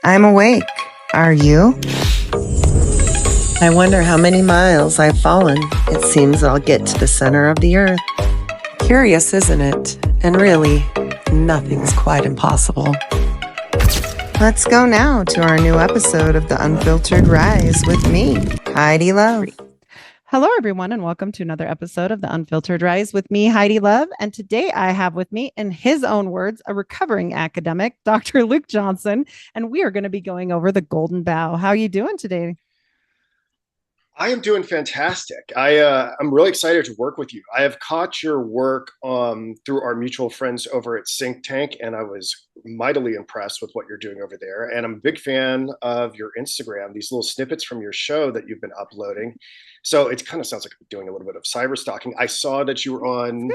I'm awake. Are you? I wonder how many miles I've fallen. It seems I'll get to the center of the earth. Curious, isn't it? And really, nothing's quite impossible. Let's go now to our new episode of the Unfiltered Rise with me, Heidi Love. Hello, everyone, and welcome to another episode of the Unfiltered Rise with me, Heidi Love. And today I have with me, in his own words, a recovering academic, Dr. Luke Johnson, and we are going to be going over the Golden Bough. How are you doing today? I am doing fantastic. I'm really excited to work with you. I have caught your work through our mutual friends over at Think Tank, and I was mightily impressed with what you're doing over there. And I'm a big fan of your Instagram, these little snippets from your show that you've been uploading. So it kind of sounds like I'm doing a little bit of cyber stalking. I saw that you were on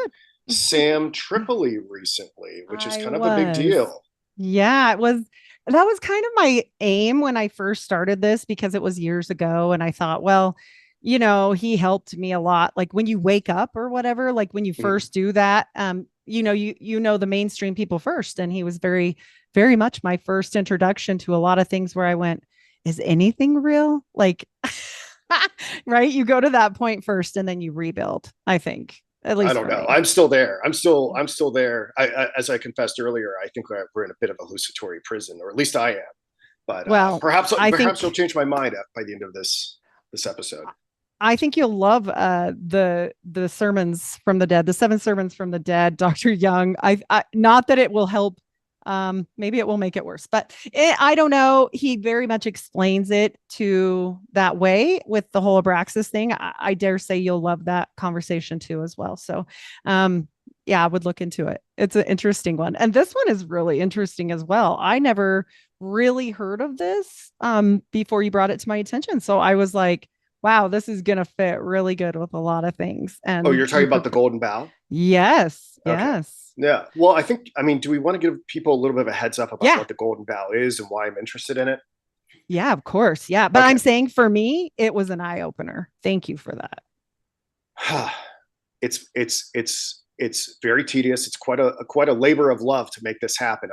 Sam Tripoli recently, which is kind of a big deal. Yeah, it was. That was kind of my aim when I first started this because it was years ago. And I thought, well, he helped me a lot. Like when you wake up or whatever, like when you first do that, you know the mainstream people first. And he was very, very much my first introduction to a lot of things where I went, is anything real? Like, right? You go to that point first and then you rebuild, I think. At least I don't know. I'm still there. I'm still there. As I confessed earlier, I think we're in a bit of a hallucinatory prison, or at least I am. But perhaps you'll change my mind by the end of this episode. I think you'll love the sermons from the dead, the 7 sermons from the dead, Dr. Young. I not that it will help. Maybe it will make it worse, but I don't know. He very much explains it to that way with the whole Abraxas thing. I dare say you'll love that conversation too, as well. So, yeah, I would look into it. It's an interesting one. And this one is really interesting as well. I never really heard of this, before you brought it to my attention. So I was like, wow, this is going to fit really good with a lot of things. And you're talking about the Golden Bough? Yes. Okay. Yes. Yeah. Well, do we want to give people a little bit of a heads up about what the Golden Bough is and why I'm interested in it? Yeah, of course. Yeah. But I'm saying for me, it was an eye opener. Thank you for that. It's very tedious. It's quite a labor of love to make this happen.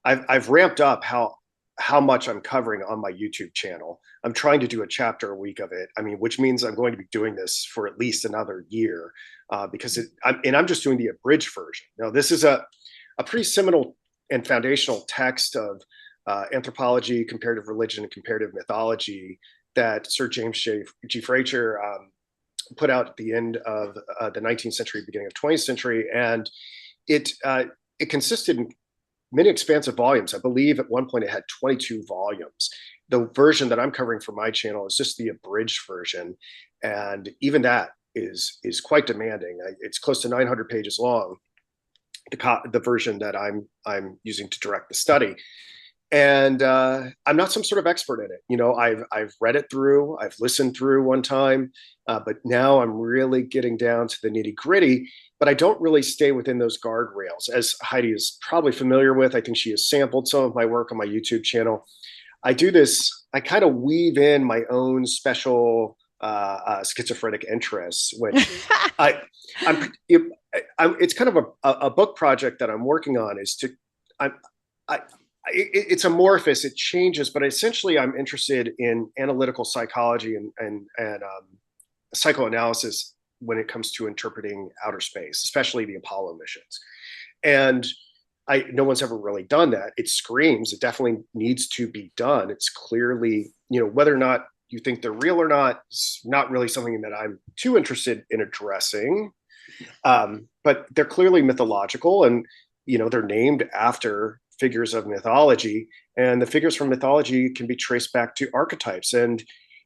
I've ramped up how much I'm covering on my YouTube channel. I'm trying to do a chapter a week of it. Which means I'm going to be doing this for at least another year, because I'm just doing the abridged version. Now, this is a pretty seminal and foundational text of anthropology, comparative religion, and comparative mythology that Sir James G. Fraser put out at the end of the 19th century, beginning of 20th century, and it consisted in many expansive volumes. I believe at one point it had 22 volumes. The version that I'm covering for my channel is just the abridged version, and even that is quite demanding. It's close to 900 pages long, the version that I'm using to direct the study. And I'm not some sort of expert in it. I've read it through, I've listened through one time, but now I'm really getting down to the nitty gritty. But I don't really stay within those guardrails, as Heidi is probably familiar with. I think she has sampled some of my work on my YouTube channel. I do this. I kind of weave in my own special schizophrenic interests, which it's kind of a book project that I'm working on. It's amorphous, it changes, but essentially I'm interested in analytical psychology and psychoanalysis when it comes to interpreting outer space, especially the Apollo missions. And no one's ever really done that. It screams, it definitely needs to be done. It's clearly, whether or not you think they're real or not, it's not really something that I'm too interested in addressing. But they're clearly mythological, and they're named after figures of mythology, and the figures from mythology can be traced back to archetypes. And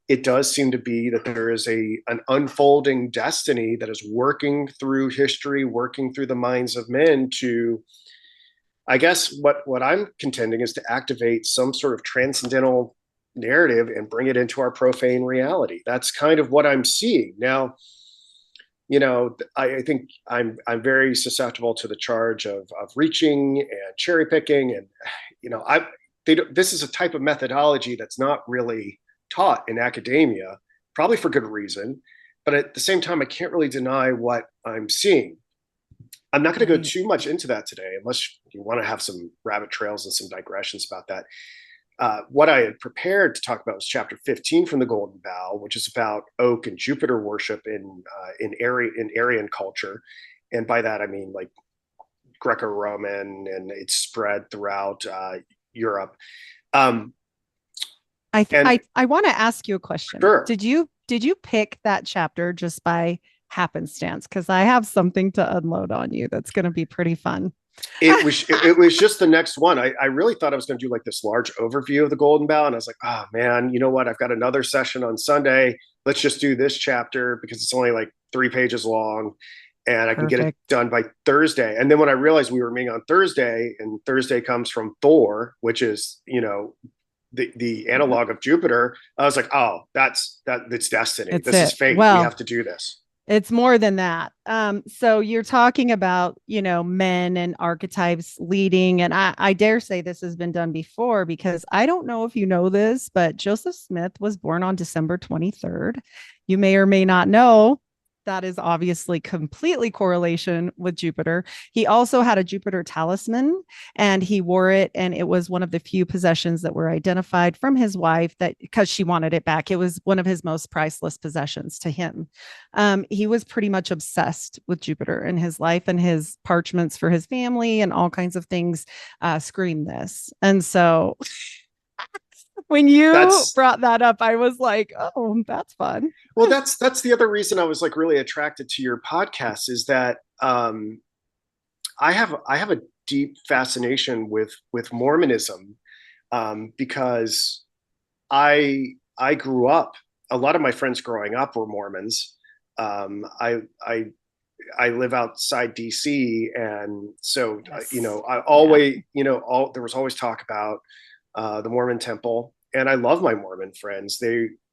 it does seem to be that there is an unfolding destiny that is working through history, working through the minds of men to, I guess what I'm contending is to activate some sort of transcendental narrative and bring it into our profane reality. That's kind of what I'm seeing now. I think I'm very susceptible to the charge of reaching and cherry picking, and this is a type of methodology that's not really taught in academia, probably for good reason. But at the same time, I can't really deny what I'm seeing. I'm not going to go Right. too much into that today, unless you want to have some rabbit trails and some digressions about that. What I had prepared to talk about was chapter 15 from the Golden Bough, which is about oak and Jupiter worship in Aryan culture, and by that I mean like Greco-Roman, and it's spread throughout Europe. Um, and I want to ask you a question. sure, Did you pick that chapter just by happenstance? Because I have something to unload on you that's going to be pretty fun. it was just the next one. I really thought I was going to do like this large overview of the Golden Bough, and I was like, oh man, you know what? I've got another session on Sunday. Let's just do this chapter because it's only like 3 pages long, and I can get it Perfect. done by Thursday. And then when I realized we were meeting on Thursday, and Thursday comes from Thor, which is the analog of Jupiter, I was like, oh, that's destiny. It's This is it. fate. We Well, have to do this. it's more than that. So you're talking about, men and archetypes leading, and I dare say this has been done before because I don't know if you know this, but Joseph Smith was born on December 23rd. You may or may not know that is obviously completely correlation with Jupiter. He also had a Jupiter talisman and he wore it. And it was one of the few possessions that were identified from his wife that because she wanted it back. It was one of his most priceless possessions to him. He was pretty much obsessed with Jupiter in his life, and his parchments for his family and all kinds of things scream this. And so when you That's brought that up, I was like, oh, that's fun. Well, that's the other reason I was like really attracted to your podcast is that I have a deep fascination with Mormonism, because I grew up. A lot of my friends growing up were Mormons. I live outside DC, and so Yes. I always there was always talk about the Mormon Temple, and I love my Mormon friends.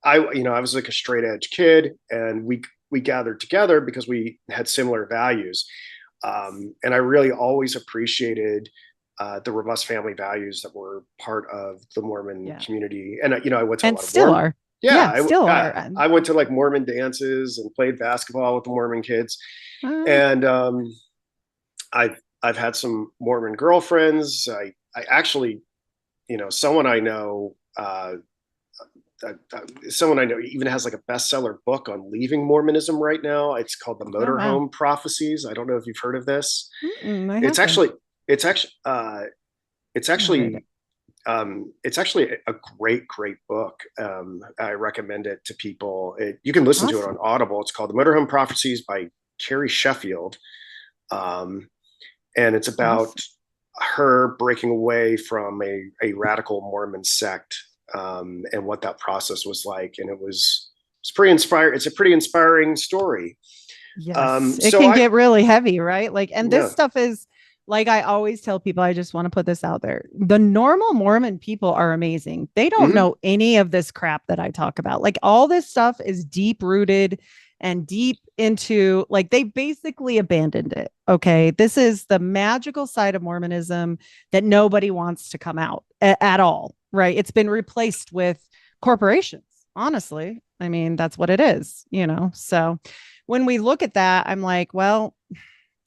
I was like a straight edge kid, and we gathered together because we had similar values, and I really always appreciated the robust family values that were part of the Mormon Yeah. community. And I went to a And lot of still Mormon. are. Yeah, Yeah, still are. I went to like Mormon dances and played basketball with the Mormon kids, Uh, and I've had some Mormon girlfriends. I actually, someone I know. Someone I know even has like a bestseller book on leaving Mormonism right now. It's called The oh wow. Motorhome Prophecies. I don't know if you've heard of this. I It's haven't. actually, it's actually, it's I'm gonna write it. actually, it's actually a great book. I recommend it to people. You can listen to it on Awesome. Audible. It's called The Motorhome Prophecies by Carrie Sheffield, um, and it's about Awesome. her breaking away from a radical Mormon sect, and what that process was like. And it's pretty inspiring. It's a pretty inspiring story. Yes, it So can get really heavy, right? Like, and this yeah. stuff is like I always tell people, I just want to put this out there. The normal Mormon people are amazing. They don't Mhm. know any of this crap that I talk about. Like, all this stuff is deep rooted and deep into like they basically abandoned it. Okay. This is the magical side of Mormonism that nobody wants to come out at all, right? It's been replaced with corporations, honestly. I mean, that's what it is. So when we look at that, I'm like, well,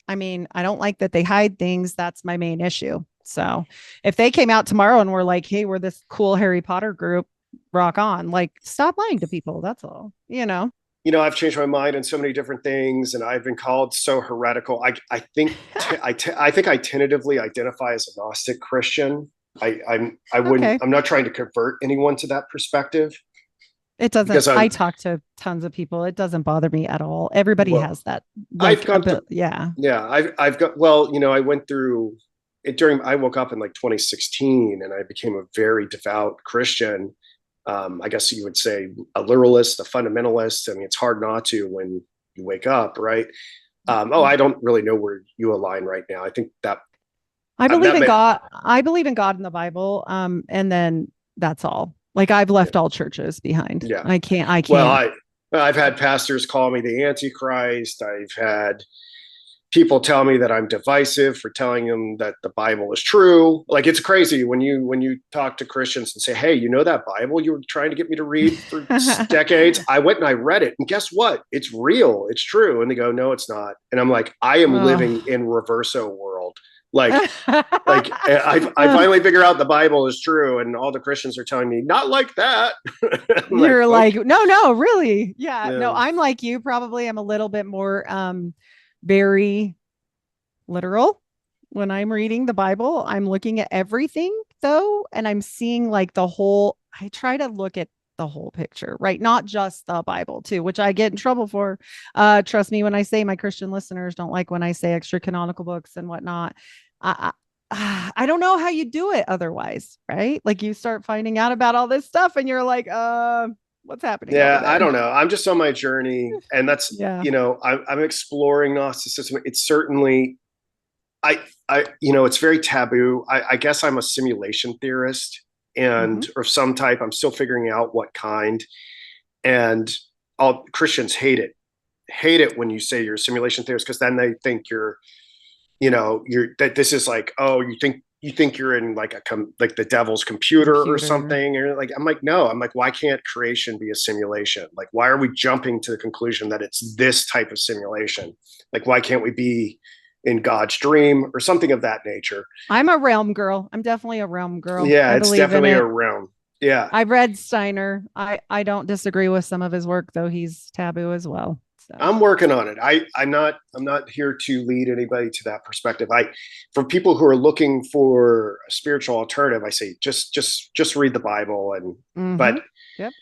I mean, I don't like that they hide things. That's my main issue. So if they came out tomorrow and were like, hey, we're this cool Harry Potter group, rock on, like, stop lying to people. That's all. I've changed my mind on so many different things, and I've been called so heretical. I think I think I tentatively identify as a Gnostic Christian. I wouldn't. Okay. I'm not trying to convert anyone to that perspective It doesn't, because I talk to tons of people. It doesn't bother me at all. Everybody well, has that, I've like, a gone bit. through. Yeah. Yeah, I've got. Well, I went through it during. I woke up in like 2016, and I became a very devout Christian. I guess you would say a literalist, a fundamentalist. I mean, it's hard not to when you wake up, right? I don't really know where you align right now. I think that I believe that in may, God. I believe in God in the Bible. And then that's all. Like, I've yeah, left all churches behind. yeah. I Well, can't. I've had pastors call me the Antichrist. I've had people tell me that I'm divisive for telling them that the Bible is true. Like, it's crazy when you talk to Christians and say, "Hey, you know that Bible you were trying to get me to read for decades? I went and I read it, and guess what? It's real. It's true." And they go, "No, it's not." And I'm like, "I am living in reverso world. Like, I finally figure out the Bible is true, and all the Christians are telling me not like that." You're like, like, no, really. Yeah. yeah. No, I'm like you probably. I'm a little bit more very literal when I'm reading the Bible. I'm looking at everything though, and I'm seeing like the whole, I try to look at the whole picture, right? Not just the Bible too, which I get in trouble for. Trust me when I say my Christian listeners don't like when I say extra canonical books and whatnot. I don't know how you do it otherwise, right? Like you start finding out about all this stuff and you're like, what's happening over Yeah, there? I don't know. I'm just on my journey, and that's Yeah. I'm exploring Gnosticism. It's certainly it's very taboo. I guess I'm a simulation theorist and or some type. I'm still figuring out what kind. And all Christians hate it when you say you're a simulation theorist, because then they think you're that this is like, oh, you think you're in like like the devil's computer or something. Or like, I'm like, no. I'm like, why can't creation be a simulation? Like, why are we jumping to the conclusion that it's this type of simulation? Like, why can't we be in God's dream or something of that nature? I'm a realm girl. I'm definitely a realm girl. Yeah, I it's believe definitely in it. a realm. Yeah. I've read Steiner. I don't disagree with some of his work, though he's taboo as well. So I'm working on it. I'm not here to lead anybody to that perspective. For people who are looking for a spiritual alternative, I say just read the Bible. And but yep.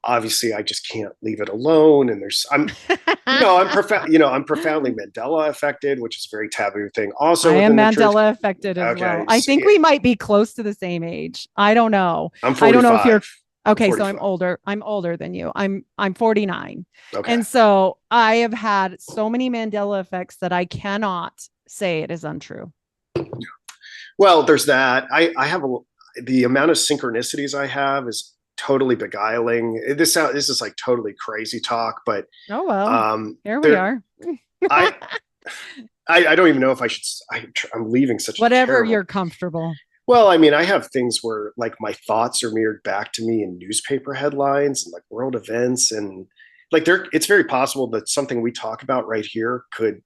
Obviously I just can't leave it alone. And I'm profoundly Mandela affected, which is a very taboo thing. Also, I am Mandela affected as well. I think we might be close to the same age. I don't know. I'm 45. I don't know if you're okay. I'm so I'm older. I'm older than you. I'm 49. Okay. And so I have had so many Mandela effects that I cannot say it is untrue. Well, there's that. I have the amount of synchronicities I have is totally beguiling. This is like totally crazy talk, but oh well, here we are. I don't even know if I should. I'm leaving such whatever you're comfortable. Well, I mean, I have things where like my thoughts are mirrored back to me in newspaper headlines and like world events, and like it's very possible that something we talk about right here could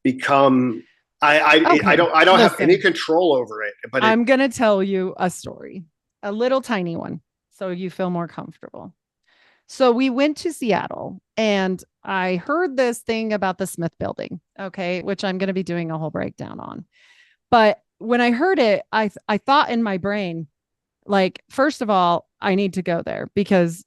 become. I don't have any control over it. But I'm gonna tell you a story, a little tiny one, so you feel more comfortable. So we went to Seattle and I heard this thing about the Smith building, okay, which I'm going to be doing a whole breakdown on. But when I heard it, I thought in my brain, like, first of all, I need to go there because,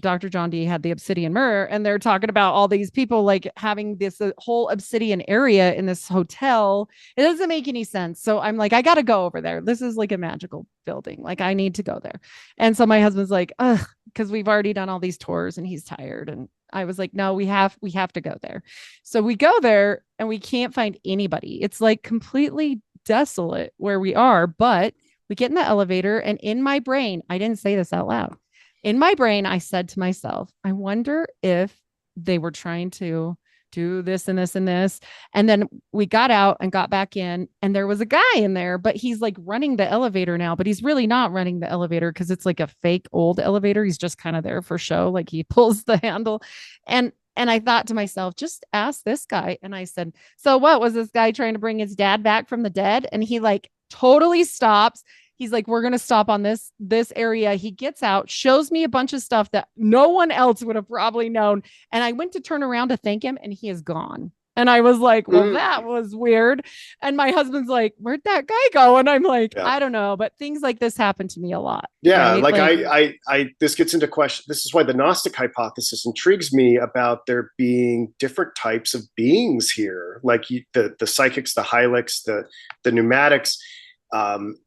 Dr. John D had the obsidian mirror and they're talking about all these people like having this whole obsidian area in this hotel. It doesn't make any sense. So I'm like, I got to go over there. This is like a magical building. Like I need to go there. And so my husband's like, ugh, because we've already done all these tours and he's tired. And I was like, no, we have to go there. So we go there and we can't find anybody. It's like completely desolate where we are, but we get in the elevator and in my brain, I didn't say this out loud. In my brain, I said to myself, I wonder if they were trying to do this and this and this. And then we got out and got back in and there was a guy in there, but he's like running the elevator now, but he's really not running the elevator because it's like a fake old elevator. He's just kind of there for show. Like he pulls the handle. And I thought to myself, just ask this guy. And I said, so what was this guy trying to bring his dad back from the dead? And he like totally stops. He's like, we're going to stop on this area. He gets out, shows me a bunch of stuff that no one else would have probably known. And I went to turn around to thank him and he is gone. And I was like, well, that was weird. And my husband's like, where'd that guy go? And I'm like, I don't know. But things like this happen to me a lot. Yeah. Right? Like this gets into question. This is why the Gnostic hypothesis intrigues me about there being different types of beings here, like the psychics, the hylics, the pneumatics.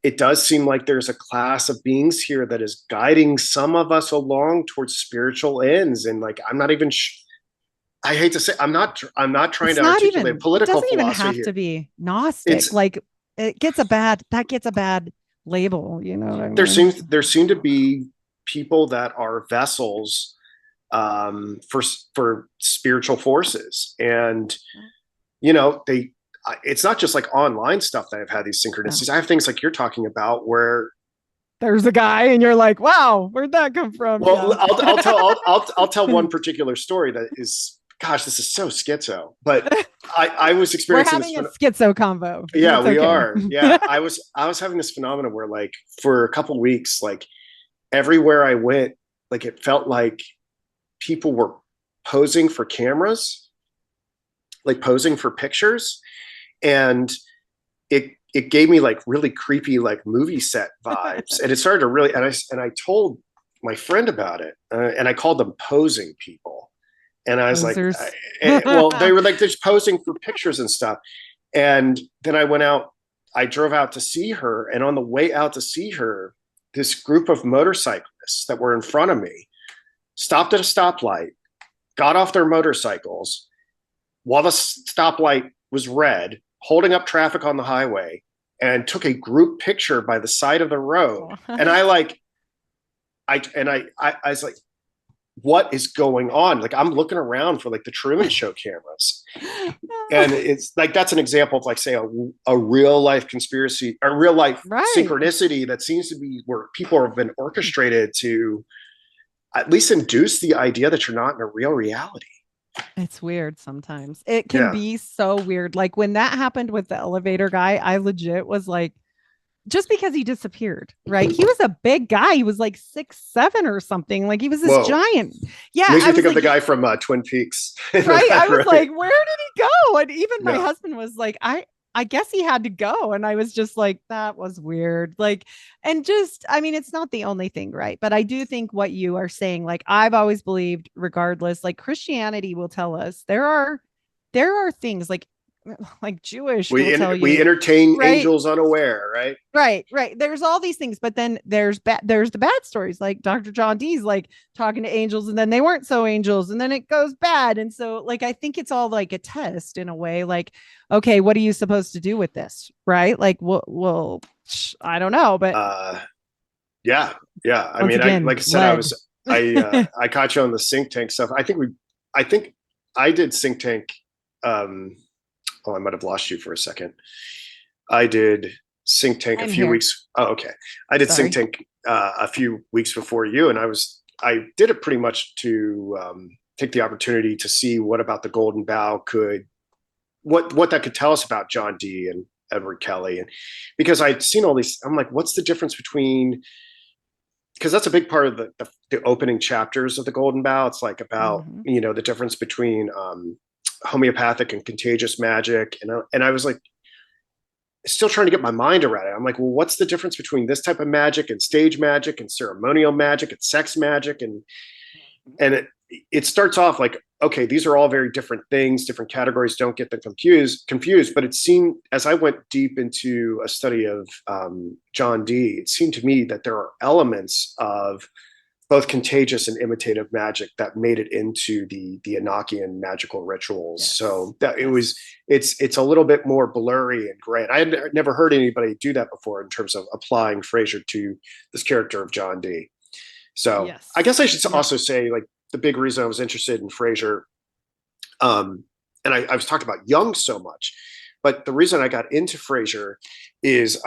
It does seem like there's a class of beings here that is guiding some of us along towards spiritual ends. And like, I'm not even, I hate to say, I'm not trying to articulate political philosophy. It doesn't even have to be Gnostic. Like that gets a bad label. You know what I mean? There seem to be people that are vessels for spiritual forces. And it's not just like online stuff that I've had these synchronicities. I have things like you're talking about where there's a guy and you're like, wow, where'd that come from? well, Yeah. I'll tell one particular story that is, gosh, this is so schizo, but I was We're experiencing having a schizo convo. yeah, It's we okay. are. Yeah. I was having this phenomenon where like for a couple weeks, like everywhere I went, like it felt like people were posing for cameras, like posing for pictures. And it gave me like really creepy, like movie set vibes. And it started to really, and I told my friend about it, and I called them posing people. And I was Posers. well, they were like just posing for pictures and stuff. And then I drove out to see her. And on the way out to see her, this group of motorcyclists that were in front of me stopped at a stoplight, got off their motorcycles while the stoplight was red, holding up traffic on the highway, and took a group picture by the side of the road. And I was like, what is going on? Like, I'm looking around for like the Truman Show cameras. And it's like, that's an example of like, say, a real life conspiracy, a real life synchronicity that seems to be where people have been orchestrated to at least induce the idea that you're not in a real reality. It's weird sometimes. It can be so weird. Like when that happened with the elevator guy, I legit was like, just because he disappeared, right? He was a big guy. He was like 6'7" or something. Like he was this giant. Yeah. Makes me think of the guy from Twin Peaks. Right. I was like, where did he go? And even my husband was like, I guess he had to go. And I was just like, that was weird. Like, and just, I mean, it's not the only thing, right? But I do think what you are saying, like, I've always believed, regardless, like Christianity will tell us there are things like Jewish will tell you, we entertain angels unaware, right? Right. There's all these things, but then there's the bad stories, like Dr. John Dee's like talking to angels and then they weren't so angels and then it goes bad. And so like I think it's all like a test in a way, like, okay, what are you supposed to do with this? Right. Like well I don't know, but yeah. I mean, again, like I said, I caught you on the think tank stuff. I think I did think tank. I might have lost you for a second. I did think tank a few weeks. Oh, okay. I did think tank a few weeks before you, and I did it pretty much to take the opportunity to see what about the Golden Bough what that could tell us about John Dee and Edward Kelly, and because I'd seen all these, I'm like, what's the difference between? Because that's a big part of the opening chapters of the Golden Bough. It's like about the difference between homeopathic and contagious magic, and I was like still trying to get my mind around it. I'm like, well, what's the difference between this type of magic and stage magic and ceremonial magic and sex magic? And it starts off like, okay, these are all very different things, different categories, don't get them confused. But it seemed, as I went deep into a study of John Dee, it seemed to me that there are elements of both contagious and imitative magic that made it into the Enochian magical rituals. Yes. So that it's a little bit more blurry and gray. And I had never heard anybody do that before in terms of applying Fraser to this character of John Dee. So I guess I should also say, like, the big reason I was interested in Fraser, and I was talking about Jung so much, but the reason I got into Fraser is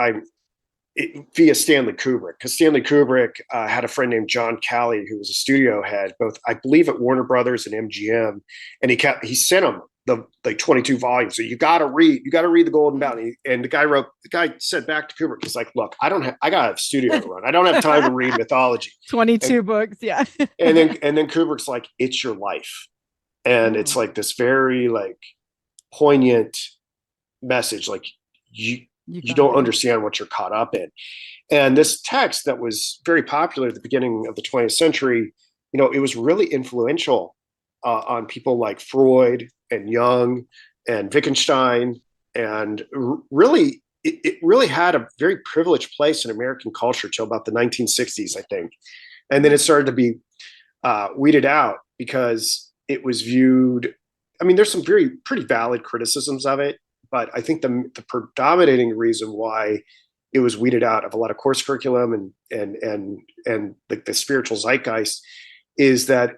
via Stanley Kubrick, because Stanley Kubrick had a friend named John Calley who was a studio head, both I believe at Warner Brothers and MGM, and he sent him the 22 volumes. So you got to read the Golden Bough. And the guy said back to Kubrick, he's like, look, I got a studio to run. I don't have time to read mythology. 22 books, yeah. and then Kubrick's like, it's your life, and it's like this very like poignant message, like you don't understand what you're caught up in. And this text that was very popular at the beginning of the 20th century, it was really influential on people like Freud and Jung and Wittgenstein. And really, it really had a very privileged place in American culture till about the 1960s, I think. And then it started to be weeded out because it was viewed, I mean, there's some pretty valid criticisms of it, but I think the predominating reason why it was weeded out of a lot of course curriculum and like the spiritual zeitgeist is that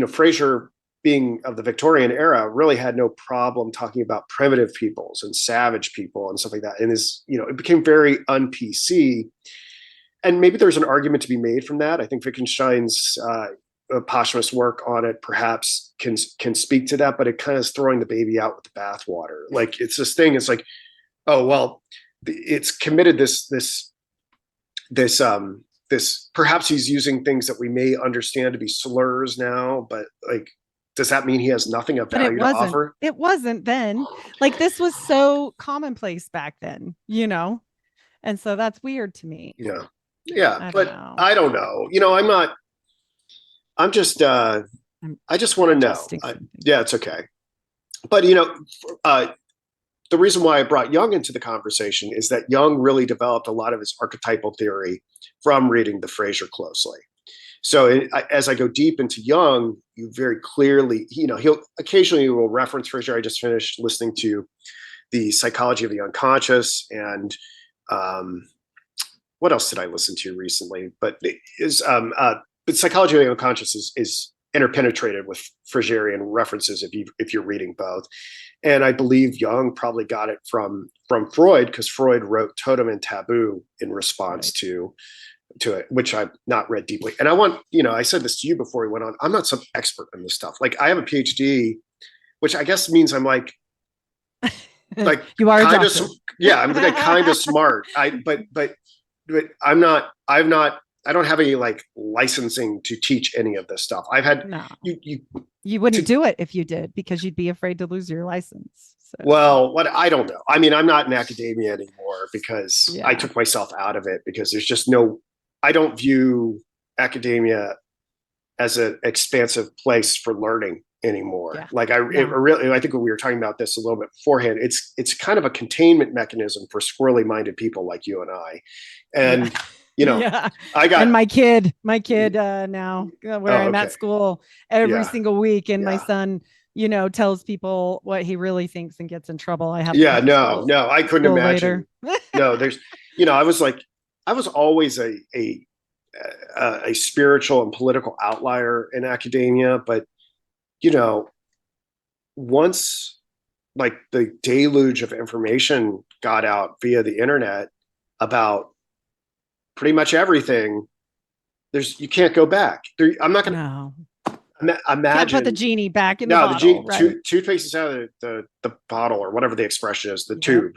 Fraser being of the Victorian era, really had no problem talking about primitive peoples and savage people and stuff like that. And it became very un-PC. And maybe there's an argument to be made from that. I think Wittgenstein's posthumous work on it perhaps can speak to that, but it kind of is throwing the baby out with the bathwater. Like, it's this thing. It's like, oh well, it's committed this perhaps he's using things that we may understand to be slurs now, but like, does that mean he has nothing of value to offer? It wasn't then. Like, this was so commonplace back then, and so that's weird to me. Yeah, but I don't know. I just want to know. Yeah, it's okay. But the reason why I brought Jung into the conversation is that Jung really developed a lot of his archetypal theory from reading the Fraser closely. So as I go deep into Jung, you very clearly, he'll occasionally will reference Fraser. I just finished listening to the Psychology of the Unconscious, and what else did I listen to recently? But Psychology of the Unconscious is interpenetrated with Fraserian references if you're reading both. And I believe Jung probably got it from Freud, because Freud wrote Totem and Taboo in response to it, which I've not read deeply. And I said this to you before we went on, I'm not some expert in this stuff. Like, I have a PhD, which I guess means I'm like you are kind of, I'm like kind of smart. But I don't have any like licensing to teach any of this stuff. I've had you wouldn't do it if you did, because you'd be afraid to lose your license. So. Well, I don't know. I mean, I'm not in academia anymore because I took myself out of it, because there's just I don't view academia as an expansive place for learning anymore. Yeah. Like I think when we were talking about this a little bit beforehand, it's kind of a containment mechanism for squirrely minded people like you and I. And I got my kid now where I'm at school every single week, and my son, tells people what he really thinks and gets in trouble. I have I couldn't imagine. No, there's I was always a spiritual and political outlier in academia, but once like the deluge of information got out via the internet about pretty much everything, you can't go back. I'm not going to imagine. Can't put the genie back in the bottle. Toothpaste is out of the bottle, or whatever the expression is, the tube.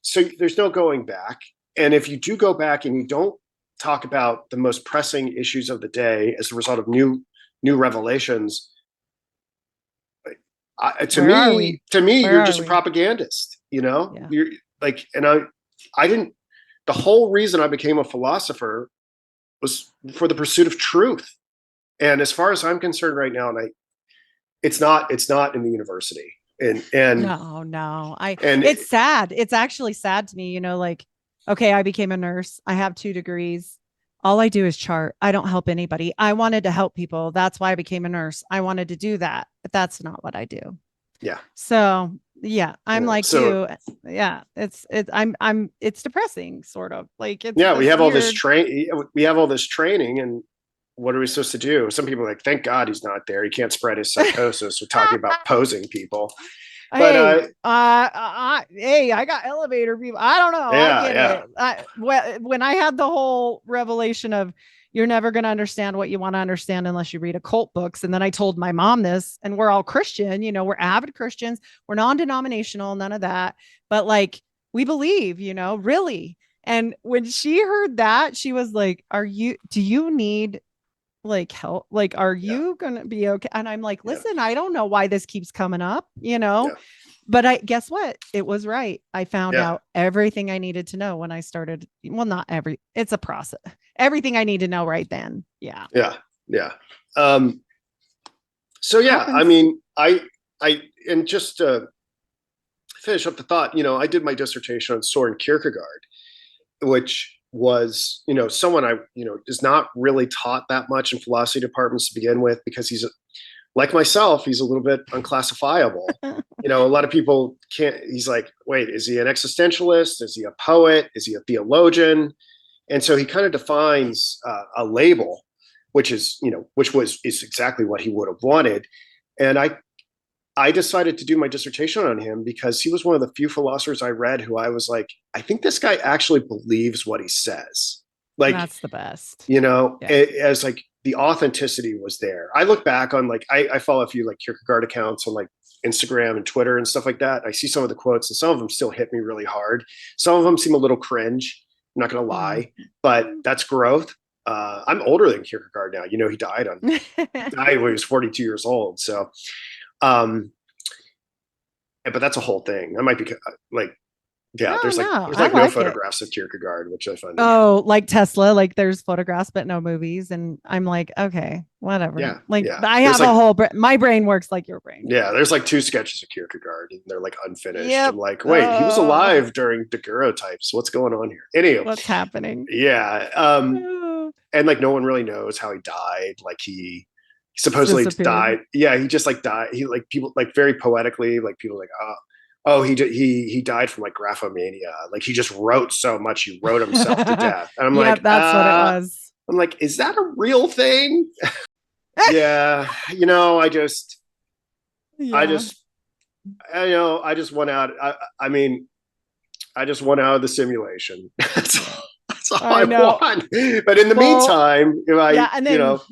So there's no going back. And if you do go back and you don't talk about the most pressing issues of the day as a result of new revelations, to me, you're just a propagandist. You're like, and I didn't. The whole reason I became a philosopher was for the pursuit of truth. And as far as I'm concerned right now, it's not in the university. And it's sad. It's actually sad to me, okay, I became a nurse. I have 2 degrees. All I do is chart. I don't help anybody. I wanted to help people. That's why I became a nurse. I wanted to do that, but that's not what I do. Yeah. So I'm like you. Yeah. It's depressing, sort of like, we have all this training, and what are we supposed to do? Some people are like, thank God he's not there. He can't spread his psychosis. We're talking about posing people. But I got elevator people. I don't know. I get it. When I had the whole revelation of you're never going to understand what you want to understand unless you read occult books, and then I told my mom this, and we're all Christian. We're avid Christians. We're non-denominational, none of that. But like, we believe, really. And when she heard that, she was like, do you need like help? Like, are you gonna be okay? And I'm like, listen, I don't know why this keeps coming up, but guess what? It was right. I found out everything I needed to know when I started. Well, it's a process. Everything I need to know right then. Yeah. So I mean, and just to finish up the thought, I did my dissertation on Soren Kierkegaard, which was, someone I, is not really taught that much in philosophy departments to begin with, because he's like myself, he's a little bit unclassifiable. A lot of people he's like, wait, is he an existentialist? Is he a poet? Is he a theologian? And so he kind of defines a label, which is exactly what he would have wanted. And I decided to do my dissertation on him because he was one of the few philosophers I read who I was like, I think this guy actually believes what he says. Like, That's the best. As like the authenticity was there. I look back on like, I follow a few like Kierkegaard accounts on like Instagram and Twitter and stuff like that. I see some of the quotes and some of them still hit me really hard. Some of them seem a little cringe. I'm not going to lie, but that's growth. I'm older than Kierkegaard now. He died when he was 42 years old. So, but that's a whole thing. That might be like, there's no photographs of Kierkegaard, which I find. Like Tesla, like there's photographs, but no movies. And I'm like, okay, whatever. Yeah. I have a whole, my brain works like your brain. Yeah. There's like 2 sketches of Kierkegaard and they're like unfinished. Yep. I'm like, wait, he was alive during daguerreotypes. What's going on here? Anyway. What's happening? Yeah. And like, no one really knows how he died. Like he supposedly died. Yeah. He just like died. He like people like very poetically, like people like, he died from like graphomania. Like he just wrote so much, he wrote himself to death. And I'm like, that's what it was. I'm like, is that a real thing? Yeah. I just went out. I just went out of the simulation. That's all I want. But in the meantime,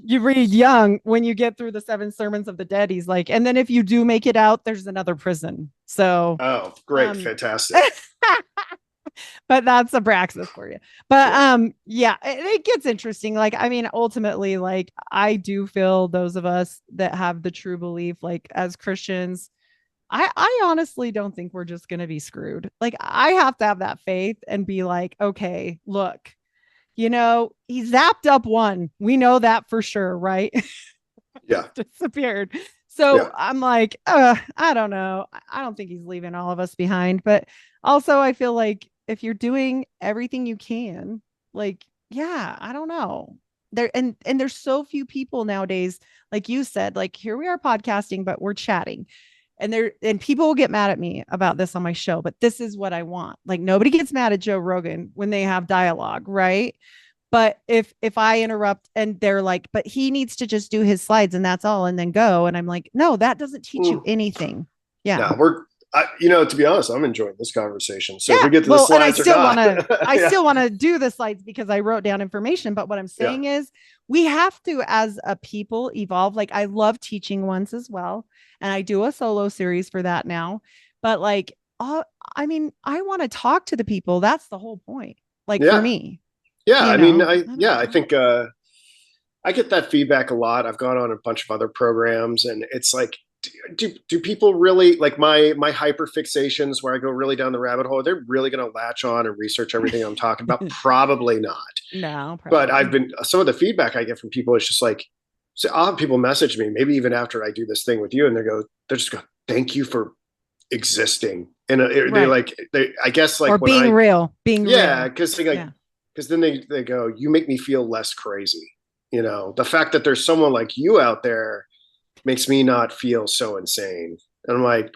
you read Young, when you get through the 7 sermons of the dead, he's like, and then if you do make it out, there's another prison. So, great. Fantastic. But that's Abraxas for you. But it gets interesting. Like, ultimately, like I do feel those of us that have the true belief, like as Christians, I honestly don't think we're just going to be screwed. Like I have to have that faith and be like, okay, look, he zapped up one. We know that for sure. Right. Yeah. Disappeared. So I'm like, I don't know. I don't think he's leaving all of us behind, but also I feel like if you're doing everything you can, like, I don't know. There's so few people nowadays, like you said, like here we are podcasting, but we're chatting. And people will get mad at me about this on my show, but this is what I want. Like nobody gets mad at Joe Rogan when they have dialogue, right? But if I interrupt and they're like, but he needs to just do his slides and that's all, and then go. And I'm like, no, that doesn't teach you anything. Yeah. No, to be honest, I'm enjoying this conversation. So if we get to the slides, I still want to do the slides because I wrote down information. But what I'm saying is we have to, as a people, evolve. Like I love teaching ones as well. And I do a solo series for that now. But like, I want to talk to the people. That's the whole point. Like for me. Yeah. I think I get that feedback a lot. I've gone on a bunch of other programs and it's like, do people really like my hyper fixations where I go really down the rabbit hole? They're really going to latch on and research everything I'm talking about? Probably not. No, probably. But some of the feedback I get from people is just like, so I'll have people message me maybe even after I do this thing with you, and they're just go, thank you for existing. And I guess like or being real, because then they go, you make me feel less crazy. The fact that there's someone like you out there makes me not feel so insane. And I'm like,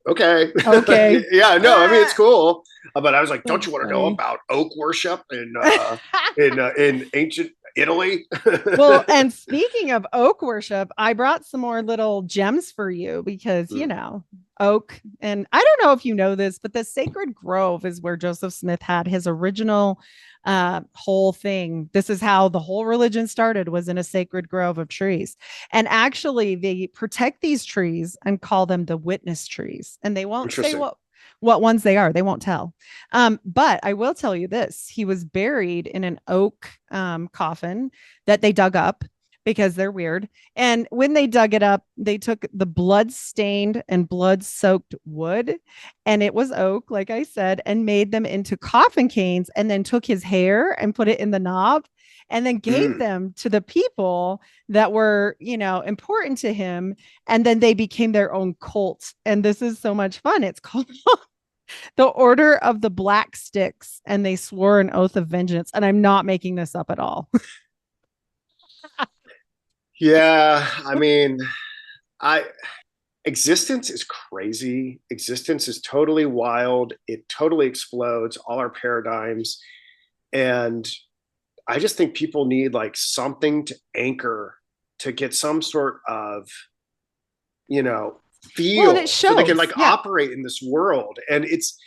okay. It's cool. But I was like, don't you want to know about oak worship in ancient Italy? Well, and speaking of oak worship, I brought some more little gems for you because, oak. And I don't know if you know this, but the sacred grove is where Joseph Smith had his original whole thing. This is how the whole religion started, was in a sacred grove of trees. And actually they protect these trees and call them the witness trees. And they won't say what ones they are. They won't tell. But I will tell you this. He was buried in an oak coffin that they dug up because they're weird. And when they dug it up, they took the blood-stained and blood-soaked wood, and it was oak, like I said, and made them into coffin canes, and then took his hair and put it in the knob, and then gave them to the people that were, important to him. And then they became their own cult. And this is so much fun. It's called the Order of the Black Sticks, and they swore an oath of vengeance. And I'm not making this up at all. Yeah, existence is crazy. Existence is totally wild. It totally explodes all our paradigms. And I just think people need like something to anchor, to get some sort of, you know, Well, and it feel, so they can shows. like Yeah. operate in this world. And it's,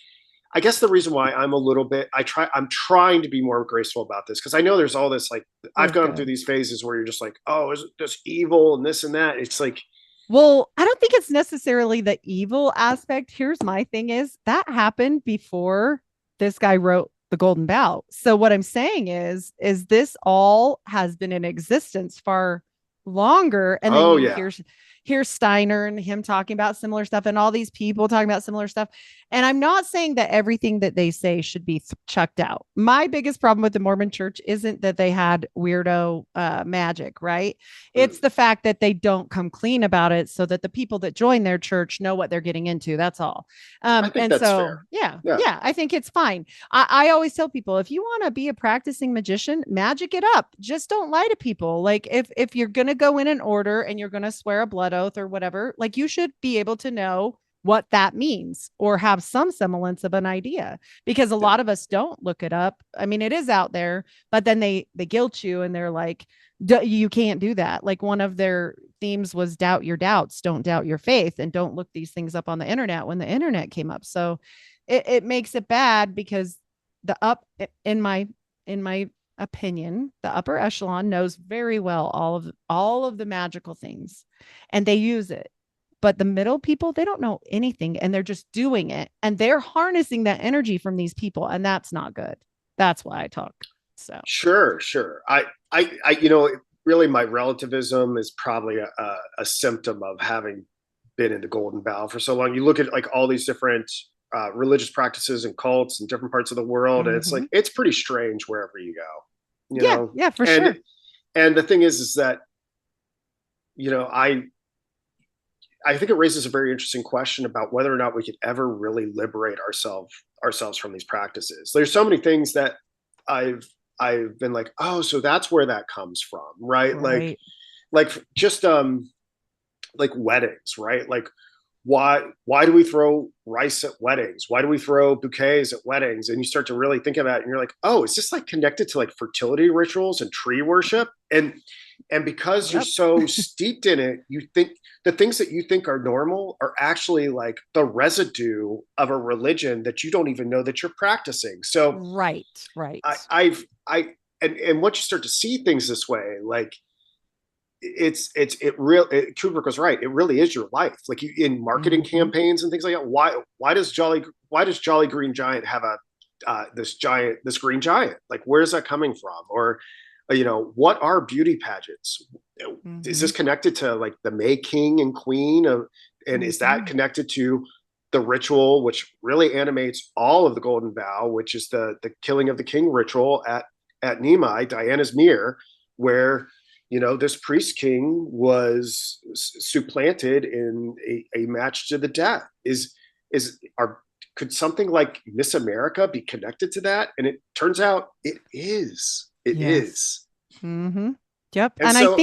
I guess the reason why I'm a little bit, I'm trying to be more graceful about this, because I know there's all this, like, I've You're gone through good. these phases where you're just like, oh, is it this evil and this and that? It's like, Well, I don't think it's necessarily the evil aspect. Here's my thing is that happened before this guy wrote the Golden Bough. So what I'm saying is this all has been in existence far longer. And then oh you yeah, hear Steiner and him talking about similar stuff and all these people talking about similar stuff. And I'm not saying that everything that they say should be chucked out. My biggest problem with the Mormon church isn't that they had weirdo magic, right? It's the fact that they don't come clean about it so that the people that join their church know what they're getting into. That's all. I think And that's so, fair. yeah, Yeah. yeah, I think it's fine. I always tell people if you want to be a practicing magician, magic it up. Just don't lie to people. Like if you're going to go in an order and you're going to swear a blood oath or whatever, like you should be able to know what that means or have some semblance of an idea, because a lot of us don't look it up. I mean, it is out there, but then they guilt you and they're like, you can't do that. Like one of their themes was doubt your doubts, don't doubt your faith, and don't look these things up on the internet when the internet came up. So it makes it bad because the up in my opinion, the upper echelon knows very well all of the magical things and they use it. But the middle people, they don't know anything and they're just doing it and they're harnessing that energy from these people. And that's not good. That's why I talk. So Sure. You know, really my relativism is probably a symptom of having been in the Golden Bough for so long. You look at like all these different religious practices and cults in different parts of the world, and it's like, it's pretty strange wherever you go, you know? yeah, for and sure. and the thing is that, you know, I think it raises a very interesting question about whether or not we could ever really liberate ourselves from these practices. There's so many things that I've been like, oh, so that's where that comes from, right? Right. Like just like weddings, right? Like why do we throw rice at weddings? Why do we throw bouquets at weddings? And you start to really think about it and you're like, oh, is this like connected to like fertility rituals and tree worship? And because you're so steeped in it, you think the things that you think are normal are actually like the residue of a religion that you don't even know that you're practicing. So right. And once you start to see things this way, like Kubrick was right. It really is your life. Like you, in marketing campaigns and things like that. Why does Jolly Green Giant have this green giant? Like, where's that coming from? Or, you know, what are beauty pageants? Is this connected to like the May King and Queen of, and is that connected to the ritual, which really animates all of the Golden Bough, which is the killing of the king ritual at Nemai, Diana's mirror, where, you know, this priest king was supplanted in a match to the death. Could something like Miss America be connected to that? And it turns out it is. It is. Yep. And And so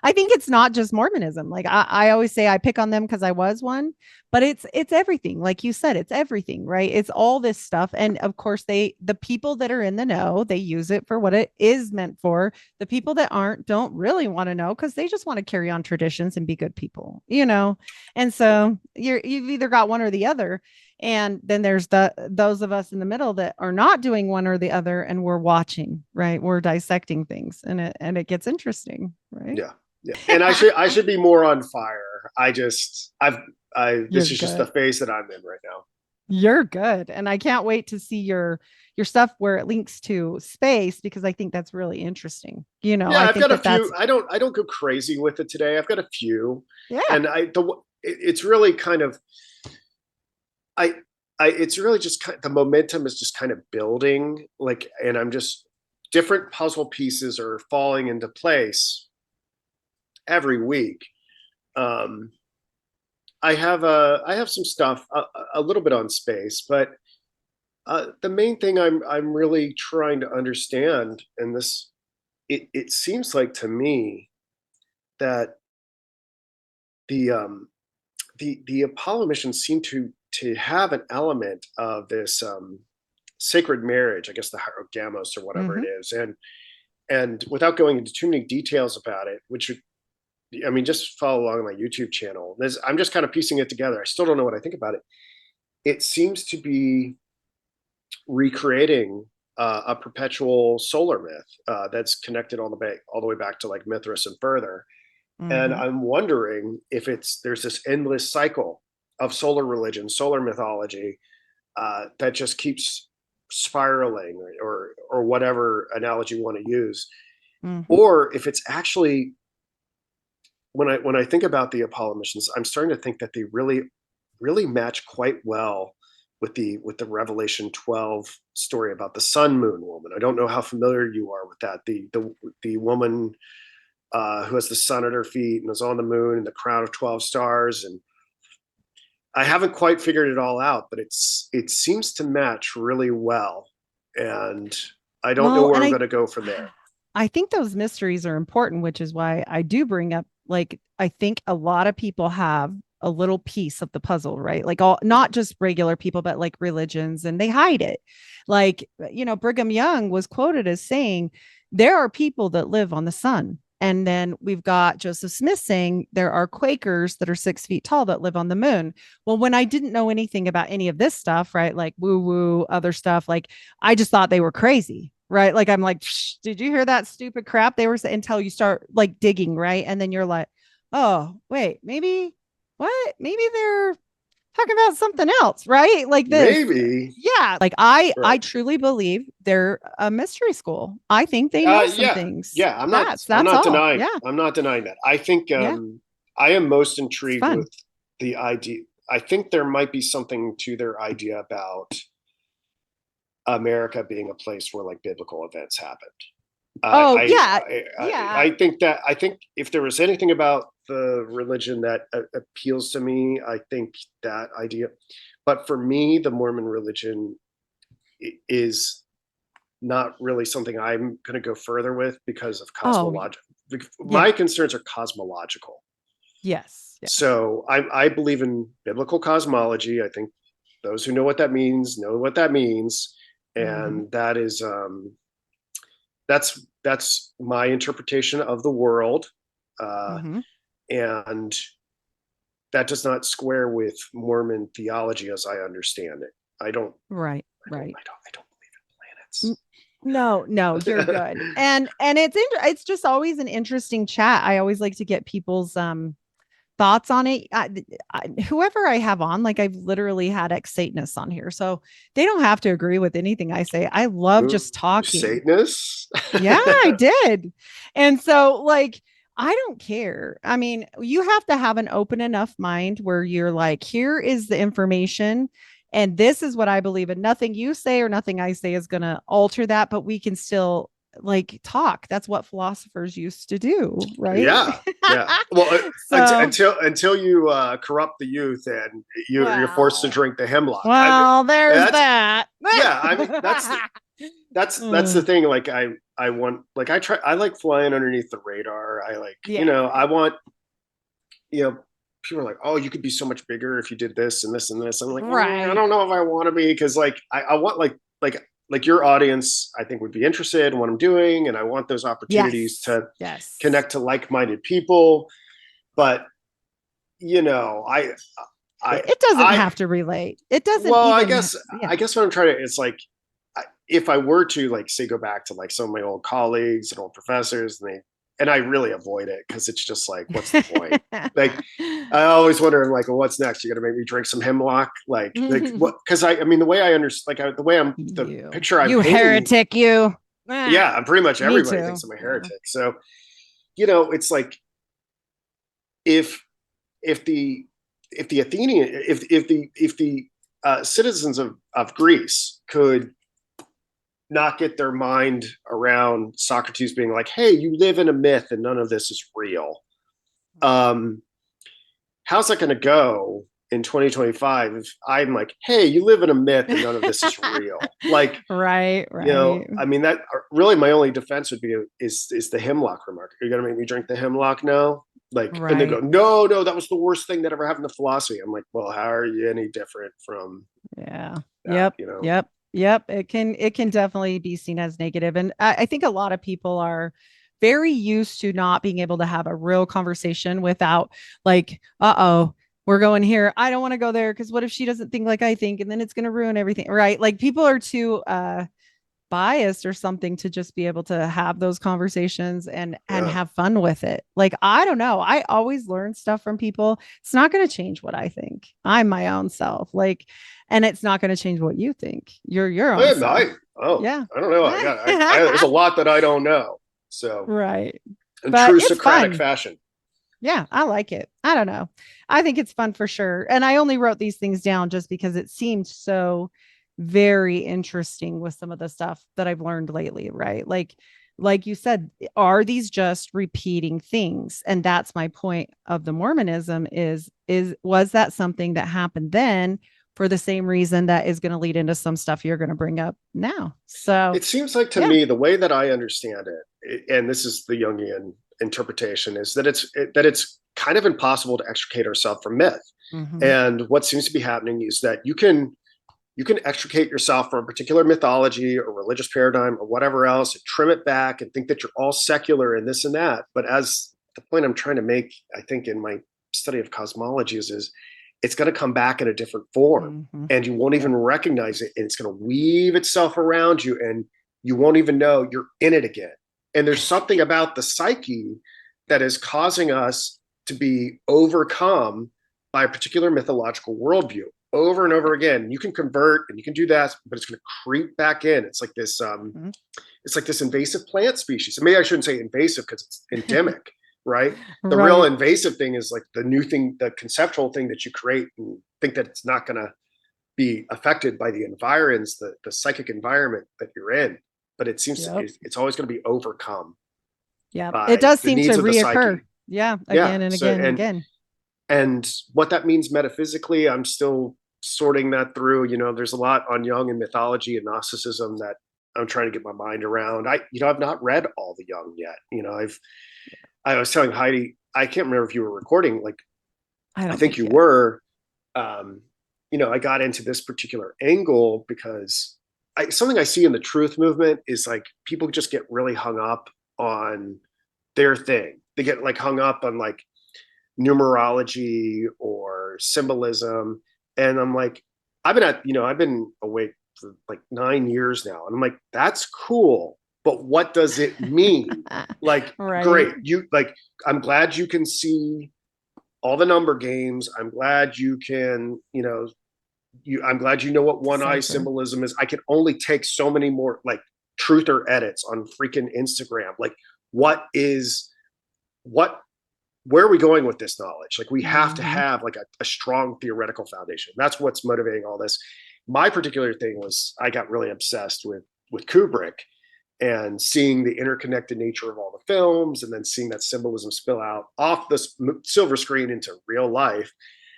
I think it's not just Mormonism. Like I always say I pick on them because I was one, but it's everything. Like you said, it's everything, right? It's all this stuff. And of course the people that are in the know, they use it for what it is meant for. The people that aren't don't really want to know because they just want to carry on traditions and be good people, you know? And so you've either got one or the other. And then there's those of us in the middle that are not doing one or the other, and we're watching, right? We're dissecting things, and it gets interesting, right? yeah. And I should be more on fire. This is just the phase that I'm in right now. You're good. And I can't wait to see your stuff where it links to space, because I think that's really interesting. You know, Yeah, I I've think got a few. that's I don't go crazy with it today. I've got a few. yeah. And it's really kind of it's really just the momentum is just kind of building, like, and I'm just, different puzzle pieces are falling into place every week. I have some stuff a little bit on space, but the main thing I'm really trying to understand, and this, it seems like to me that the Apollo missions seem to have an element of this sacred marriage, I guess the Hierogamos or whatever it is, and without going into too many details about it, which I mean, just follow along my YouTube channel. I'm just kind of piecing it together. I still don't know what I think about it. It seems to be recreating a perpetual solar myth that's connected all the way back to like Mithras and further. And Mhm. I'm wondering if there's this endless cycle of solar religion, solar mythology that just keeps spiraling, or whatever analogy you want to use, Mhm. or if it's actually, when I think about the Apollo missions, I'm starting to think that they really match quite well with the Revelation 12 story about the Sun Moon woman. I don't know how familiar you are with that. The woman who has the sun at her feet and is on the moon and the crown of 12 stars. And I haven't quite figured it all out, but it seems to match really well. And I don't know Well, where and I'm I going to go from there. I think those mysteries are important, which is why I do bring up, like, I think a lot of people have a little piece of the puzzle, right? Like, all, not just regular people, but like religions, and they hide it. Like, Brigham Young was quoted as saying, there are people that live on the sun. And then we've got Joseph Smith saying there are Quakers that are 6 feet tall that live on the moon. Well, when I didn't know anything about any of this stuff, right? Like woo woo, other stuff, like I just thought they were crazy, right? Like I'm like, did you hear that stupid crap they were saying, until you start like digging, right? And then you're like, oh, wait, maybe what? Maybe they're talking about something else, right? Like this. Maybe. Yeah, like I Right. truly believe they're a mystery school. I think they know some Yeah. things. Yeah. I'm That's not all. denying, Yeah. I'm not denying that. I think, Yeah. I am most It's intrigued fun. with the idea. I think there might be something to their idea about America being a place where like biblical events happened. Oh, I, yeah. I, I, Yeah. I think that, I think if there was anything about the religion that appeals to me, I think that idea. But for me, the Mormon religion is not really something I'm going to go further with because of Oh, cosmological. yeah. My concerns are cosmological. Yes. Yes. So I believe in biblical cosmology. I think those who know what that means know what that means, Mm-hmm. and that's my interpretation of the world, uh, Mm-hmm. and that does not square with Mormon theology as I understand it. I don't. Right. I don't. Right. I don't N- No, no, believe you're in good. planets. And it's just always an interesting chat. I always like to get people's thoughts on it. Whoever I have on, like I've literally had ex-Satanists on here, so they don't have to agree with anything I say. I love Ooh, just talking. Satanists. Yeah, I did. And so, like, I don't care. I mean, you have to have an open enough mind where you're like, here is the information, and this is what I believe, and nothing you say or nothing I say is going to alter that, but we can still like talk. That's what philosophers used to do, right? Yeah, yeah. Well, So, until you corrupt the youth and you're forced to well, drink the hemlock. I mean, well, there's that's that. yeah. I mean, that's the Mm, thing. Like I want, like I like flying underneath the radar. I like, yeah. I want, you know people are like, oh, you could be so much bigger if you did this and this and this. I'm like, I Right. don't know if I want to be, because like I want like your audience, I think, would be interested in what I'm doing, and I want those opportunities Yes. to Yes. connect to like-minded people. But I I It doesn't I have to relate. It doesn't well, even, yeah. I guess what I'm trying to, it's like, if I were to like say go back to like some of my old colleagues and old professors, and I really avoid it because it's just like, what's the point? Like, I always wonder, like, well, what's next? You're gonna make me drink some hemlock, like what? Because I mean, the way I understand, like, the way the picture I'm You painting, heretic, you. yeah, Ah, I'm pretty much, me everybody too. thinks I'm a Yeah. heretic. So it's like, if if the if the Athenian if the citizens of Greece could not get their mind around Socrates being like, "Hey, you live in a myth and none of this is real." Um, how's that going to go in 2025 if I'm like, "Hey, you live in a myth and none of this is real"? Like, Right, right, I mean, that really my only defense would be is the hemlock remark. Are you going to make me drink the hemlock now? Like, and they go, right. "No, no, that was the worst thing that ever happened to philosophy." I'm like, "Well, how are you any different from Yeah. that?" Yep. Yep. Yep, it can definitely be seen as negative. And I think a lot of people are very used to not being able to have a real conversation without like, uh-oh, we're going here. I don't want to go there because what if she doesn't think like I think and then it's going to ruin everything, right? Like people are too biased or something to just be able to have those conversations and Yeah. have fun with it. Like I don't know, I always learn stuff from people. It's not going to change what I think. I'm my own self. Like, and it's not going to change what you think. You're your own self. Yeah. I don't know. There's a lot that I don't know. So Right. in But true it's Socratic fun. fashion. Yeah, I like it. I don't know. I think it's fun for sure. And I only wrote these things down just because it seemed so very interesting with some of the stuff that I've learned lately, right? Like you said, are these just repeating things? And that's my point of the Mormonism is was that something that happened then for the same reason that is going to lead into some stuff you're going to bring up now. So, It seems like to yeah. me, the way that I understand it, and this is the Jungian interpretation, is that it's kind of impossible to extricate ourselves from myth. Mhm. And what seems to be happening is that you can extricate yourself from a particular mythology or religious paradigm or whatever else and trim it back and think that you're all secular and this and that. But as the point I'm trying to make, I think in my study of cosmology is it's going to come back in a different form Mhm. and you won't Yep. even recognize it. And it's going to weave itself around you and you won't even know you're in it again. And there's something about the psyche that is causing us to be overcome by a particular mythological worldview over and over again. You can convert and you can do that, but it's going to creep back in. Mhm. It's like this invasive plant species. And maybe I shouldn't say invasive because it's endemic, right? The real Right. invasive thing is like the new thing, the conceptual thing that you create and think that it's not going to be affected by the environs, the psychic environment that you're in. But it seems Yep. it's always going to be overcome Yeah. It by does the seem to needs of the reoccur. psyche. Yeah. Yeah. Again and So again and again. and what that means metaphysically, I'm still sorting that through. There's a lot on Jung and mythology and Gnosticism that I'm trying to get my mind around. I've not read all the Jung yet. I was telling Heidi, I can't remember if you were recording. Like, I I don't think think you yet. were. Um, I got into this particular angle because something I see in the truth movement is like people just get really hung up on their thing. They get like hung up on like numerology or symbolism. And I'm like, I've been awake for like 9 years now. And I'm like, that's cool. But what does it mean? Like, Right. great. I'm glad you can see all the number games. I'm glad you can, I'm glad you know what one eye Cipher. symbolism is. I can only take so many more like truther edits on freaking Instagram. Like, what is, what where are we going with this knowledge? Like we have to Hmm. have like a strong theoretical foundation. That's what's motivating all this. My particular thing was I got really obsessed with Kubrick and seeing the interconnected nature of all the films and then seeing that symbolism spill out off the silver screen into real life.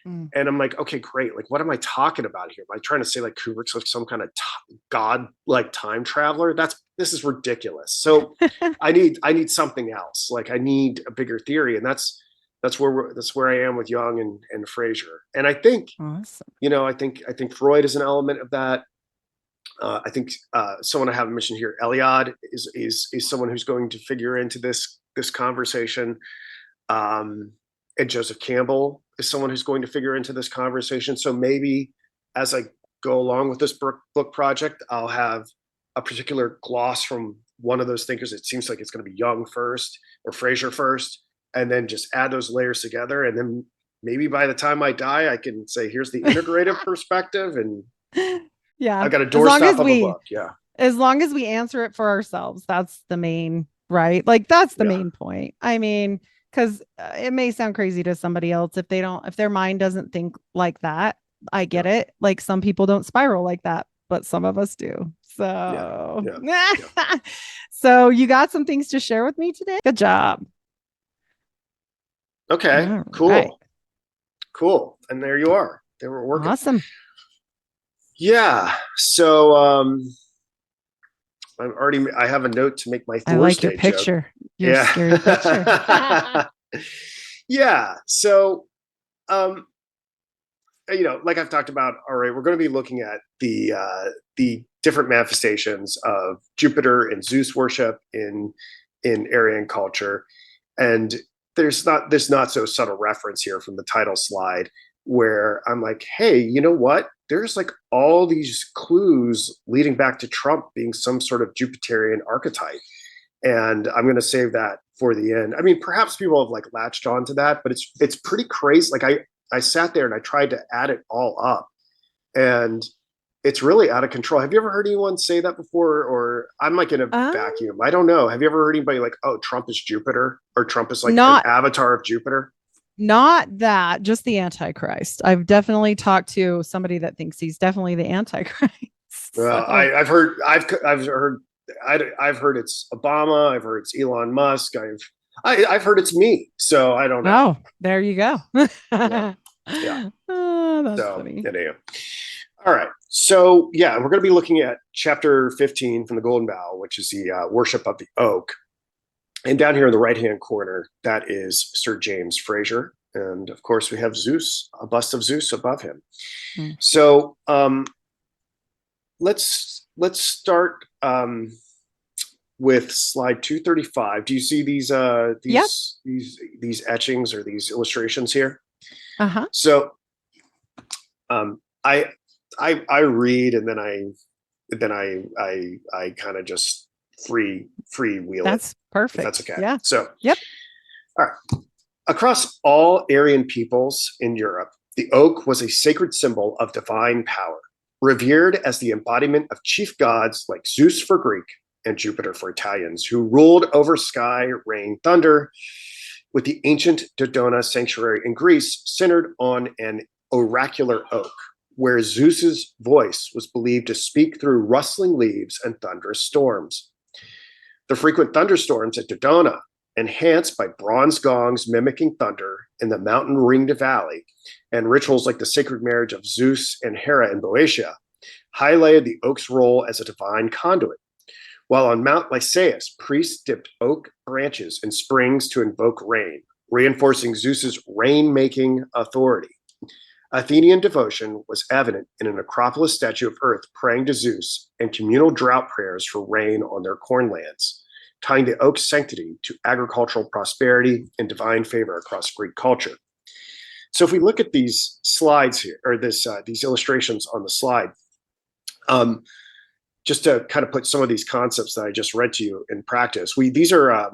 Mm. And I'm like, okay, great. Like, what am I talking about here? Am I trying to say like Kubrick's like some kind of god like time traveler? This is ridiculous. So I need something else. Like I need a bigger theory, and that's where I am with Jung and Frasier. And I think Awesome. I think Freud is an element of that. I think someone I haven't mentioned here, Eliade, is someone who's going to figure into this conversation. Um, and Joseph Campbell is someone who's going to figure into this conversation. So maybe as I go along with this book project, I'll have a particular gloss from one of those thinkers. It seems like it's going to be Jung first or Fraser first, and then just add those layers together. And then maybe by the time I die, I can say, here's the integrative perspective. And Yeah. I've got a As long doorstop as of a we book. Yeah. as long as we answer it for ourselves, that's the main, right? Like that's the Yeah. main point. I mean, because it may sound crazy to somebody else if their mind doesn't think like that. I Yeah. get it. Like some people don't spiral like that, but some of us do. Yeah. So, Yeah. Yeah. so you got some things to share with me today. Good job. Okay. All right. Cool. Cool. And there you are. They were working. Awesome. Yeah. So I have a note to make my I like your Thursday joke. picture. Your scary picture. Yeah. Yeah. So like I've talked about, all right, we're going to be looking at the different manifestations of Jupiter and Zeus worship in Aryan culture. And there's not this not so subtle reference here from the title slide where I'm like, hey, you know what? There's like all these clues leading back to Trump being some sort of Jupiterian archetype. And I'm going to save that for the end. I mean, perhaps people have like latched on to that, but it's pretty crazy. Like I sat there and I tried to add it all up, and it's really out of control. Have you ever heard anyone say that before? Or I'm like in a vacuum. I don't know. Have you ever heard anybody like, oh, Trump is Jupiter, or Trump is like an avatar of Jupiter? Not that, just the Antichrist. I've definitely talked to somebody that thinks he's definitely the Antichrist. Well, I've heard it's Obama. I've heard it's Elon Musk. I've heard it's me. So I don't know. Oh, there you go. Yeah. That's so, funny. Anyway. All right. So yeah, we're going to be looking at chapter 15 from the Golden Bough, which is the worship of the oak. And down here in the right-hand corner, that is Sir James Fraser. And of course, we have Zeus, a bust of Zeus above him. So let's start with slide 235. Do you see these etchings or these illustrations here? So I read and then I kind of just free wheel. That's perfect. That's okay. Yeah. So yep. All right. Across all Aryan peoples in Europe, the oak was a sacred symbol of divine power, revered as the embodiment of chief gods like Zeus for Greek and Jupiter for Italians, who ruled over sky, rain, thunder, with the ancient Dodona sanctuary in Greece centered on an oracular oak, where Zeus's voice was believed to speak through rustling leaves and thunderous storms. The frequent thunderstorms at Dodona, enhanced by bronze gongs mimicking thunder in the mountain-ringed valley, and rituals like the sacred marriage of Zeus and Hera in Boeotia, highlighted the oak's role as a divine conduit. While on Mount Lycaeus, priests dipped oak branches in springs to invoke rain, reinforcing Zeus's rain-making authority. Athenian devotion was evident in an Acropolis statue of Earth praying to Zeus and communal drought prayers for rain on their cornlands, tying the oak's sanctity to agricultural prosperity and divine favor across Greek culture. So if we look at these slides here, or these illustrations on the slide, just to kind of put some of these concepts that I just read to you in practice, these are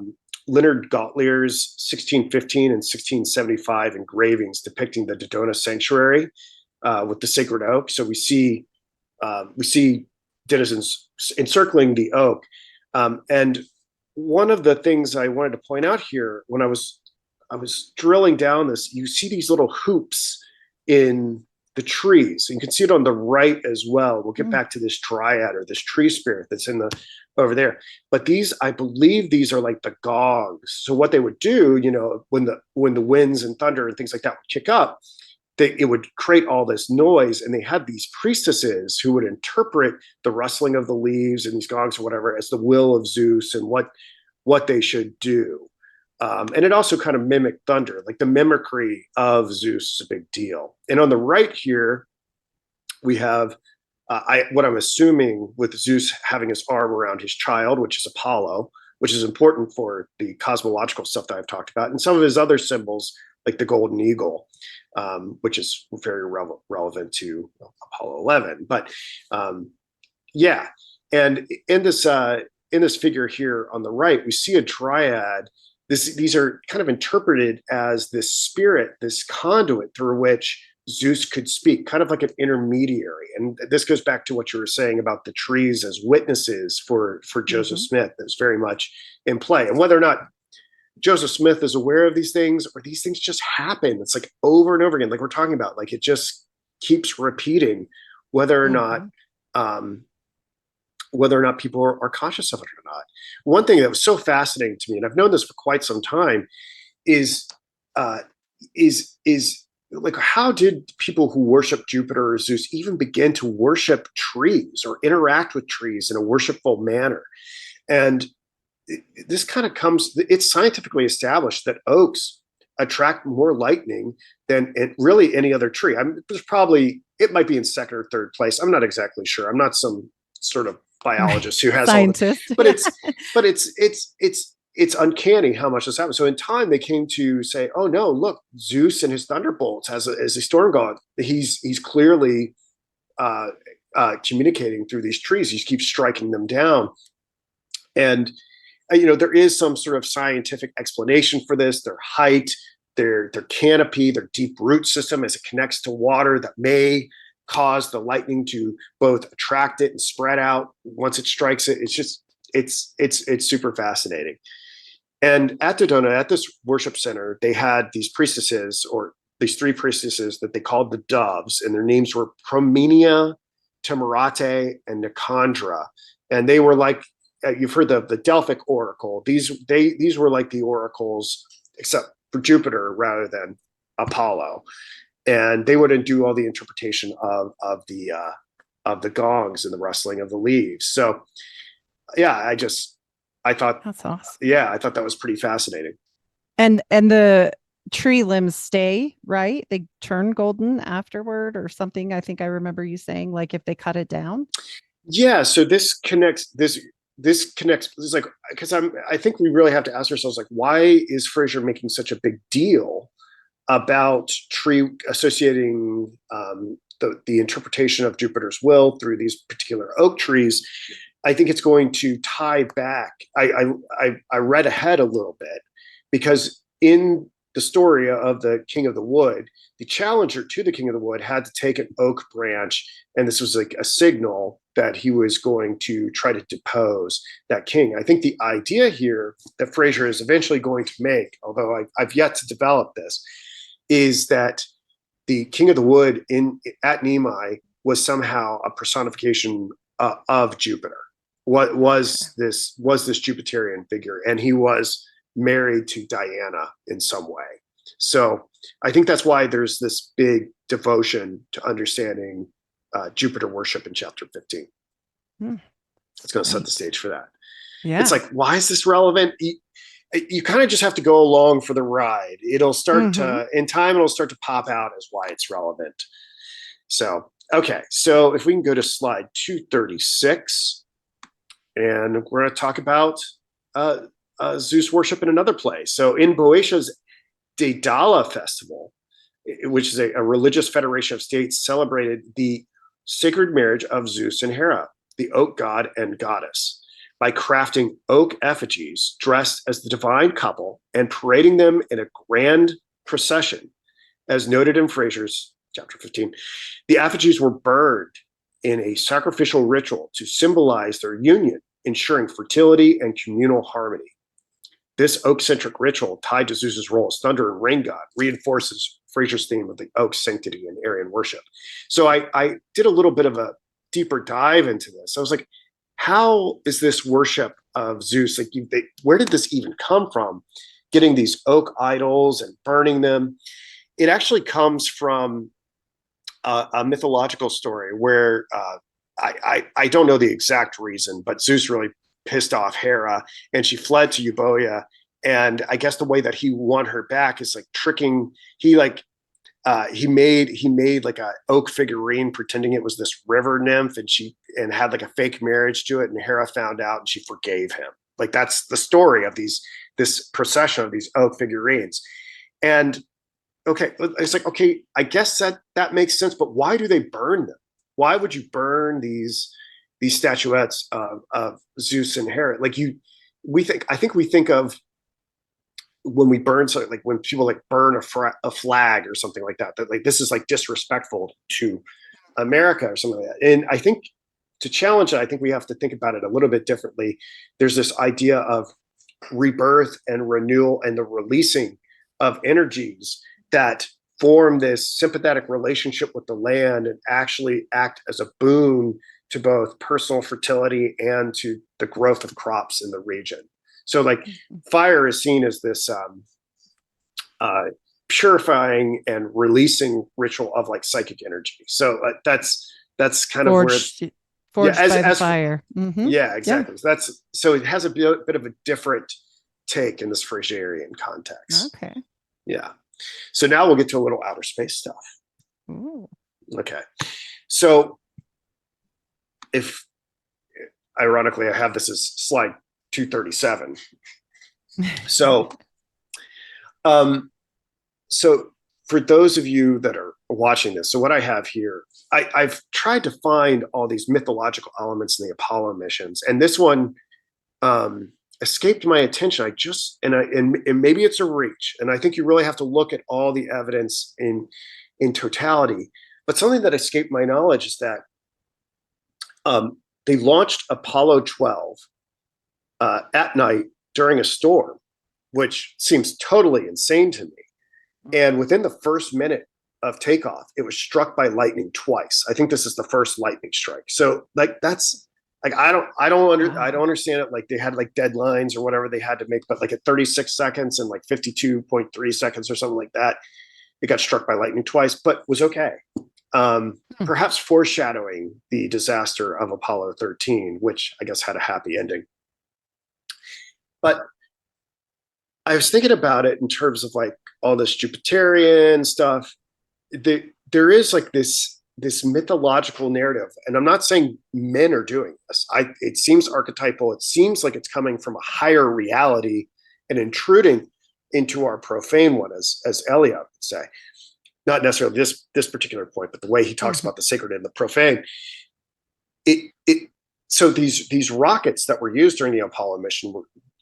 Leonard Gautlier's 1615 and 1675 engravings depicting the Dodona sanctuary with the sacred oak. So we see denizens encircling the oak. And one of the things I wanted to point out here, when I was drilling down this, you see these little hoops in the trees. You can see it on the right as well. We'll get back to this dryad or this tree spirit that's over there. But I believe these are like the gongs. So what they would do, when the winds and thunder and things like that would kick up, it would create all this noise. And they had these priestesses who would interpret the rustling of the leaves and these gongs or whatever as the will of Zeus and what they should do. And it also kind of mimicked thunder, like the mimicry of Zeus is a big deal. And on the right here, we have what I'm assuming with Zeus having his arm around his child, which is Apollo, which is important for the cosmological stuff that I've talked about, and some of his other symbols, like the golden eagle, which is very relevant to Apollo 11. But yeah, and in this figure here on the right, we see a dryad. These are kind of interpreted as this spirit, this conduit through which Zeus could speak, kind of like an intermediary. And this goes back to what you were saying about the trees as witnesses for Joseph Smith. That's very much in play. And whether or not Joseph Smith is aware of these things, or these things just happen, it's like over and over again, like we're talking about, like it just keeps repeating, whether or not people are conscious of it or not. One thing that was so fascinating to me, and I've known this for quite some time, is like, how did people who worship Jupiter or Zeus even begin to worship trees or interact with trees in a worshipful manner? And this kind of it's scientifically established that oaks attract more lightning than really any other tree. It might be in second or third place. I'm not exactly sure. I'm not some sort of biologist who has scientist. but it's uncanny how much this happens. So in time, they came to say, oh no, look, Zeus and his thunderbolts as a storm god, he's clearly communicating through these trees. He keeps striking them down. And, there is some sort of scientific explanation for this. Their height, their canopy, their deep root system as it connects to water that may cause the lightning to both attract it and spread out once it strikes it. It's just, it's super fascinating. And at Dodona, at this worship center, they had these priestesses, or these three priestesses that they called the doves, and their names were Promenia, Temerate, and Nicandra. And they were like, you've heard the Delphic oracle. These were like the oracles, except for Jupiter rather than Apollo. And they wouldn't do all the interpretation of the gongs and the rustling of the leaves. So yeah, I thought That's awesome. Yeah, I thought that was pretty fascinating. And the tree limbs stay, right? They turn golden afterward or something. I think I remember you saying, like, if they cut it down. Yeah, so this connects. This is like, because I think we really have to ask ourselves, like, why is Fraser making such a big deal about tree associating the interpretation of Jupiter's will through these particular oak trees? I think it's going to tie back. I read ahead a little bit, because in the story of the King of the Wood, the challenger to the King of the Wood had to take an oak branch, and this was like a signal that he was going to try to depose that king. I think the idea here that Fraser is eventually going to make, although I've yet to develop this, is that the King of the Wood at Nemai was somehow a personification of Jupiter. What was this Jupiterian figure, and he was married to Diana in some way. So I think that's why there's this big devotion to understanding Jupiter worship in chapter 15. It's going to set the stage for that. Yeah. It's like, why is this relevant? You kind of just have to go along for the ride. It'll start to, in time, it'll start to pop out as why it's relevant. So, okay. So if we can go to slide 236, and we're going to talk about Zeus worship in another place. So in Boeotia's Daedala festival, which is a religious federation of states, celebrated the sacred marriage of Zeus and Hera, the oak god and goddess, by crafting oak effigies dressed as the divine couple and parading them in a grand procession, as noted in Fraser's chapter 15. The effigies were burned in a sacrificial ritual to symbolize their union, ensuring fertility and communal harmony. This oak-centric ritual, tied to Zeus's role as thunder and rain god, reinforces Fraser's theme of the oak's sanctity in Aryan worship. So I did a little bit of a deeper dive into this. I was like, how is this worship of Zeus? Like, where did this even come from? Getting these oak idols and burning them. It actually comes from a mythological story where I don't know the exact reason, but Zeus really pissed off Hera, and she fled to Euboea. And I guess the way that he won her back is like tricking. He made like a oak figurine pretending it was this river nymph, and had like a fake marriage to it. And Hera found out, and she forgave him. Like, that's the story of this procession of these oak figurines. And okay, it's like, okay, I guess that makes sense, but why do they burn them? Why would you burn these statuettes of Zeus and Hera? Like, I think we think of when we burn something, like when people like burn a flag or something like that like this is like disrespectful to America or something like that. And I think to challenge it, I think we have to think about it a little bit differently. There's this idea of rebirth and renewal and the releasing of energies that form this sympathetic relationship with the land and actually act as a boon to both personal fertility and to the growth of crops in the region. So like fire is seen as this purifying and releasing ritual of like psychic energy. So that's kind of forged by the fire. Yeah, exactly. Yeah. So it has a bit of a different take in this Fraserian context. Okay. Yeah. So now we'll get to a little outer space stuff. Ooh. Okay. So if ironically, I have this as slide 237. So, so for those of you that are watching this, so what I have here, I've tried to find all these mythological elements in the Apollo missions, and this one escaped my attention. And maybe it's a reach, and I think you really have to look at all the evidence in totality. But something that escaped my knowledge is that they launched Apollo 12 at night during a storm, which seems totally insane to me. And within the first minute of takeoff, it was struck by lightning twice. I think this is the first lightning strike. So like that's like I don't understand it. Like they had like deadlines or whatever they had to make, but like at 36 seconds and like 52.3 seconds or something like that, it got struck by lightning twice, but was okay. Perhaps foreshadowing the disaster of Apollo 13, which I guess had a happy ending. But I was thinking about it in terms of like all this Jupiterian stuff. There is like this mythological narrative, and I'm not saying men are doing this. It seems archetypal. It seems like it's coming from a higher reality and intruding into our profane one, as Eliot would say. Not necessarily this particular point, but the way he talks about the sacred and the profane. So these rockets that were used during the Apollo mission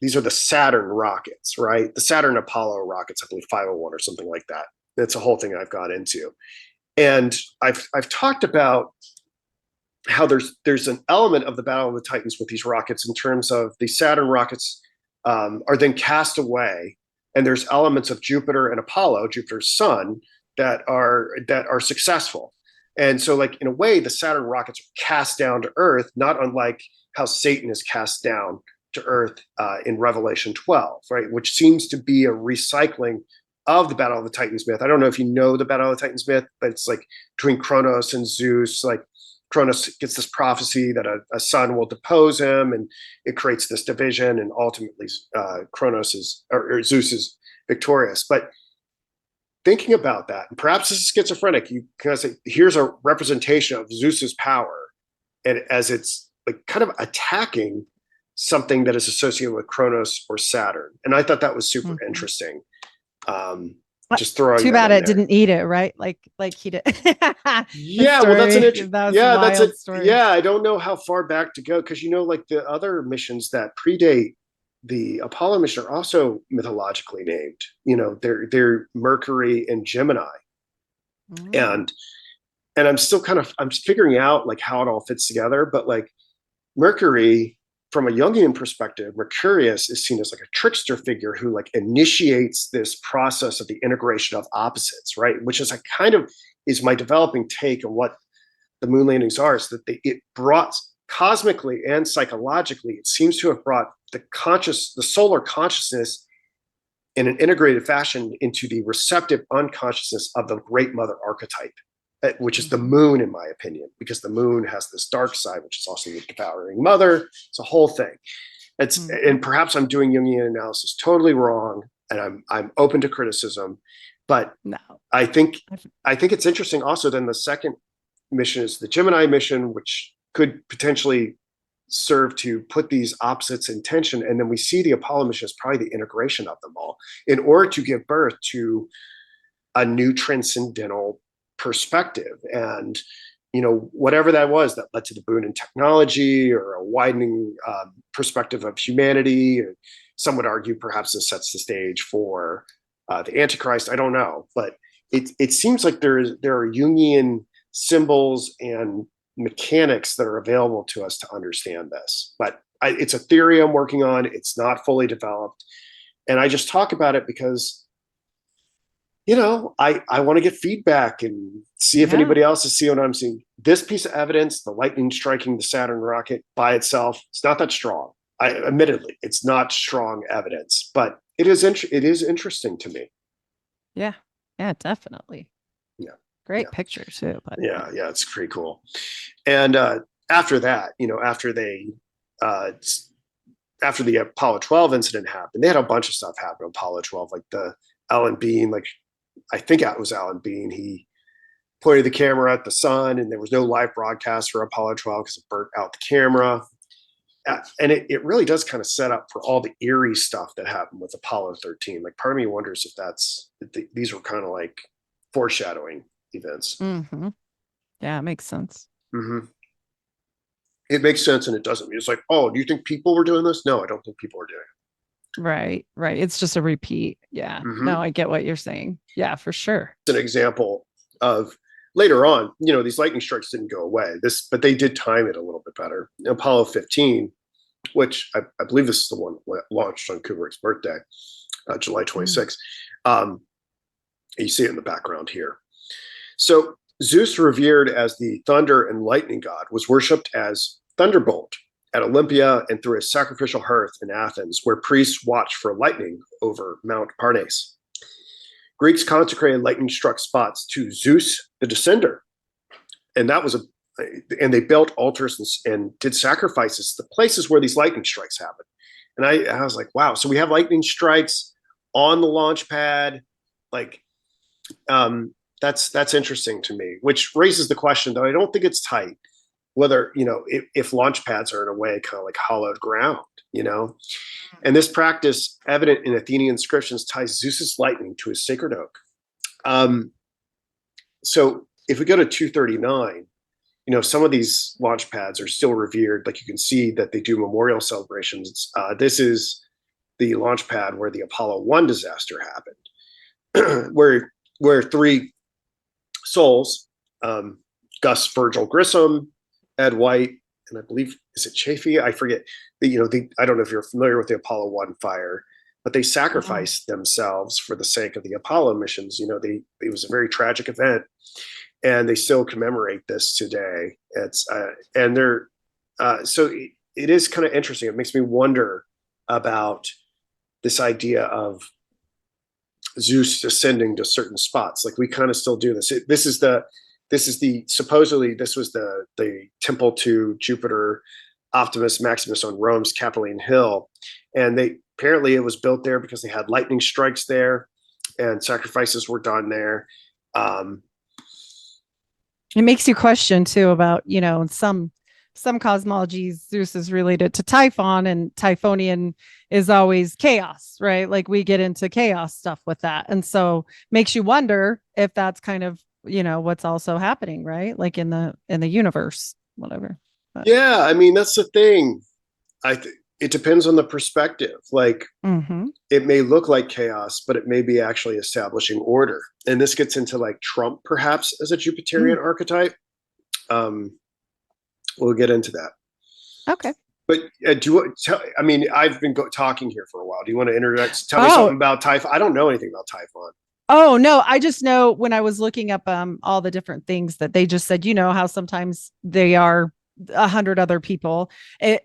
these are the Saturn rockets, right? The Saturn Apollo rockets, I believe 501 or something like that. That's a whole thing I've got into. And I've talked about how there's an element of the Battle of the Titans with these rockets in terms of the Saturn rockets are then cast away, and there's elements of Jupiter and Apollo, Jupiter's son, that are successful. And so like in a way, the Saturn rockets are cast down to Earth, not unlike how Satan is cast down to Earth in Revelation 12, right? Which seems to be a recycling of the Battle of the Titans myth. I don't know if you know the Battle of the Titans myth, but it's like between Kronos and Zeus. Like Kronos gets this prophecy that a son will depose him, and it creates this division, and ultimately Zeus is victorious. But thinking about that, and perhaps this is schizophrenic, you can say, here's a representation of Zeus's power, and as it's like kind of attacking something that is associated with Kronos or Saturn. And I thought that was super interesting. Just throwing too bad it didn't eat it, right? Like he did. Yeah, well, that's an interesting story. Yeah, I don't know how far back to go, because like the other missions that predate the Apollo mission are also mythologically named. They're Mercury and Gemini. And I'm still I'm figuring out like how it all fits together. But like Mercury, from a Jungian perspective, Mercurius is seen as like a trickster figure who like initiates this process of the integration of opposites, right? Which is is my developing take on what the moon landings are, is that it brought cosmically and psychologically, it seems to have brought the solar consciousness in an integrated fashion into the receptive unconsciousness of the great mother archetype, which is the moon, in my opinion, because the moon has this dark side, which is also the devouring mother. It's a whole thing. And perhaps I'm doing Jungian analysis totally wrong, and I'm open to criticism. But no, I think it's interesting also. Then the second mission is the Gemini mission, which could potentially serve to put these opposites in tension. And then we see the Apollo mission as probably the integration of them all in order to give birth to a new transcendental perspective. And whatever that was that led to the boon in technology or a widening perspective of humanity. Some would argue perhaps this sets the stage for the Antichrist. I don't know, but it seems like there are Jungian symbols and mechanics that are available to us to understand this. But it's a theory I'm working on. It's not fully developed, and I just talk about it because I want to get feedback and see if anybody else is seeing what I'm seeing. This piece of evidence, the lightning striking the Saturn rocket by itself, it's not that strong. Admittedly, it's not strong evidence, but it is interesting to me. Yeah, definitely. Yeah, great picture too. But yeah, it's pretty cool. And after that, after the Apollo 12 incident happened, they had a bunch of stuff happen on Apollo 12, like the Alan Bean, I think it was Alan Bean. He pointed the camera at the sun, and there was no live broadcast for Apollo 12 because it burnt out the camera. and it really does kind of set up for all the eerie stuff that happened with Apollo 13. Like part of me wonders if these were kind of like foreshadowing events. Mm-hmm. Yeah, it makes sense. Mm-hmm. It makes sense and it doesn't. It's like, oh, do you think people were doing this? No, I don't think people were doing it. Right. It's just a repeat. Yeah. Mm-hmm. No, I get what you're saying. Yeah, for sure. It's an example of later on, these lightning strikes didn't go away. But they did time it a little bit better. Apollo 15, which I believe this is the one launched on Kubrick's birthday, July 26th. You see it in the background here. So Zeus, revered as the thunder and lightning god, was worshipped as Thunderbolt at Olympia and through a sacrificial hearth in Athens, where priests watched for lightning over Mount Parnasse. Greeks consecrated lightning-struck spots to Zeus, the Descender, and they built altars and did sacrifices to the places where these lightning strikes happened. And I was like, wow. So we have lightning strikes on the launch pad, like. That's interesting to me, which raises the question, though I don't think it's tight, whether, if launch pads are in a way kind of like hollowed ground, and this practice, evident in Athenian inscriptions, ties Zeus's lightning to his sacred oak. So if we go to 239, some of these launch pads are still revered. Like you can see that they do memorial celebrations. This is the launch pad where the Apollo 1 disaster happened, where three souls, Gus Virgil Grissom, Ed White, and I believe, is it Chafee? I forget. I don't know if you're familiar with the Apollo 1 fire, but they sacrificed themselves for the sake of the Apollo missions. It was a very tragic event, and they still commemorate this today. So it is kind of interesting. It makes me wonder about this idea of Zeus ascending to certain spots. Like we kind of still do this. Supposedly this was the temple to Jupiter, Optimus Maximus on Rome's Capitoline Hill. And apparently it was built there because they had lightning strikes there and sacrifices were done there. It makes you question too about, some cosmologies, Zeus is related to Typhon, and Typhonian is always chaos, right? Like we get into chaos stuff with that. And so makes you wonder if that's kind of, what's also happening, right? Like in the universe, whatever. But. Yeah. I mean, that's the thing. It depends on the perspective. Like It may look like chaos, but it may be actually establishing order. And this gets into like Trump perhaps as a Jupiterian archetype. We'll get into that. Okay. But I've been talking here for a while. Do you want to interject? Tell me something about Typhon. I don't know anything about Typhon. Oh, no. I just know when I was looking up all the different things that they just said, how sometimes they are 100 other people.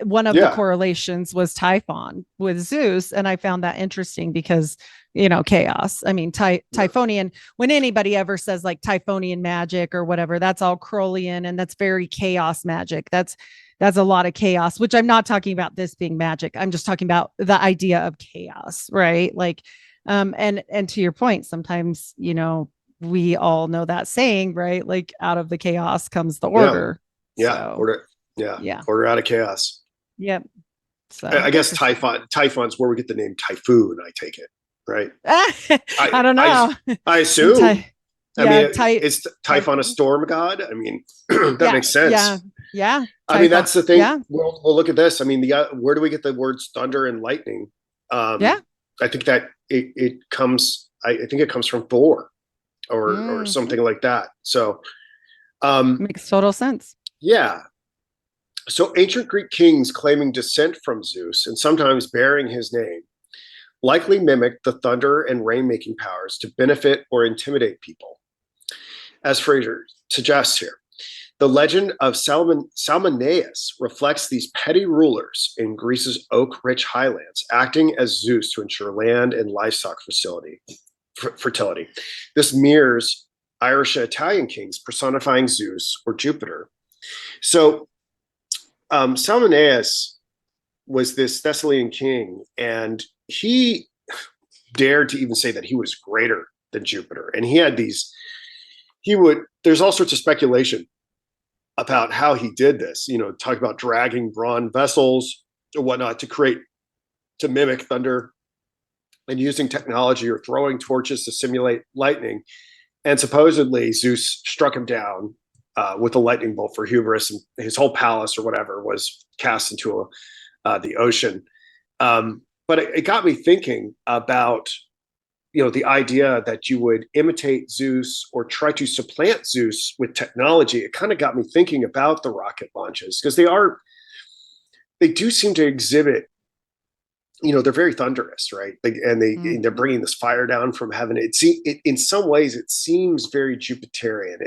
One of the correlations was Typhon with Zeus. And I found that interesting because, chaos. I mean, Typhonian, when anybody ever says like Typhonian magic or whatever, that's all Crowleyan and that's very chaos magic. That's a lot of chaos, which I'm not talking about this being magic. I'm just talking about the idea of chaos, right? Like, and to your point, sometimes, we all know that saying, right? Like out of the chaos comes the order. Yeah. So, order. Yeah. Order out of chaos. Yep. So I guess Typhon's where we get the name Typhoon, I take it, right? I don't know. I assume. Is Typhon Typhon a storm god? I mean, that makes sense. Yeah. I mean, that's the thing. Yeah. We'll look at this. I mean, where do we get the words thunder and lightning? I think that it comes. I think it comes from Thor, or something like that. So, makes total sense. Yeah. So ancient Greek kings claiming descent from Zeus and sometimes bearing his name likely mimicked the thunder and rain-making powers to benefit or intimidate people. As Fraser suggests here, the legend of Salmoneus reflects these petty rulers in Greece's oak-rich highlands, acting as Zeus to ensure land and livestock fertility. This mirrors Irish and Italian kings personifying Zeus or Jupiter. So Salmoneus was this Thessalian king, and he dared to even say that he was greater than Jupiter. And there's all sorts of speculation about how he did this, talk about dragging bronze vessels or whatnot to mimic thunder, and using technology or throwing torches to simulate lightning. And supposedly Zeus struck him down with a lightning bolt for hubris, and his whole palace or whatever was cast into the ocean. But it got me thinking about, the idea that you would imitate Zeus or try to supplant Zeus with technology. It kind of got me thinking about the rocket launches, because they do seem to exhibit, they're very thunderous, right? They're bringing this fire down from heaven. In some ways it seems very Jupiterian,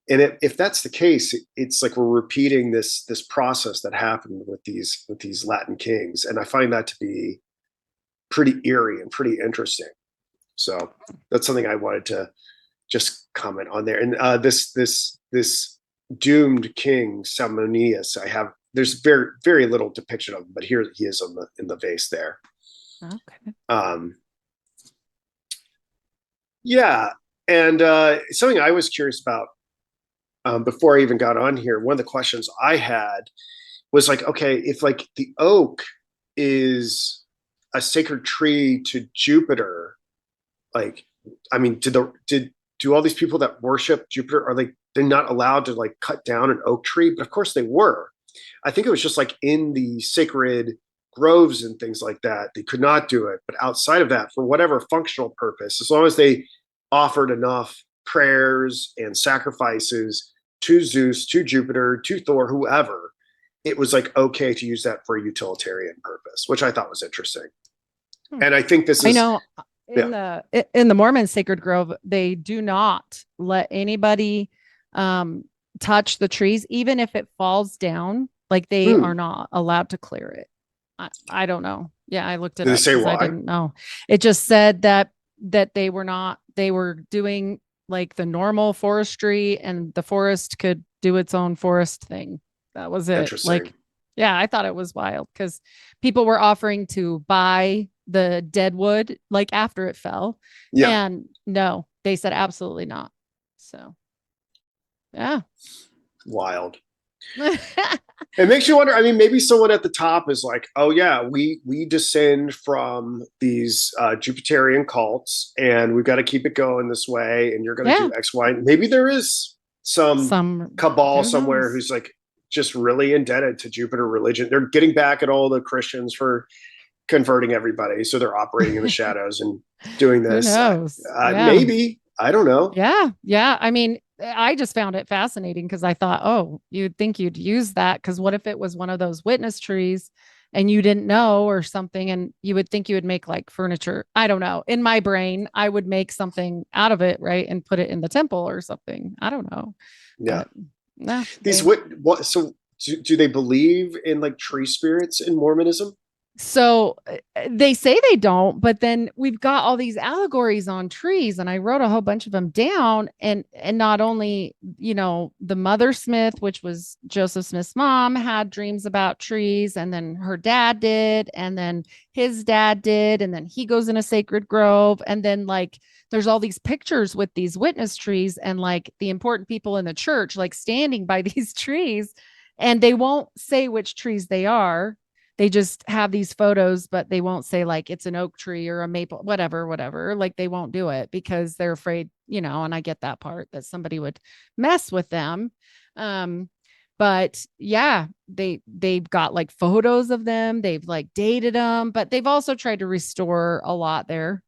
and if that's the case, it's like we're repeating this process that happened with these Latin kings, and I find that to be pretty eerie and pretty interesting. So that's something I wanted to just comment on there. And this doomed king Salmoneus, there's very, very little depiction of him, but here he is in the vase there. Okay. Yeah, and something I was curious about before I even got on here, one of the questions I had was like, okay, if like the oak is a sacred tree to Jupiter, like, I mean, do all these people that worship Jupiter, they're not allowed to like cut down an oak tree? But of course they were. I think it was just like in the sacred groves and things like that, they could not do it. But outside of that, for whatever functional purpose, as long as they offered enough prayers and sacrifices to Zeus, to Jupiter, to Thor, whoever, it was like okay to use that for a utilitarian purpose, which I thought was interesting. And I think this is, I know in the Mormon sacred grove, they do not let anybody touch the trees, even if it falls down. Like they are not allowed to clear it. I don't know. Yeah, I looked it up because I didn't know. It just said that they were doing like the normal forestry, and the forest could do its own forest thing. That was it. Like, yeah, I thought it was wild because people were offering to buy the dead wood like after it fell. Yeah. And no, they said absolutely not. So yeah. Wild. It makes you wonder. I mean, maybe someone at the top is like, oh yeah, we descend from these Jupiterian cults, and we've got to keep it going this way, and you're going to do X, Y. Maybe there is some cabal somewhere who's like just really indebted to Jupiter religion. They're getting back at all the Christians for converting everybody, so they're operating in the shadows and doing this. Who knows? Maybe, I don't know. Yeah. I mean, I just found it fascinating because I thought, oh, you'd think you'd use that, because what if it was one of those witness trees and you didn't know or something, and you would think you would make like furniture. I don't know. In my brain, I would make something out of it, right, and put it in the temple or something. I don't know. Yeah. No. So do they believe in like tree spirits in Mormonism? So they say they don't, but then we've got all these allegories on trees, and I wrote a whole bunch of them down. And not only, the mother Smith, which was Joseph Smith's mom, had dreams about trees, and then her dad did, and then his dad did, and then he goes in a sacred grove, and then like there's all these pictures with these witness trees, and like the important people in the church like standing by these trees, and they won't say which trees they are. They just have these photos, but they won't say like it's an oak tree or a maple, whatever. Like they won't do it because they're afraid, and I get that part, that somebody would mess with them. But yeah, they've got like photos of them. They've like dated them, but they've also tried to restore a lot there.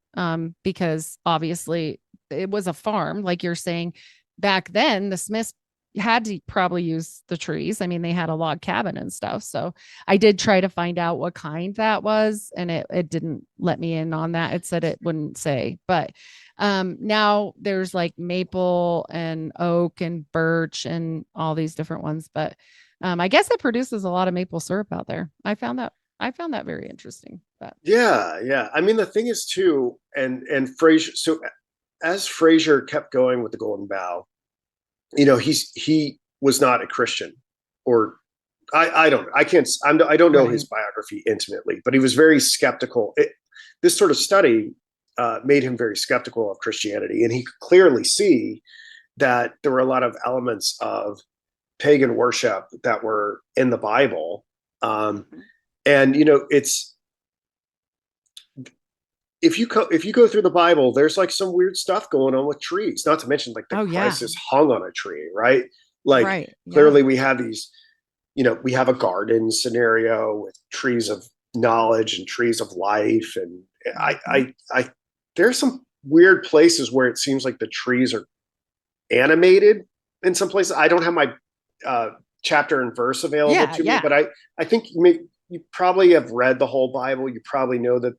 Because obviously it was a farm, like you're saying. Back then, the Smiths had to probably use the trees. I mean, they had a log cabin and stuff. So I did try to find out what kind that was, and it didn't let me in on that. It said it wouldn't say, but now there's like maple and oak and birch and all these different ones. But I guess it produces a lot of maple syrup out there. I found that very interesting. But yeah. I mean, the thing is too, and Fraser. So as Fraser kept going with the Golden Bough, he was not a Christian, or I don't know his biography intimately, but he was very skeptical. This sort of study made him very skeptical of Christianity, and he could clearly see that there were a lot of elements of pagan worship that were in the Bible. And it's if you go through the Bible, there's like some weird stuff going on with trees. Not to mention like that Oh yeah. Christ is hung on a tree, right? Like Right. Yeah. clearly we have these, we have a garden scenario with trees of knowledge and trees of life, and I there's some weird places where it seems like the trees are animated in some places. I don't have my chapter and verse available to me, but I think you probably have read the whole Bible. You probably know that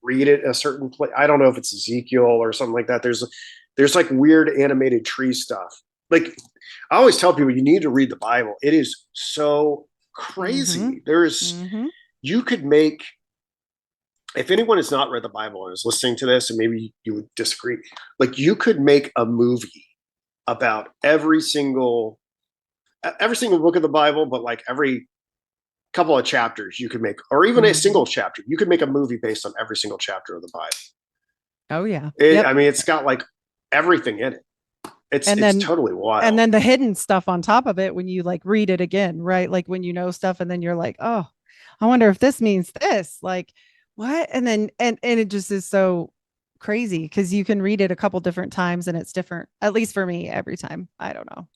read it a certain place. I don't know if it's Ezekiel or something like that. There's like weird animated tree stuff. Like I always tell people, you need to read the Bible. It is so crazy. You could make, if anyone has not read the Bible and is listening to this, and maybe you would disagree, like you could make a movie about every single book of the Bible, but like every couple of chapters you could make, or even a single chapter, you could make a movie based on every single chapter of the Bible. Oh yeah. I mean, it's got like everything in it. It's totally wild. And then the hidden stuff on top of it when you like read it again, right? Like when you know stuff and then you're like, oh, I wonder if this means this. Like what? And then and it just is so crazy because you can read it a couple different times and it's different, at least for me, every time. I don't know.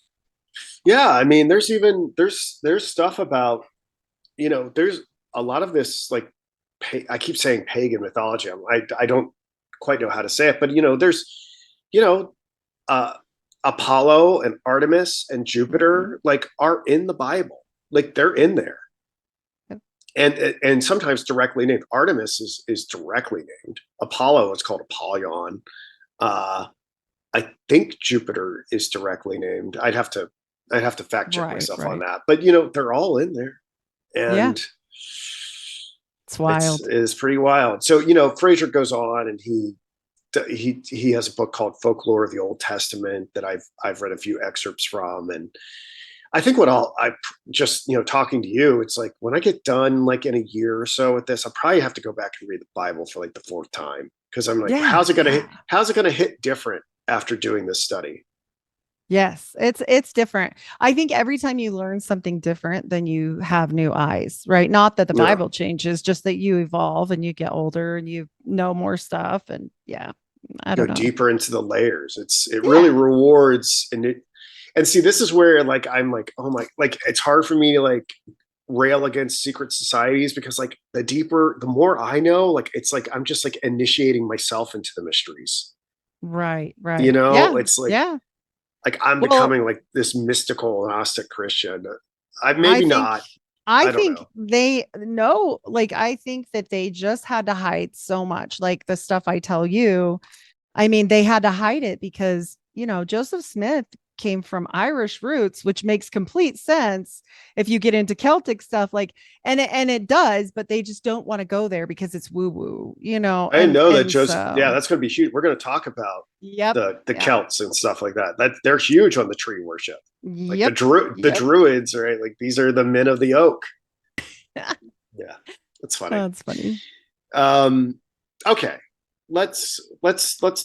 Yeah, I mean, there's stuff about, there's a lot of this like I keep saying pagan mythology. I don't quite know how to say it, but there's Apollo and Artemis and Jupiter like are in the Bible. Like they're in there. And sometimes directly named. Artemis is directly named. Apollo is called Apollyon. I think Jupiter is directly named. I'd have to fact check myself on that. But they're all in there, and it's wild. It's pretty wild. So Fraser goes on, and he has a book called Folklore of the Old Testament that I've read a few excerpts from, and I think I just, talking to you, it's like when I get done like in a year or so with this, I'll probably have to go back and read the Bible for like the fourth time. Cause I'm like, how's it going to hit different after doing this study? Yes, it's different. I think every time you learn something different, then you have new eyes, right? Not that the Bible changes, just that you evolve and you get older and you know more stuff. And I don't know. Deeper into the layers. It really rewards and see, this is where like I'm like, oh my, like it's hard for me to like rail against secret societies because like the more I know, like it's like I'm just like initiating myself into the mysteries. Right. It's like like I'm becoming like this mystical Gnostic Christian. I think they know, like I think that they just had to hide so much, like the stuff I tell you. I mean, they had to hide it because Joseph Smith came from Irish roots, which makes complete sense if you get into Celtic stuff, like and it does, but they just don't want to go there because it's woo woo, I know that Joseph, that's going to be huge. We're going to talk about the Celts and stuff like that. That they're huge on the tree worship. Like the Druids, right? Like these are the men of the oak. Yeah, that's funny. That's funny. Okay, let's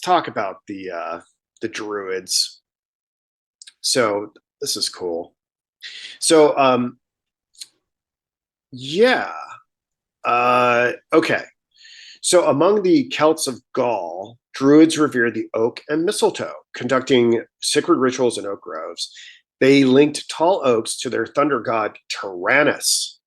talk about the Druids. So this is cool. So okay. So among the Celts of Gaul, Druids revered the oak and mistletoe, conducting sacred rituals in oak groves. They linked tall oaks to their thunder god Tyrannus,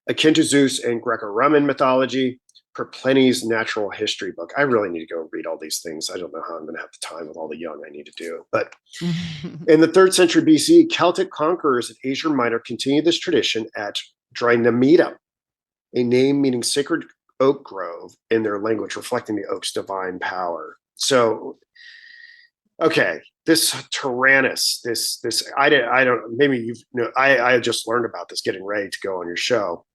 akin to Zeus in Greco-Roman mythology, per Pliny's natural history book. I really need to go read all these things. I don't know how I'm going to have the time with all the young I need to do. But in the 3rd century BC, Celtic conquerors in Asia Minor continued this tradition at Drynametum, a name meaning sacred oak grove in their language, reflecting the oak's divine power. So, okay, this Tyrannus, this I don't, maybe I just learned about this getting ready to go on your show.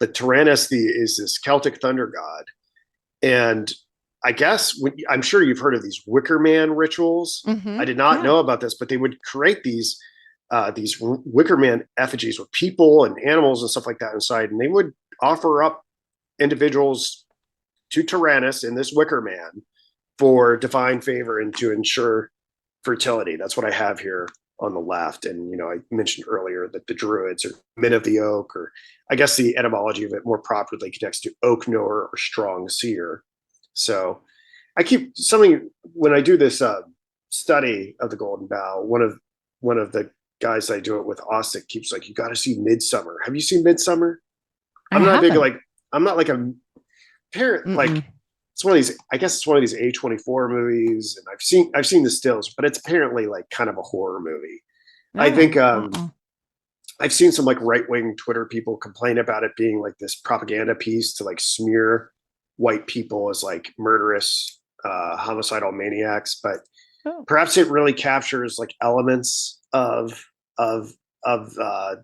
But Tyrannus is this Celtic thunder god, and I guess I'm sure you've heard of these Wicker Man rituals. I did not know about this, but they would create these Wicker Man effigies with people and animals and stuff like that inside, and they would offer up individuals to Tyrannus in this Wicker Man for divine favor and to ensure fertility. That's what I have here on the left. And, I mentioned earlier that the Druids are men of the oak, or I guess the etymology of it more properly connects to oak knower or strong seer. So I keep something when I do this study of the Golden Bough, one of the guys I do it with, Ostick, keeps like, you got to see Midsummer. Have you seen Midsummer? I'm not big, like, I'm not like a parent, like, it's one of these, I guess it's one of these A24 movies, and I've seen the stills, but it's apparently like kind of a horror movie. I think I've seen some like right-wing Twitter people complain about it being like this propaganda piece to like smear white people as like murderous, homicidal maniacs, but perhaps it really captures like elements of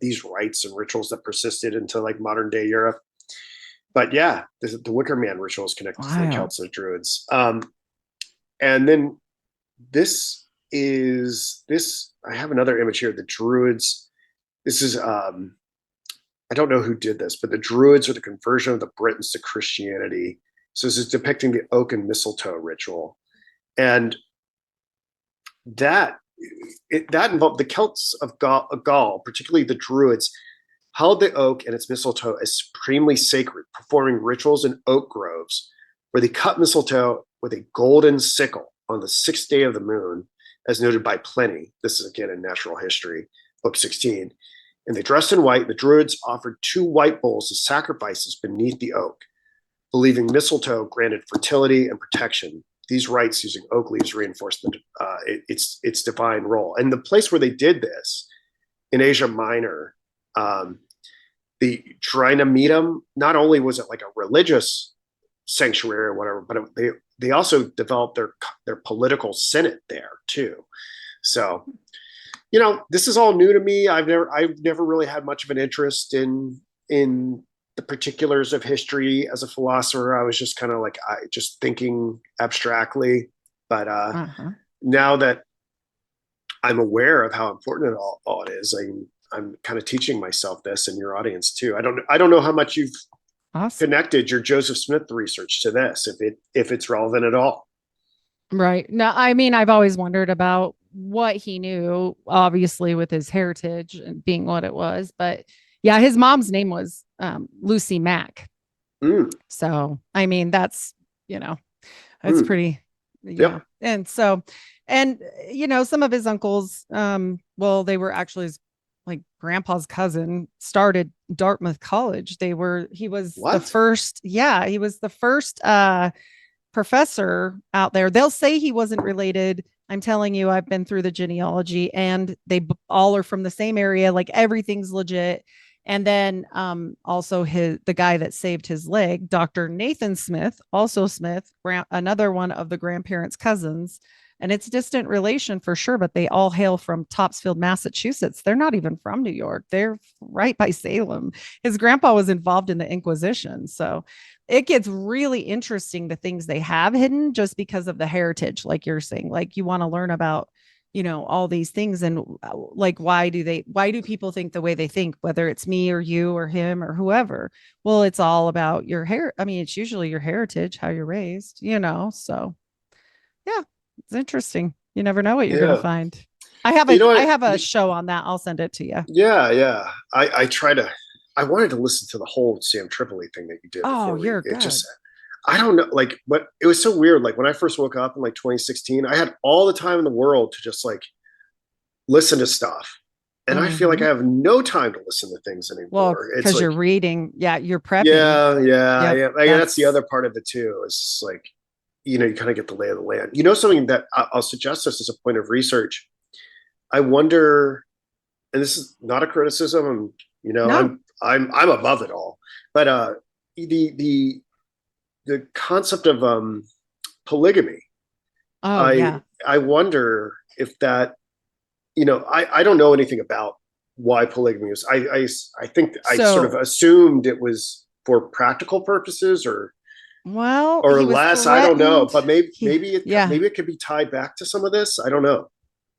these rites and rituals that persisted into like modern day Europe. But yeah, the Wicker Man ritual is connected to the Celts and Druids. And then I have another image here. The Druids, this is, I don't know who did this, but the Druids are the conversion of the Britons to Christianity. So this is depicting the oak and mistletoe ritual. And that involved the Celts of Gaul, particularly the Druids, held the oak and its mistletoe as supremely sacred, performing rituals in oak groves where they cut mistletoe with a golden sickle on the 6th day of the moon, as noted by Pliny. This is again in Natural History, Book 16. And they dressed in white. The Druids offered 2 white bulls as sacrifices beneath the oak, believing mistletoe granted fertility and protection. These rites using oak leaves reinforced its divine role. And the place where they did this, in Asia Minor, the Trinametum, not only was it like a religious sanctuary or whatever, but they also developed their political senate there too. So, this is all new to me. I've never really had much of an interest in the particulars of history as a philosopher. I was just kind of like, just thinking abstractly, but now that I'm aware of how important it all is, I'm kind of teaching myself this, and your audience too. I don't know how much you've connected your Joseph Smith research to this, if it's relevant at all. Right. No, I mean, I've always wondered about what he knew, obviously with his heritage and being what it was, but yeah, his mom's name was Lucy Mack. So, I mean, that's pretty, yeah. And so, and, some of his uncles, they were actually his, like, grandpa's cousin started Dartmouth College. He was the first professor out there. They'll say he wasn't related. I'm telling you, I've been through the genealogy, and they all are from the same area. Like, everything's legit. And then also the guy that saved his leg, Dr. Nathan Smith, also Smith, another one of the grandparents' cousins. And it's distant relation for sure, but they all hail from Topsfield, Massachusetts. They're not even from New York. They're right by Salem. His grandpa was involved in the Inquisition. So it gets really interesting, the things they have hidden, just because of the heritage, like you're saying. Like, you want to learn about, all these things, and like, why do people think the way they think, whether it's me or you or him or whoever? Well, it's all about your hair. I mean, it's usually your heritage, how you're raised, so yeah. It's interesting. You never know what you're going to find. I have a show on that. I'll send it to you. Yeah. I wanted to listen to the whole Sam Tripoli thing that you did. Oh, you're good. I don't know, like, but it was so weird. Like, when I first woke up in like 2016, I had all the time in the world to just like listen to stuff. And I feel like I have no time to listen to things anymore. Well, because you're reading. Yeah. You're prepping. Yeah. That's the other part of it too. It's like, you kind of get the lay of the land. Something that I'll suggest this as a point of research. I wonder, and this is not a criticism. No. I'm above it all. But the concept of polygamy. I wonder if that, I don't know anything about why polygamy was. I think I sort of assumed it was for practical purposes, or less. I don't know, but maybe it could be tied back to some of this. I don't know.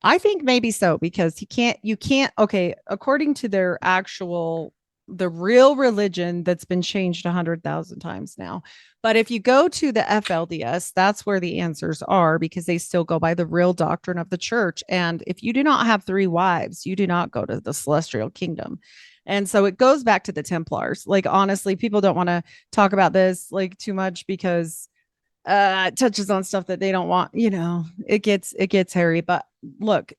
I think maybe so, because you can't. Okay, according to their actual the real religion that's been changed 100,000 times now. But if you go to the FLDS, that's where the answers are, because they still go by the real doctrine of the church. And if you do not have 3 wives, you do not go to the celestial kingdom. And so it goes back to the Templars. Like, honestly, people don't want to talk about this like too much because it touches on stuff that they don't want, it gets hairy. But look,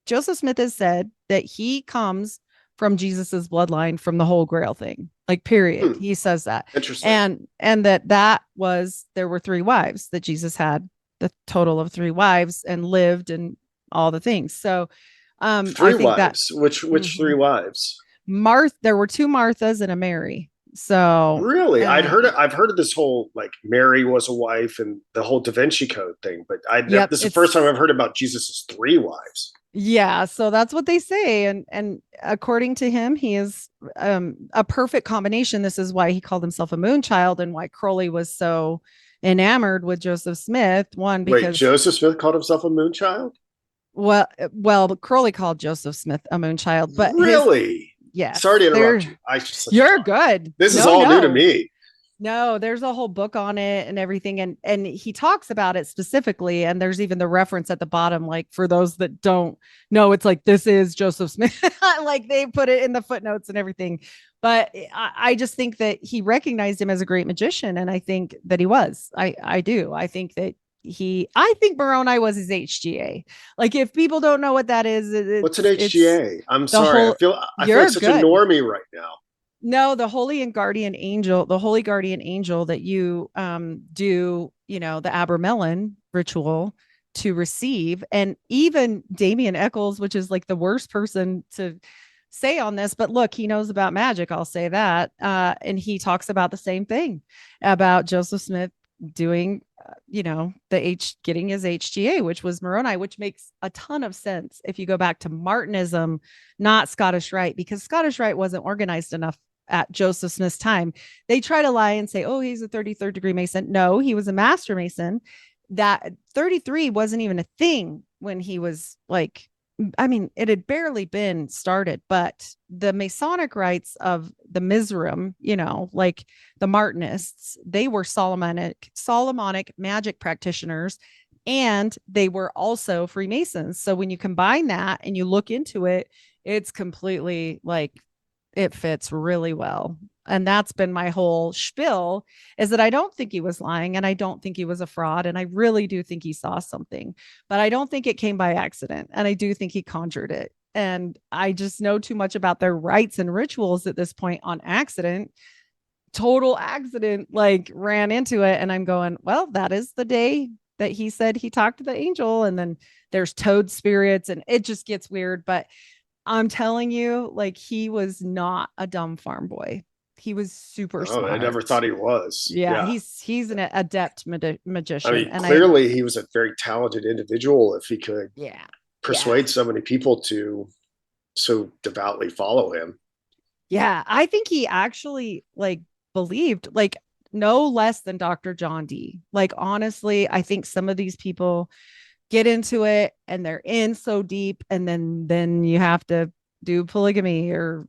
Joseph Smith has said that he comes from Jesus's bloodline from the whole Grail thing, like, period. He says that. Interesting. And there were 3 wives that Jesus had, the total of 3 wives, and lived and all the things. So Three I think wives. Which 3 wives? There were 2 Marthas and a Mary. So really, I've heard of this whole, like, Mary was a wife and the whole Da Vinci Code thing, but this is the first time I've heard about Jesus's 3 wives. Yeah, so that's what they say, and according to him, he is a perfect combination. This is why he called himself a moon child, and why Crowley was so enamored with Joseph Smith. One, because Wait, Joseph Smith called himself a moon child? Well, Crowley called Joseph Smith a moon child, but really, sorry to interrupt you. You're good. This is all new to me. No, there's a whole book on it and everything. And he talks about it specifically. And there's even the reference at the bottom, like, for those that don't know, it's like, this is Joseph Smith. Like, they put it in the footnotes and everything. But I just think that he recognized him as a great magician. And I think that he was. I do. I think that I think Moroni was his HGA. Like, if people don't know what that is, what's an HGA? I'm sorry. I feel like such a normie right now. No, the holy guardian angel that you do, the Abramelin ritual to receive. And even Damien Eccles, which is like the worst person to say on this, but look, he knows about magic, I'll say that. And he talks about the same thing about Joseph Smith doing, getting his HGA, which was Moroni, which makes a ton of sense if you go back to Martinism, not Scottish Rite, because Scottish Rite wasn't organized enough at Joseph Smith's time. They try to lie and say, oh, he's a 33rd degree Mason. No, he was a master Mason. That 33 wasn't even a thing when he was like, it had barely been started, but the Masonic rites of the Mizraim, like the Martinists, they were Solomonic magic practitioners, and they were also Freemasons. So when you combine that and you look into it, it's completely like, it fits really well. And that's been my whole spiel, is that I don't think he was lying, and I don't think he was a fraud. And I really do think he saw something, but I don't think it came by accident. And I do think he conjured it. And I just know too much about their rites and rituals at this point on accident, total accident, like, ran into it. And I'm going, well, that is the day that he said he talked to the angel. And then there's toad spirits, and it just gets weird. But I'm telling you, like, he was not a dumb farm boy. He was super smart. I never thought he was. Yeah. He's an adept magician. And clearly he was a very talented individual if he could persuade so many people to so devoutly follow him. Yeah. I think he actually, like, believed, like, no less than Dr. John Dee. Like, honestly, I think some of these people get into it and they're in so deep, and then you have to do polygamy or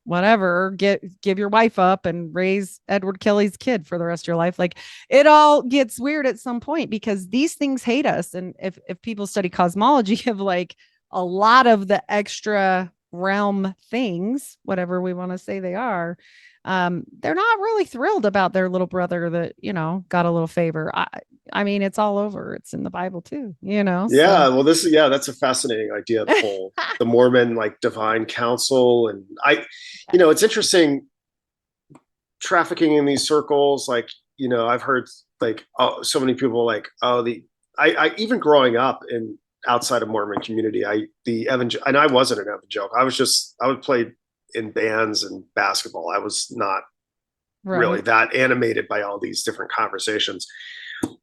whatever, give your wife up and raise Edward Kelly's kid for the rest of your life. Like, it all gets weird at some point, because these things hate us. And if people study cosmology of, like, a lot of the extra realm things, whatever we want to say they are, they're not really thrilled about their little brother that, got a little favor. I mean, it's all over. It's in the Bible too, Yeah. So. Well, that's a fascinating idea. The whole, the Mormon, like, divine council. And it's interesting trafficking in these circles. Like, I've heard, like, so many people, like, I even growing up in outside of Mormon community, and I wasn't an evangelical. I would play in bands and basketball. I was not really that animated by all these different conversations.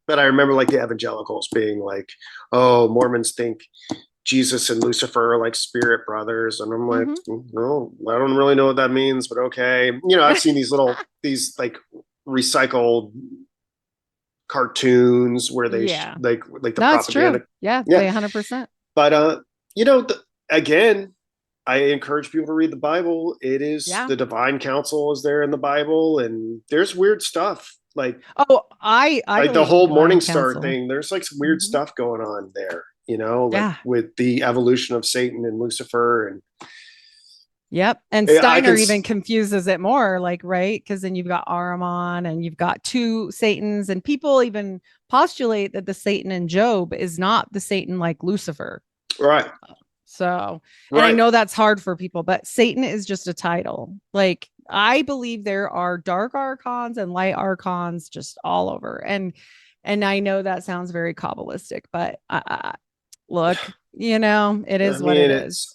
But I remember, like, the evangelicals being like, oh, Mormons think Jesus and Lucifer are like spirit brothers. And I'm like, no, I don't really know what that means, but okay. I've seen these like recycled cartoons where they like the propaganda. True. Yeah, 100%. But again, I encourage people to read the Bible. It is Yeah. the divine counsel is there in the Bible, and there's weird stuff like Oh, I like the believe in whole divine Morning Star counsel. thing. There's like some weird Mhm. stuff going on there, you know, like Yeah. with the evolution of Satan and Lucifer, and Yep. And I Steiner can even confuses it more, like, right? Because then you've got Ahriman and you've got two Satans, and people even postulate that the Satan in Job is not the Satan like Lucifer. right, So, and I right. know that's hard for people, but Satan is just a title. Like, I believe there are dark archons and light archons just all over. And I know that sounds very Kabbalistic, but look, it I is what it mean, is.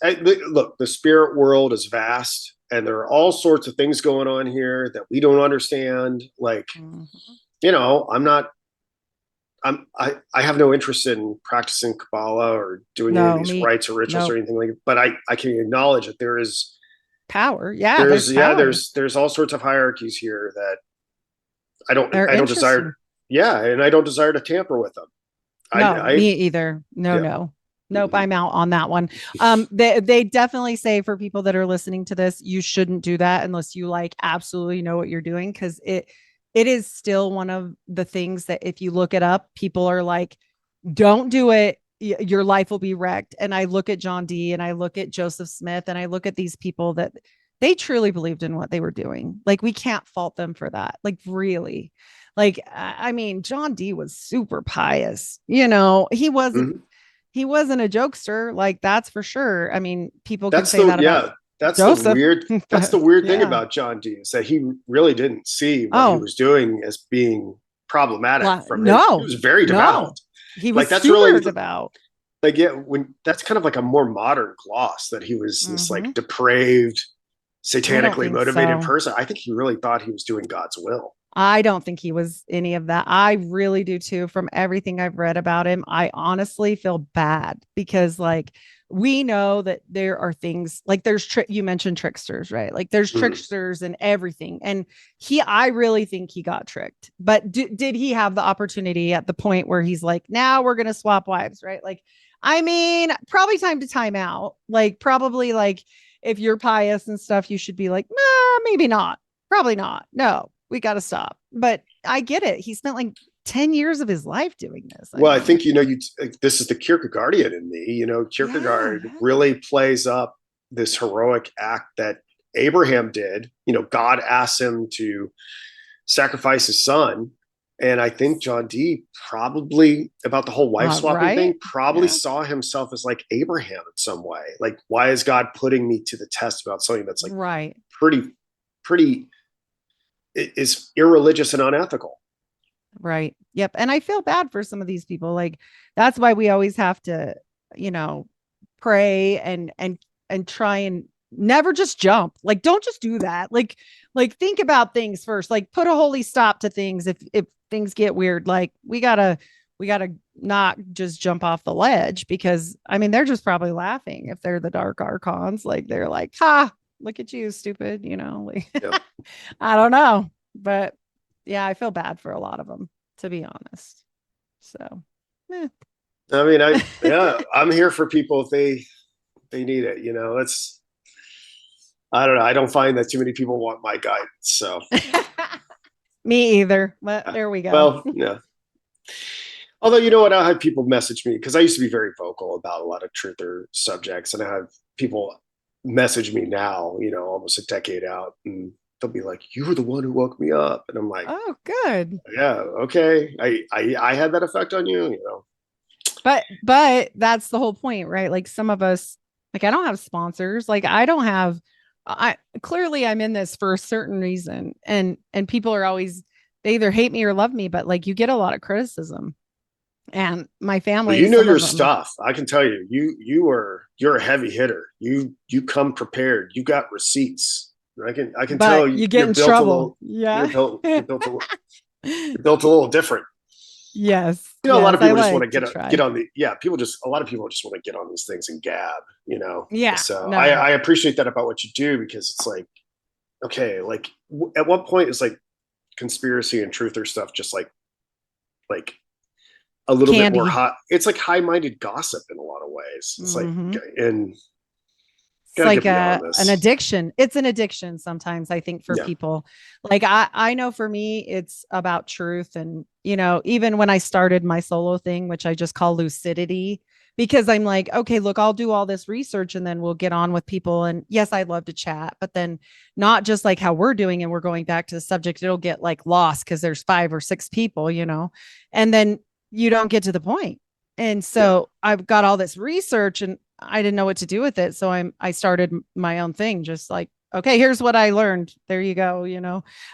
look, the spirit world is vast, and there are all sorts of things going on here that we don't understand. Like, Mhm. I'm not. I have no interest in practicing Kabbalah or doing any of No, these me, rites or rituals or no anything like that. But I can acknowledge that power. Yeah, there's yeah, power. there's all sorts of hierarchies here that They're I don't desire. interesting. Yeah, and I don't desire to tamper with them. No, I me either. No, yeah. no. Nope, Mhm. I'm out on that one. They definitely say for people that are listening to this, you shouldn't do that unless you like absolutely know what you're doing, because it is still one of the things that if you look it up, people are like, don't do it. Your life will be wrecked. And I look at John D and I look at Joseph Smith and I look at these people that they truly believed in what they were doing. Like, we can't fault them for that. Like, really. Like, I mean, John D was super pious. Mhm. He wasn't a jokester, like, that's for sure. I mean, people can That's say the that about yeah. That's the Joseph, weird. That's but the weird thing yeah. about John Dee is that he really didn't see what he Oh, was doing as being problematic from his. He no, was very devout. no. He was Like that's really super devout. like yeah. When that's kind of like a more modern gloss that he was this Hmm. like depraved, I don't satanically think motivated so. person. I think he really thought he was doing God's will. I don't think he was any of that. I really do too. From everything I've read about him, I honestly feel bad because, like, we know that there are things like you mentioned tricksters, right? Like, there's Mm. tricksters and everything. And I really think he got tricked. But did he have the opportunity at the point where he's like, now we're going to swap wives, right? Like, I mean, probably time to time out. Like, probably, like, if you're pious and stuff, you should be like, nah, maybe not. Probably not. No, we got to stop. But I get it. He spent like 10 years of his life doing this. I Well, I mean, think this is the Kierkegaardian in me. yeah, Kierkegaard yeah. really plays up this heroic act that Abraham did. God asked him to sacrifice his son, and I think John Dee probably about the whole wife swapping thing Right. probably Yeah. saw himself as like Abraham in some way. Like, why is God putting me to the test about something that's like Right. pretty is irreligious and unethical? Right. Yep. And I feel bad for some of these people. Like, that's why we always have to, you know, pray and try and never just jump. Like, don't just do that. Like think about things first. Like, put a holy stop to things if things get weird. Like, we gotta not just jump off the ledge, because I mean, they're just probably laughing if they're the dark archons. Like, they're like, ha, look at you, stupid, like, Yeah. I don't know. But yeah, I feel bad for a lot of them, to be honest. So, eh. I mean, I'm here for people if they need it. It's I don't know. I don't find that too many people want my guidance. So, Me either. But there we go. well, yeah. Although, you know what? I have people message me because I used to be very vocal about a lot of truther subjects, and I have people message me now, almost a decade out, and they'll be like, "You were the one who woke me up," and I'm like, Oh, good. "Yeah, okay. I had that effect on you." But that's the whole point, right? Like, some of us, like, I don't have sponsors. Like, I clearly I'm in this for a certain reason. And people are always, they either hate me or love me, but like, you get a lot of criticism. And my Well, family, you know some your of them, stuff. I can tell you, you're a heavy hitter. You come prepared. You got receipts. I can tell but you get you're in built a trouble. little. Yeah. You're built a little different. Yes. A lot Yes. of I people just want to like to get try. on the a lot of people just want to get on these things and gab. Yeah. So No. I appreciate that about what you do, because it's like, okay, like at what point is like conspiracy and truther stuff just like a little bit more Candy. hot? It's like high-minded gossip in a lot of ways. It's like, Hmm. and Gotta like get beyond an this. addiction. It's an addiction sometimes, I think, for Yeah. people. Like I know for me, it's about truth. And, even when I started my solo thing, which I just call lucidity, because I'm like, okay, look, I'll do all this research and then we'll get on with people. And yes, I'd love to chat, but then not just like how we're doing and we're going back to the subject, it'll get like lost because there's 5 or 6 people, and then you don't get to the point. And so I've got all this research and I didn't know what to do with it. So I started my own thing, just like, okay, here's what I learned. There you go.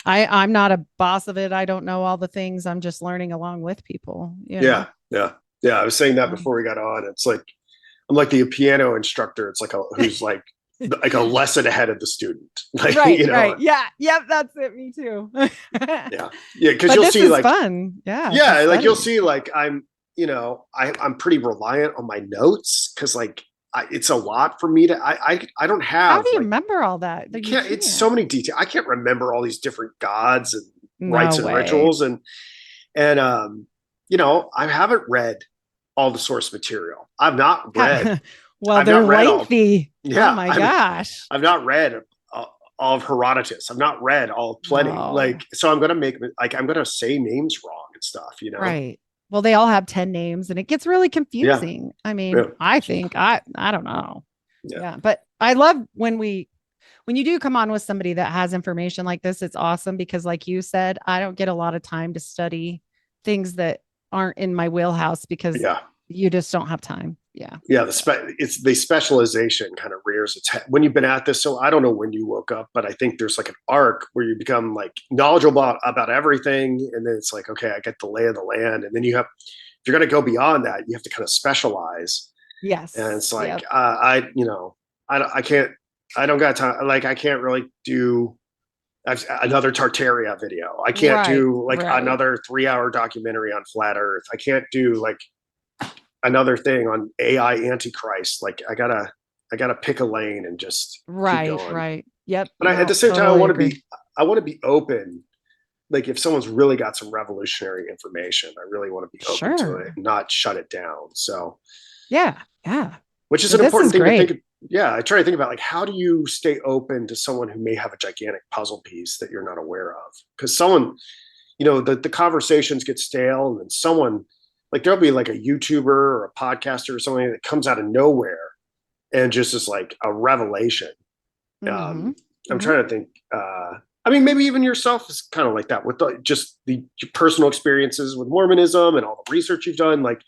I'm not a boss of it. I don't know all the things. I'm just learning along with people. Yeah. Yeah. Yeah. I was saying that before we got on. It's like, I'm like the piano instructor. It's like who's like a lesson ahead of the student. Like, right. Right. Yeah. Yep. That's it. Me too. Yeah. Yeah. Cause but you'll this see is like, fun. Yeah. yeah, like you'll see like I'm pretty reliant on my notes because like it's a lot for me to I don't have how do you like, remember all that? you can't, it's so many details. I can't remember all these different gods and rites and way. rituals and I haven't read all the source material. I've not read well, I've they're not read lengthy. yeah, Oh my gosh. I've not read all of Herodotus. I've not read all of Pliny. No. Like, so I'm gonna say names wrong and stuff, Right. Well, they all have 10 names and it gets really confusing. I mean, Yeah. I think I don't know. Yeah. But I love when you do come on with somebody that has information like this. It's awesome because like you said, I don't get a lot of time to study things that aren't in my wheelhouse because you just don't have time. Yeah. Yeah. It's the specialization kind of rears its head when you've been at this. So I don't know when you woke up, but I think there's like an arc where you become like knowledgeable about everything. And then it's like, okay, I get the lay of the land. And then if you're going to go beyond that, you have to kind of specialize. Yes. And it's like, I don't got time. Like, I can't really do another Tartaria video. I can't do like another 3-hour documentary on flat earth. I can't do like another thing on AI Antichrist. Like I gotta pick a lane and just keep going. Right. Yep. But at the same time, I want to be open. Like if someone's really got some revolutionary information, I really want to be open to it and not shut it down. So yeah. Which is an important thing to think of. Yeah, I try to think about like how do you stay open to someone who may have a gigantic puzzle piece that you're not aware of? Because someone, the conversations get stale, and then someone like there'll be like a YouTuber or a podcaster or something that comes out of nowhere and just is like a revelation. I'm trying to think. I mean, maybe even yourself is kind of like that with just your personal experiences with Mormonism and all the research you've done. Like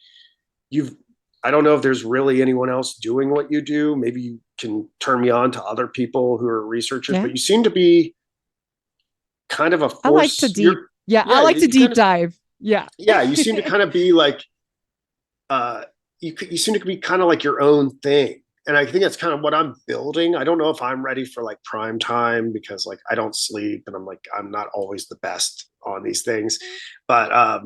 I don't know if there's really anyone else doing what you do. Maybe you can turn me on to other people who are researchers, but you seem to be kind of a force. I like to deep dive. Yeah. Yeah. You seem to kind of be like, you seem to be kind of like your own thing. And I think that's kind of what I'm building. I don't know if I'm ready for like prime time because like I don't sleep and I'm not always the best on these things, but,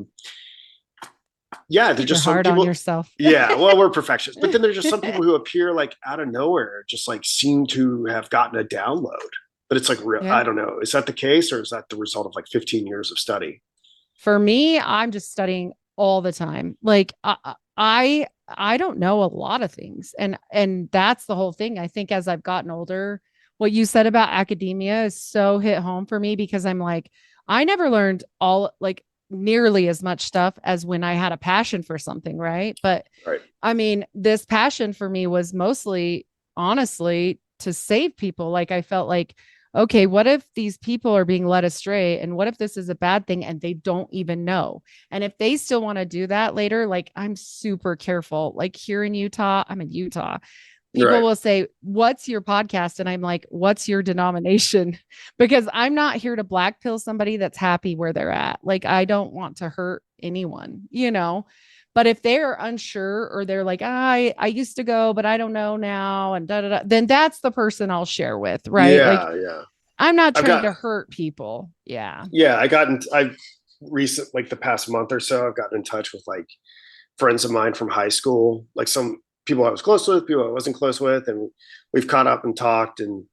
yeah, there's just some hard people on yourself. Yeah, well, we're perfectionists, but then there's just some people who appear like out of nowhere, just like seem to have gotten a download. But it's like real. I don't know. Is that the case, or is that the result of like 15 years of study? For me, I'm just studying all the time. Like I don't know a lot of things, and that's the whole thing. I think as I've gotten older, what you said about academia is so hit home for me because I'm like, I never learned nearly as much stuff as when I had a passion for something. Right. But I mean, this passion for me was mostly, honestly, to save people. Like I felt like, okay, what if these people are being led astray? And what if this is a bad thing and they don't even know? And if they still want to do that later, like I'm super careful. Like here in Utah, I'm in Utah. People will say, what's your podcast? And I'm like, what's your denomination? Because I'm not here to black pill somebody that's happy where they're at. Like, I don't want to hurt anyone, but if they're unsure or they're like, I used to go, but I don't know now. And then that's the person I'll share with. Right. Yeah. I'm not trying to hurt people. Yeah. Yeah. I've recent, like the past month or so, I've gotten in touch with like friends of mine from high school, like some people I was close with, people I wasn't close with, and we've caught up and talked and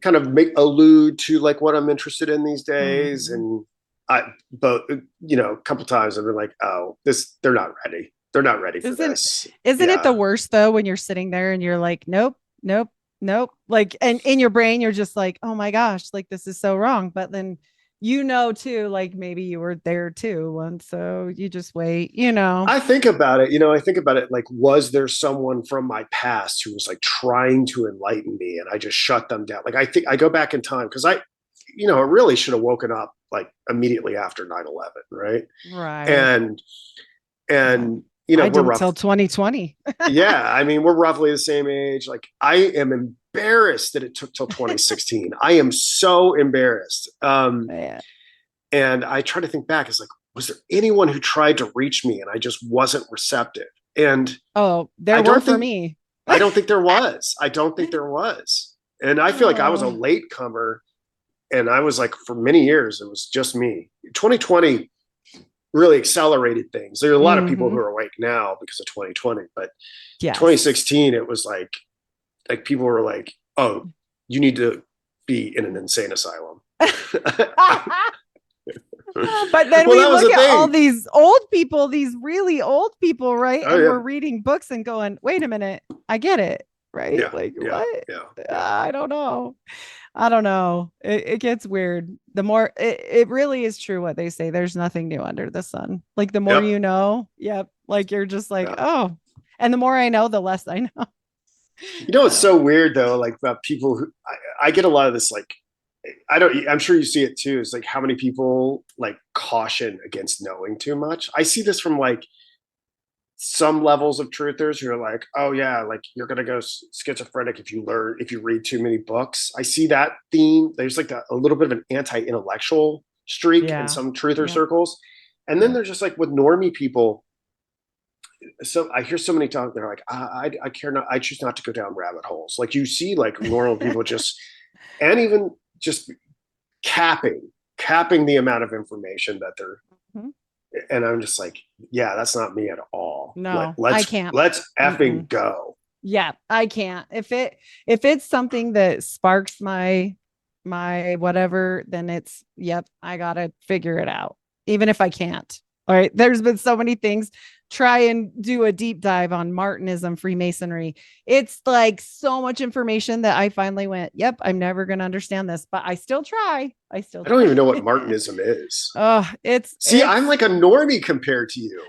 kind of allude to like what I'm interested in these days. And a couple times I've been like, oh, they're not ready. They're not ready for this. Isn't it the worst though, when you're sitting there and you're like, nope, Nope. Like, and in your brain, you're just like, oh my gosh, like this is so wrong. But then, too, like maybe you were there too. And so you just wait, I think about it, like, was there someone from my past who was like trying to enlighten me and I just shut them down? Like, I think I go back in time because I really should have woken up like immediately after 9/11, right? Right. And I we're didn't till 2020. yeah, I mean, we're roughly the same age. Like, I am embarrassed that it took till 2016. I am so embarrassed. Yeah. And I try to think back. It's like, was there anyone who tried to reach me and I just wasn't receptive? And there were for me. I don't think there was. I don't think there was. And I feel like I was a Oh. late comer. And I was like, for many years, it was just me. 2020 really accelerated things. There are a lot of people who are awake now because of 2020, but Yes. 2016, it was like people were like, oh, you need to be in an insane asylum. But then we look at all these old people, these really old people, right? And we're reading books and going, wait a minute, I get it, right? Yeah, like, yeah, what? Yeah. I don't know. It gets weird. The more it really is true what they say. There's nothing new under the sun. Like the more you know, like you're just like, oh. And the more I know, the less I know. It's so weird though, like about people who I get a lot of this, like, I'm sure you see it too. It's like how many people like caution against knowing too much. I see this from like some levels of truthers who are like, oh yeah, like you're going to go schizophrenic if you read too many books. I see that theme. There's like a little bit of an anti-intellectual streak in some truther circles. And then there's just like with normie people. So I hear so many times they're like, I care not. I choose not to go down rabbit holes. Like you see like normal people just, and even just capping the amount of information that they're, and I'm just like, yeah, that's not me at all. No, I can't. Let's effing go. Yeah, I can't. If it's something that sparks my whatever, then it's, I gotta figure it out. Even if I can't. All right. There's been so many things. Try and do a deep dive on Martinism, Freemasonry. It's like so much information that I finally went, yep, I'm never going to understand this, but I still try. I don't even know what Martinism is. See, I'm like a normie compared to you.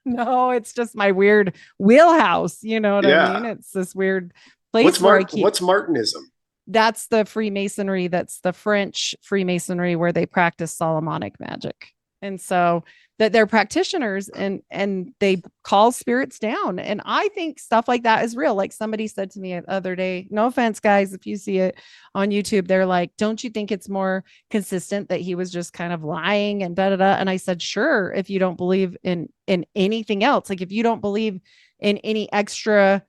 No, it's just my weird wheelhouse. You know what I mean? It's this weird place what's Martinism? That's the Freemasonry. That's the French Freemasonry where they practice Solomonic magic. And so that they're practitioners and they call spirits down. And I think stuff like that is real. Like somebody said to me the other day, no offense, guys, if you see it on YouTube, they're like, don't you think it's more consistent that he was just kind of lying and da da da? And I said, sure, if you don't believe in anything else, like if you don't believe in any extra,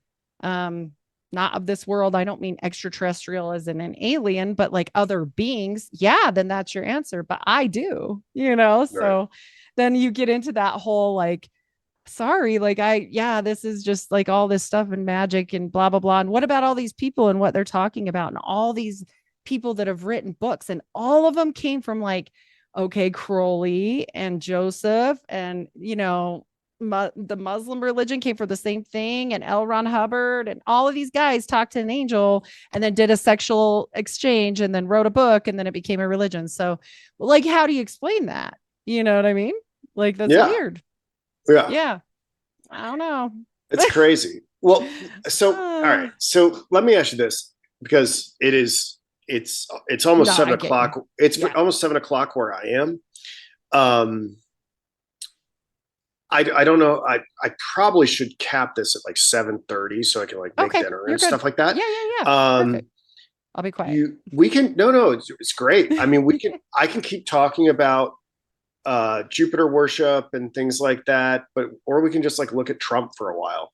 not of this world. I don't mean extraterrestrial as in an alien, but like other beings. Yeah, then that's your answer. But I do, so then you get into that whole like, sorry, like this is just like all this stuff and magic and blah, blah, blah. And what about all these people and what they're talking about and all these people that have written books and all of them came from like, okay, Crowley and Joseph and, the Muslim religion came from the same thing, and L. Ron Hubbard and all of these guys talked to an angel and then did a sexual exchange and then wrote a book and then it became a religion. So like, how do you explain that? You know what I mean? Like, that's weird. Yeah. I don't know. It's crazy. Well, so, all right. So let me ask you this, because it's almost 7 o'clock. It's almost 7 o'clock where I am. I don't know. I probably should cap this at like 7:30 so I can like make dinner and stuff like that. Yeah. Perfect. I'll be quiet. We can, no, it's great. I mean, I can keep talking about Jupiter worship and things like that, or we can just like look at Trump for a while.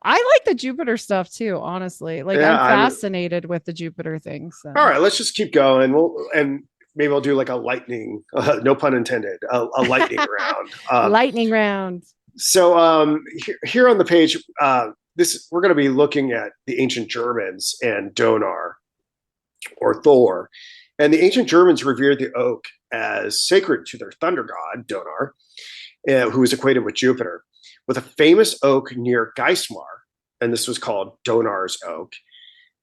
I like the Jupiter stuff too, honestly. Like I'm fascinated with the Jupiter thing. So. All right, let's just keep going. Maybe I'll do like a lightning, no pun intended, a lightning round. Lightning round. So here on the page, we're going to be looking at the ancient Germans and Donar, or Thor. And the ancient Germans revered the oak as sacred to their thunder god, Donar, who was equated with Jupiter, with a famous oak near Geismar, and this was called Donar's Oak.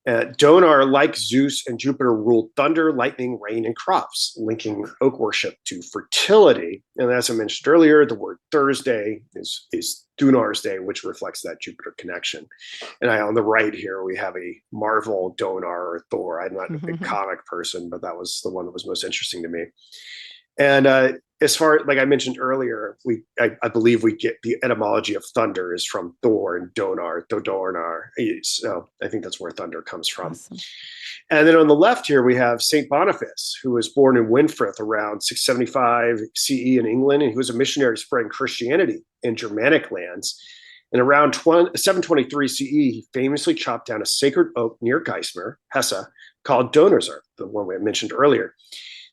Donar, like Zeus and Jupiter, ruled thunder, lightning, rain, and crops, linking oak worship to fertility. And as I mentioned earlier, the word Thursday is Dunar's day, which reflects that Jupiter connection. And on the right here, we have a Marvel Donar or Thor. I'm not a big comic person, but that was the one that was most interesting to me. And as far like I mentioned earlier, I believe we get the etymology of thunder is from Thor and Donar, Dodornar. So I think that's where thunder comes from. Awesome. And then on the left here, we have St. Boniface, who was born in Winfrith around 675 CE in England, and he was a missionary spreading Christianity in Germanic lands. And around 723 CE, he famously chopped down a sacred oak near Geismar, Hesse, called Donauersarth, the one we mentioned earlier,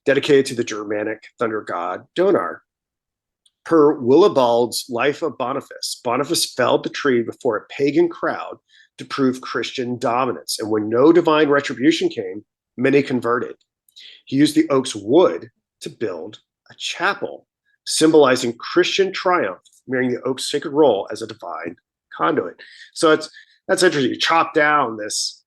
dedicated to the Germanic thunder god Donar. Per Willibald's Life of Boniface, Boniface felled the tree before a pagan crowd to prove Christian dominance. And when no divine retribution came, many converted. He used the oak's wood to build a chapel, symbolizing Christian triumph, mirroring the oak's sacred role as a divine conduit. So that's interesting. You chop down this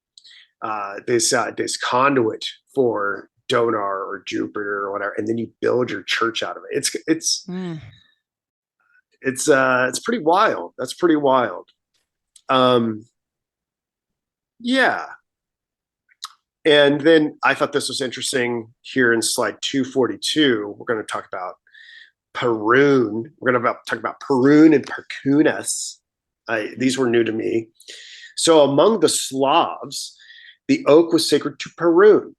conduit for Donar or Jupiter or whatever, and then you build your church out of it. It's pretty wild. That's pretty wild. Yeah. And then I thought this was interesting here in slide 242. We're going to talk about Perun. We're going to talk about Perun and Perkunas. These were new to me. So among the Slavs, the oak was sacred to Perun,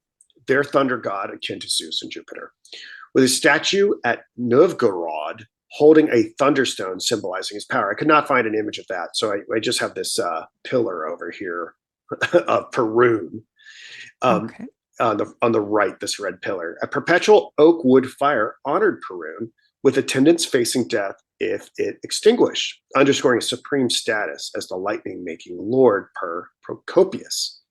their thunder god akin to Zeus and Jupiter, with a statue at Novgorod holding a thunderstone symbolizing his power. I could not find an image of that, so I just have this pillar over here of Perun. Okay. On the right, this red pillar. A perpetual oak wood fire honored Perun, with attendants facing death if it extinguished, underscoring his supreme status as the lightning-making lord per Procopius.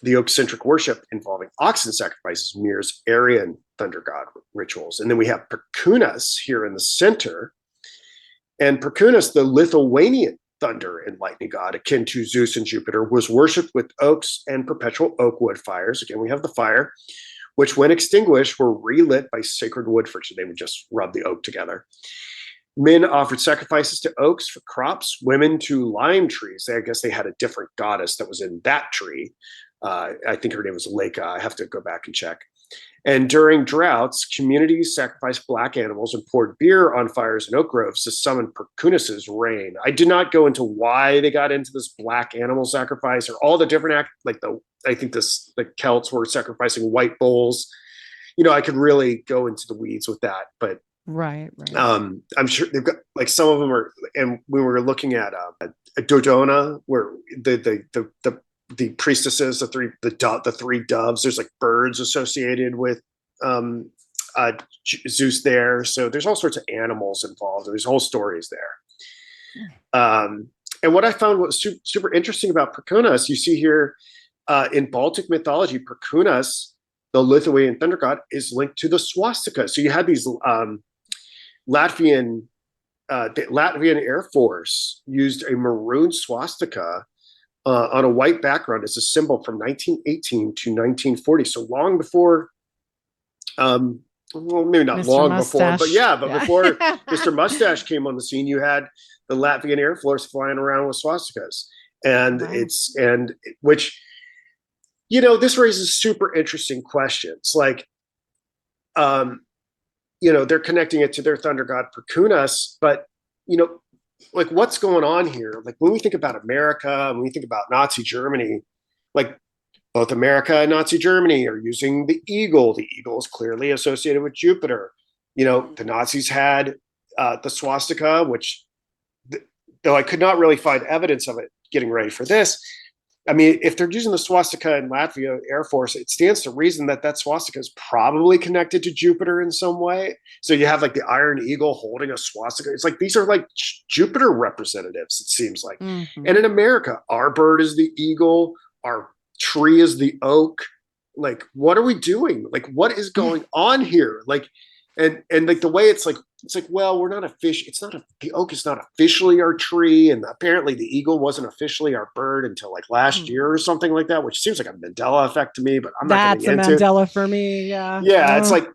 The oak-centric worship involving oxen sacrifices mirrors Aryan thunder god rituals. And then we have Perkunas here in the center. And Perkunas, the Lithuanian thunder and lightning god, akin to Zeus and Jupiter, was worshipped with oaks and perpetual oak wood fires. Again, we have the fire, which when extinguished were relit by sacred wood friction. They would just rub the oak together. Men offered sacrifices to oaks for crops, women to lime trees. I guess they had a different goddess that was in that tree. I think her name was Leka. I have to go back and check. And during droughts, communities sacrificed black animals and poured beer on fires in oak groves to summon Perkunas's rain. I did not go into why they got into this black animal sacrifice or all the different I think the Celts were sacrificing white bulls. I could really go into the weeds with that, but right. I'm sure they've got some of them are. And when we were looking at Dodona, where the priestesses, the three doves, there's birds associated with Zeus there. So there's all sorts of animals involved. There's whole stories there. And what I found was super interesting about Perkunas, you see here in Baltic mythology, Perkunas, the Lithuanian thunder god, is linked to the swastika. So you had these the Latvian Air Force used a maroon swastika on a white background as a symbol from 1918 to 1940. So long before, well, maybe not Mr. long Mustache. Before, but before Mr. Mustache came on the scene, you had the Latvian Air Force flying around with swastikas. And wow. This raises super interesting questions. They're connecting it to their thunder god Perkunas, but, what's going on here? When we think about America, when we think about Nazi Germany, both America and Nazi Germany are using the eagle. The eagle is clearly associated with Jupiter. The Nazis had the swastika, which, though I could not really find evidence of it getting ready for this. I mean, if they're using the swastika in Latvia Air Force, it stands to reason that swastika is probably connected to Jupiter in some way. So you have the Iron Eagle holding a swastika. It's these are Jupiter representatives, it seems like. Mm-hmm. And in America, our bird is the eagle, our tree is the oak. What are we doing? What is going on here? and like the way it's like, well, we're not official. It's not the oak is not officially our tree, and apparently the eagle wasn't officially our bird until like last year or something like that, which seems like a Mandela effect to me, but I'm not That's a getting into it. Mandela for me. Yeah. Yeah, it's like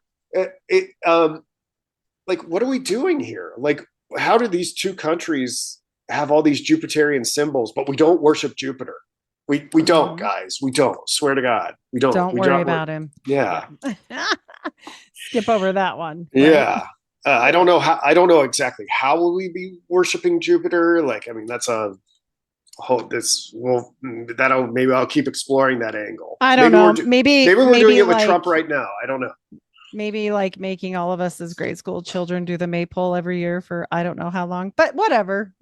like what are we doing here? Like, how do these two countries have all these Jupiterian symbols, but we don't worship Jupiter? We don't, guys. We don't. Swear to God, we don't. Don't worry about him. Yeah. Skip over that one. Right? Yeah. I don't know how. I don't know exactly how will we be worshiping Jupiter. Like, I mean, that's a whole. This will that'll maybe I'll keep exploring that angle. I don't know. Maybe we're doing it with Trump right now. I don't know. Maybe like making all of us as grade school children do the maypole every year for I don't know how long, but whatever.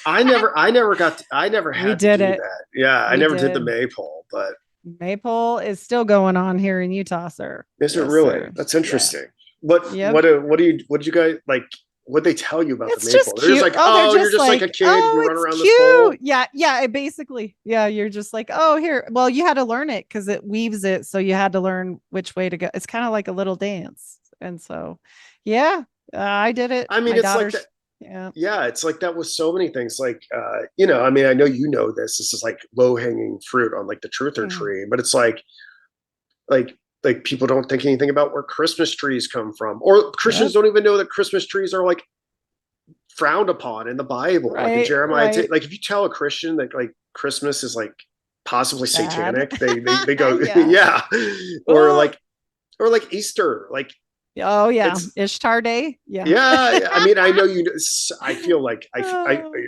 I never had We to did do it. that. Yeah, I never did the maypole, but maypole is still going on here in Utah, sir. Is it really? Sir. That's interesting. What did you guys like? What they tell you about the maypole? They're just like, you're just like a kid. You run around this pole. Yeah. Basically, you're just like, oh, here. Well, you had to learn it because it weaves it, so you had to learn which way to go. It's kind of like a little dance, and so, I did it. I mean, My it's like that. Yeah, it's like that with so many things. Like, I mean, I know you know this. This is like low hanging fruit on like the truther tree, but it's like people don't think anything about where Christmas trees come from, or Christians don't even know that Christmas trees are like frowned upon in the Bible. Like in Jeremiah, like if you tell a Christian that like Christmas is like possibly satanic, they go, or like Easter, like, oh yeah, Ishtar Day. Yeah. I mean, I know I feel like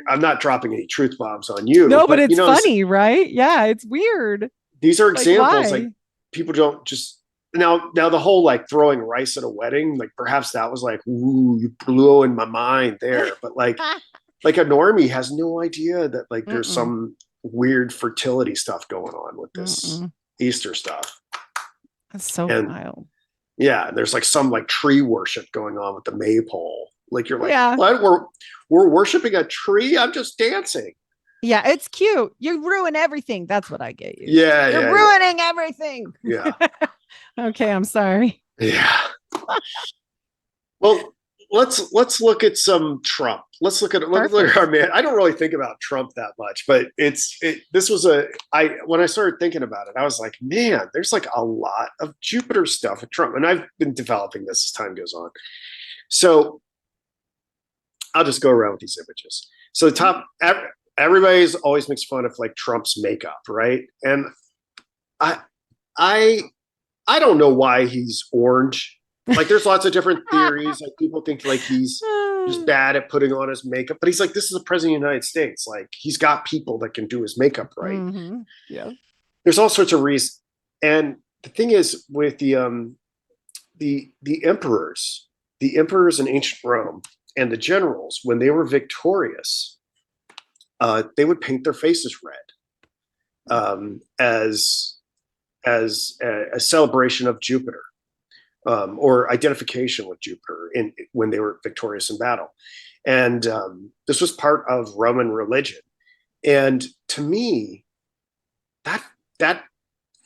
I'm not dropping any truth bombs on you. No, but it's funny, right? Yeah, it's weird. These are examples like people don't just now the whole like throwing rice at a wedding, like perhaps that was like, ooh, you blew in my mind there. But like a normie has no idea that like there's some weird fertility stuff going on with this Easter stuff. That's so wild. Yeah, there's like some like tree worship going on with the maypole. Like you're like, what? We're worshiping a tree? I'm just dancing. Yeah, it's cute. You ruin everything. That's what I get you. Yeah, you're ruining everything. Yeah. Okay, I'm sorry. Yeah. Well, let's look at some Trump. Let's look at our man. I don't really think about Trump that much, but this was when I started thinking about it, I was like, man, there's like a lot of Jupiter stuff with Trump, and I've been developing this as time goes on. So I'll just go around with these images. So the top. Everybody's always makes fun of like Trump's makeup, right? And I don't know why he's orange. Like there's lots of different theories. Like people think like he's just bad at putting on his makeup, but he's like, this is the president of the United States. Like he's got people that can do his makeup right. Mm-hmm. Yeah. There's all sorts of reasons. And the thing is with the emperors in ancient Rome and the generals, when they were victorious, they would paint their faces red as a celebration of Jupiter, or identification with Jupiter when they were victorious in battle. And this was part of Roman religion. And to me, that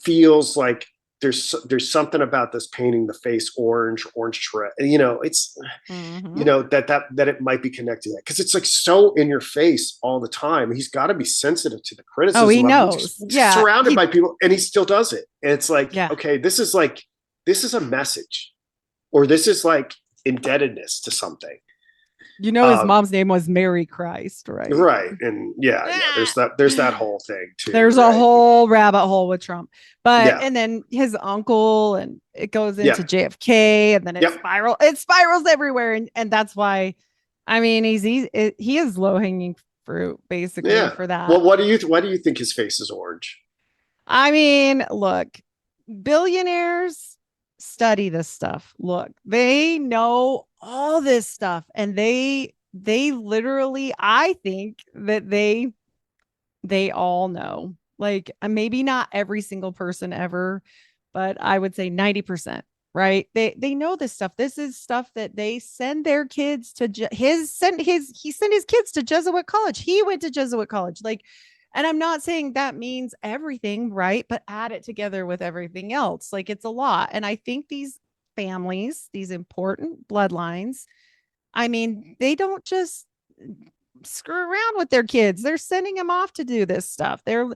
feels like there's something about this painting the face orange red. It's that it might be connected to that, because it's like so in your face all the time. He's got to be sensitive to the criticism. Oh, he knows. Surrounded by people, and he still does it. And it's like, okay, this is a message, or this is like indebtedness to something. His mom's name was Mary Christ, right? Right. And there's that whole thing too. There's a whole rabbit hole with Trump. But and then his uncle, and it goes into JFK, and then it spirals everywhere. And that's why, I mean, he is low hanging fruit basically for that. Well, why do you think his face is orange? I mean, look, billionaires study this stuff. Look, they know all this stuff, and they literally, I think that they all know, like, maybe not every single person ever, but I would say 90%, right? They know this stuff. This is stuff that they send their kids to. He sent his kids to Jesuit college. He went to Jesuit college, like. And I'm not saying that means everything, right? But add it together with everything else. Like, it's a lot. And I think these families, these important bloodlines, I mean, they don't just screw around with their kids. They're sending them off to do this stuff. They're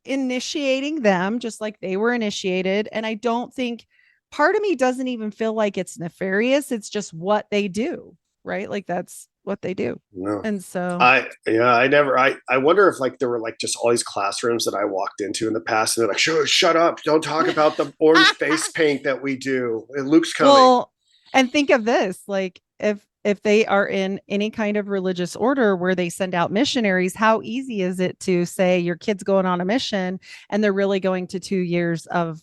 initiating them just like they were initiated. And I don't think, part of me doesn't even feel like it's nefarious. It's just what they do, right? Like that's what they do. No. And so I wonder if like there were like just all these classrooms that I walked into in the past and they're like, shut up. Don't talk about the orange face paint that we do. And Luke's coming. Well, and think of this, like if they are in any kind of religious order where they send out missionaries, how easy is it to say your kid's going on a mission and they're really going to 2 years of,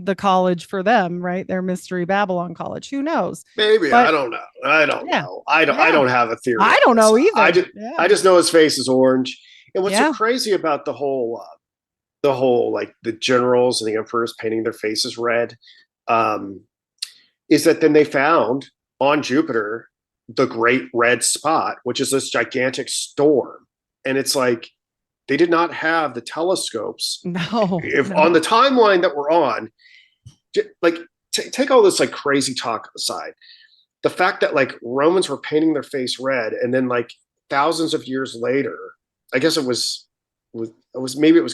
the college for them, right? Their Mystery Babylon college. Who knows? Maybe. But I don't know. I don't know. I don't have a theory. I don't know either. I just know his face is orange. And what's so crazy about the whole like the generals and the emperors painting their faces red, is that then they found on Jupiter the Great Red Spot, which is this gigantic storm. And it's like they did not have the telescopes. No. On the timeline that we're on, like take all this like crazy talk aside. The fact that like Romans were painting their face red, and then like thousands of years later, I guess it was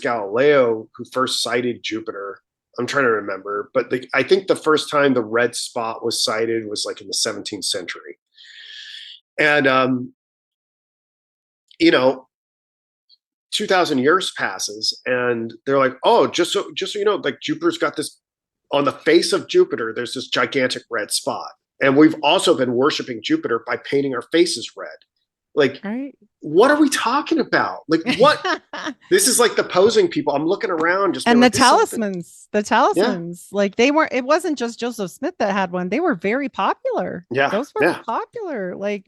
Galileo who first sighted Jupiter. I'm trying to remember, but I think the first time the red spot was sighted was like in the 17th century. And 2000 years passes and they're like, oh, just so you know, like Jupiter's got this, on the face of Jupiter, there's this gigantic red spot. And we've also been worshiping Jupiter by painting our faces red. Like, right. What are we talking about? Like, what? This is like the posing people. I'm looking around just. And the talismans, like it wasn't just Joseph Smith that had one. They were very popular. Yeah. Those were popular. Like,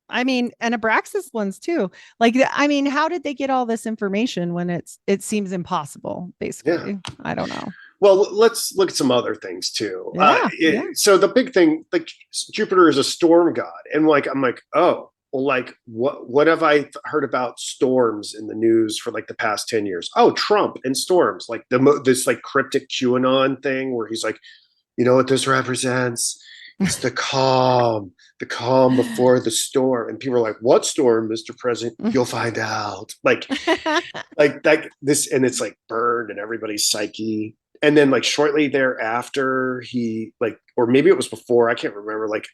I mean, and Abraxas ones too. Like, I mean, how did they get all this information when it seems impossible, basically? Yeah. I don't know. Well, let's look at some other things too. So the big thing, like Jupiter is a storm god. And like, I'm like, oh, well, like what have I heard about storms in the news for like the past 10 years? Oh, Trump and storms, like this like cryptic QAnon thing where he's like, you know what this represents? It's the calm before the storm. And people are like, what storm, Mr. President? You'll find out. Like that, this, and it's like burned in everybody's psyche. And then like shortly thereafter, he like, or maybe it was before, I can't remember, like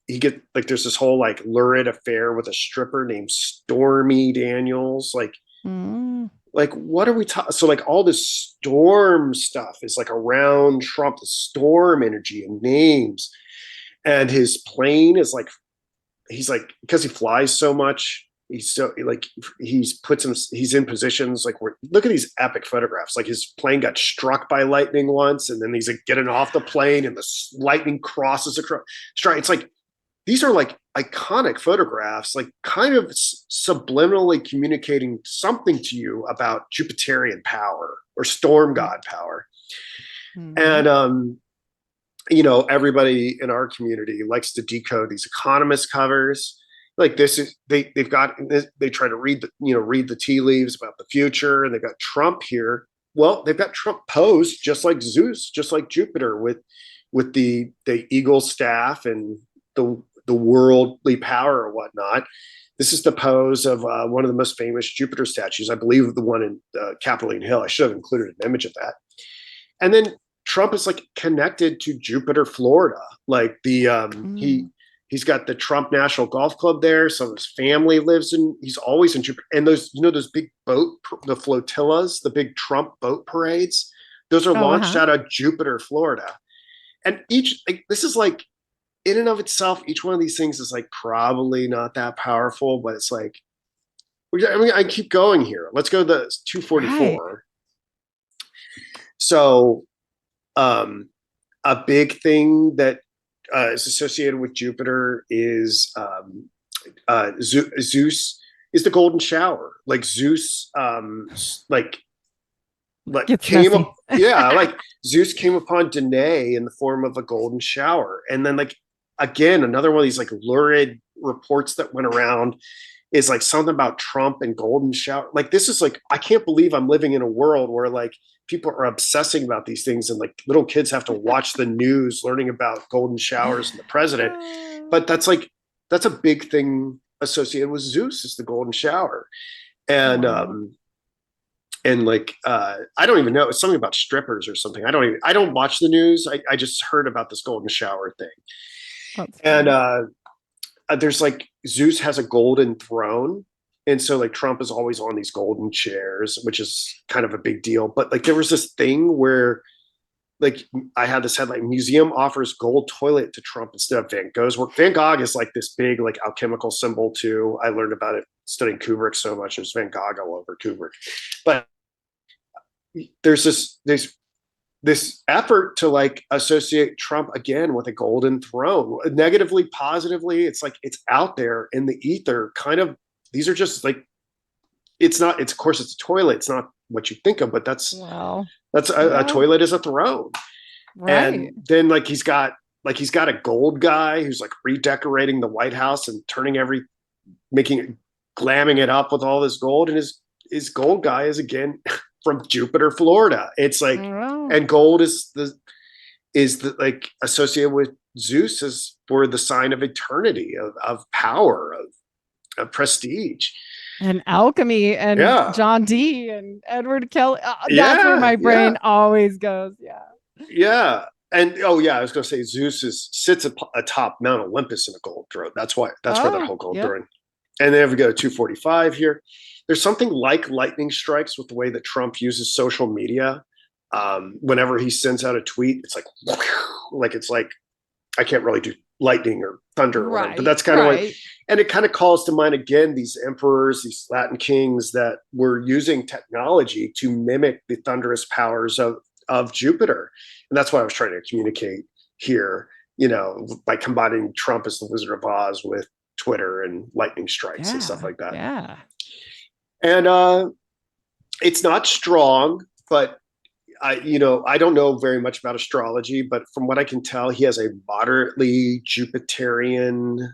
there's this whole like lurid affair with a stripper named Stormy Daniels. Like what are we talking? So like all this storm stuff is like around Trump, the storm energy and names. And his plane is like, he's like, because he flies so much, he's in positions like look at these epic photographs. Like his plane got struck by lightning once, and then he's like getting off the plane and the lightning crosses across. It's like, these are like iconic photographs, like kind of subliminally communicating something to you about Jupiterian power or storm god power. And, everybody in our community likes to decode these economist covers. Like this is, they try to read the tea leaves about the future, and they've got Trump here. Well, they've got Trump posed just like Zeus, just like Jupiter with the eagle staff and the worldly power or whatnot. This is the pose of one of the most famous Jupiter statues. I believe the one in Capitoline Hill. I should have included an image of that. And then Trump is like connected to Jupiter, Florida. Like he's got the Trump National Golf Club there. Some of his family he's always in Jupiter. And those big the flotillas, the big Trump boat parades, those are launched out of Jupiter, Florida. And this is like, in and of itself, each one of these things is like probably not that powerful, but it's like, I keep going here. Let's go to the 244. Right. So, a big thing that is associated with Jupiter is Zeus is the golden shower. Like Zeus, like Zeus came upon Danae in the form of a golden shower, and then like again another one of these like lurid reports that went around is like something about Trump and golden shower. Like this is like, I can't believe I'm living in a world where like people are obsessing about these things and like little kids have to watch the news learning about golden showers and the president. But that's a big thing associated with Zeus, is the golden shower. And Wow. like I don't even know, it's something about strippers or something. I don't watch the news. I just heard about this golden shower thing. That's And funny. there's like Zeus has a golden throne. And so like Trump is always on these golden chairs, which is kind of a big deal. But like there was this thing where like I had this headline: museum offers gold toilet to Trump instead of Van Gogh's work. Van Gogh is like this big like alchemical symbol too. I learned about it studying Kubrick so much. There's Van Gogh all over Kubrick. But there's this effort to like associate Trump again with a golden throne, negatively, positively. It's like it's out there in the ether. Kind of, these are just like, it's not. It's, of course, it's a toilet. It's not what you think of, but Wow. that's a Yeah. toilet is a throne. Right. And then like he's got a gold guy who's like redecorating the White House and turning making it, glamming it up with all this gold. And his gold guy is again from Jupiter, Florida. It's like, Wow. and gold is the like associated with Zeus as for the sign of eternity, of power, of prestige. And alchemy and Yeah. John Dee and Edward Kelly. That's where Yeah, my brain yeah. always goes. Yeah. Yeah. And oh yeah, I was going to say Zeus sits atop Mount Olympus in a gold throne. That's where that whole gold Yep. throne. And then we go to 245 here. There's something like lightning strikes with the way that Trump uses social media. Whenever he sends out a tweet, it's like it's like, I can't really do lightning or thunder or whatever, but that's kind of like, and it kind of calls to mind again these emperors, these Latin kings that were using technology to mimic the thunderous powers of Jupiter. And that's what I was trying to communicate here, by combining Trump as the Wizard of Oz with Twitter and lightning strikes and stuff like that. Yeah. And it's not strong, but I don't know very much about astrology, but from what I can tell, he has a moderately Jupiterian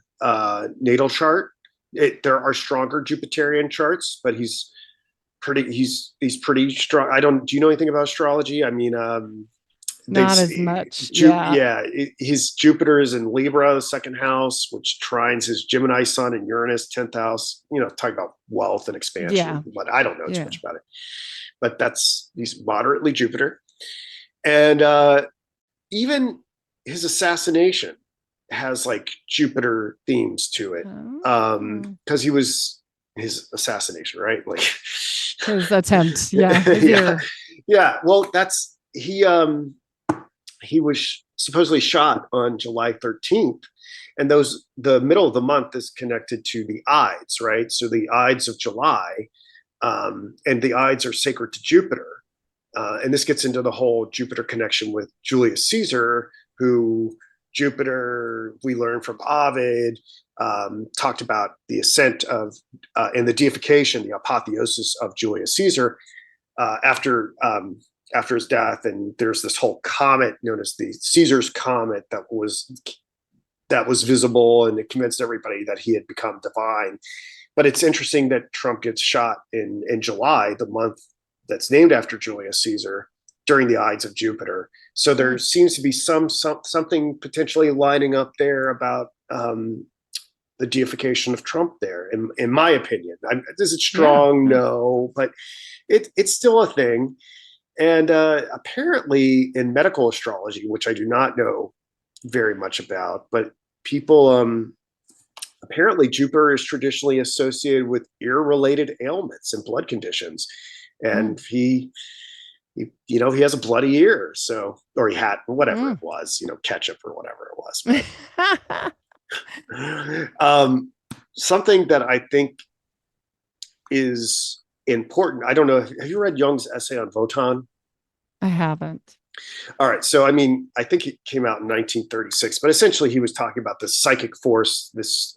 natal chart. There are stronger Jupiterian charts, but he's pretty strong. Do you know anything about astrology? I mean, not as much. Yeah. His Jupiter is in Libra, the second house, which trines his Gemini sun and Uranus, 10th house. Talking about wealth and expansion. Yeah. But I don't know too much about it. But he's moderately Jupiter. And even his assassination has like Jupiter themes to it. Because his assassination, right? Like his attempt. Yeah. Yeah. Well, he was supposedly shot on July 13th. And the middle of the month is connected to the Ides, right? So the Ides of July, and the Ides are sacred to Jupiter. And this gets into the whole Jupiter connection with Julius Caesar, who Jupiter, we learned from Ovid, talked about the ascent of, and the deification, the apotheosis of Julius Caesar after his death. And there's this whole comet known as the Caesar's comet that was visible, and it convinced everybody that he had become divine. But it's interesting that Trump gets shot in July, the month that's named after Julius Caesar, during the Ides of Jupiter. So there seems to be something potentially lining up there about the deification of Trump there, in my opinion. Is it strong? Yeah. No, but it's still a thing. And apparently in medical astrology, which I do not know very much about, but people, apparently Jupiter is traditionally associated with ear-related ailments and blood conditions. And he has a bloody ear. So, or he had, whatever it was, ketchup or whatever it was. Something that I think is important. I don't know. Have you read Jung's essay on Wotan? I haven't. All right. So, I mean, I think it came out in 1936, but essentially he was talking about this psychic force, this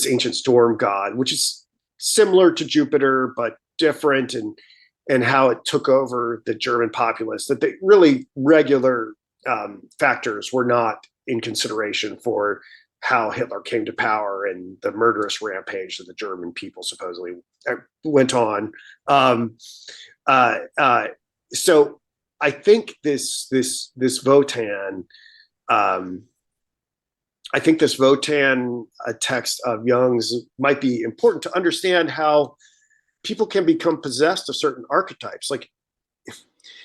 ancient storm god, which is similar to Jupiter, but different, and how it took over the German populace, that the really regular factors were not in consideration for how Hitler came to power and the murderous rampage that the German people supposedly went on. So I think this Votan, text of Jung's might be important to understand how people can become possessed of certain archetypes. Like,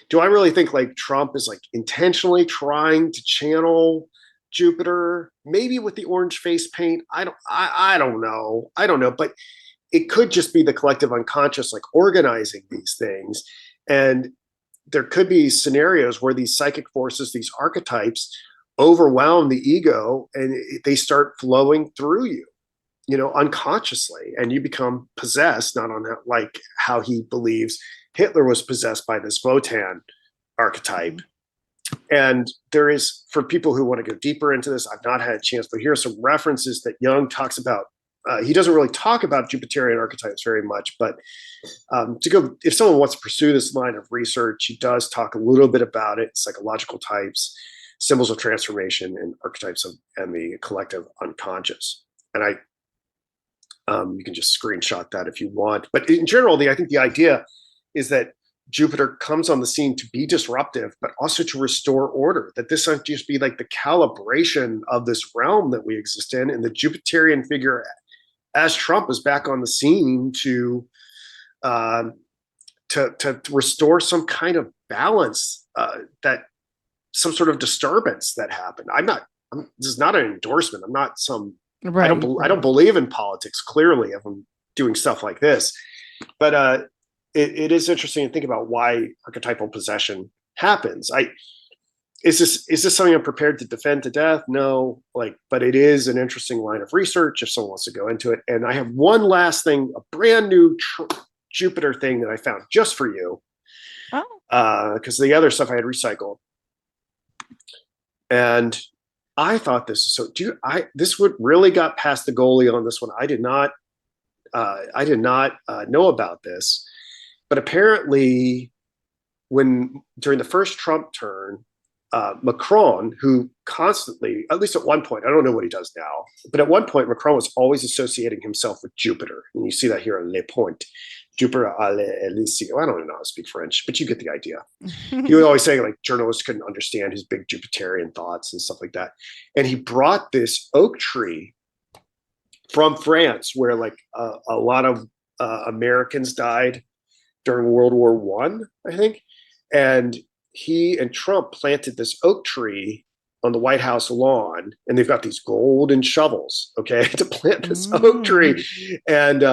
do I really think like Trump is like intentionally trying to channel Jupiter, maybe with the orange face paint? I don't know, but it could just be the collective unconscious like organizing these things. And there could be scenarios where these psychic forces, these archetypes, overwhelm the ego and they start flowing through you, unconsciously, and you become possessed, not on like how he believes Hitler was possessed by this Votan archetype. And there is, for people who want to go deeper into this, I've not had a chance, but here are some references that Jung talks about. He doesn't really talk about Jupiterian archetypes very much, but if someone wants to pursue this line of research, he does talk a little bit about it: psychological types, symbols of transformation, and archetypes and the collective unconscious. And you can just screenshot that if you want. But in general, I think the idea is that Jupiter comes on the scene to be disruptive, but also to restore order, that this might just be like the calibration of this realm that we exist in. And the Jupiterian figure as Trump is back on the scene to restore some kind of balance, that some sort of disturbance that happened. This is not an endorsement. I'm not some, Right. I don't believe in politics, clearly, if I'm doing stuff like this. But it is interesting to think about why archetypal possession happens. Is this something I'm prepared to defend to death? No, but it is an interesting line of research if someone wants to go into it. And I have one last thing, a brand new Jupiter thing that I found just for you. Because the other stuff I had recycled. And I thought this this would really got past the goalie on this one. I did not know about this, but apparently during the first Trump turn, Macron, who constantly, at least at one point, I don't know what he does now, but at one point, Macron was always associating himself with Jupiter. And you see that here in Le Point, Jupiter à l'Elysie. I don't know how to speak French, but you get the idea. He was always saying like journalists couldn't understand his big Jupiterian thoughts and stuff like that. And he brought this oak tree from France, where like a lot of Americans died during World War I think. And he and Trump planted this oak tree on the White House lawn, and they've got these golden shovels, to plant this oak tree. And,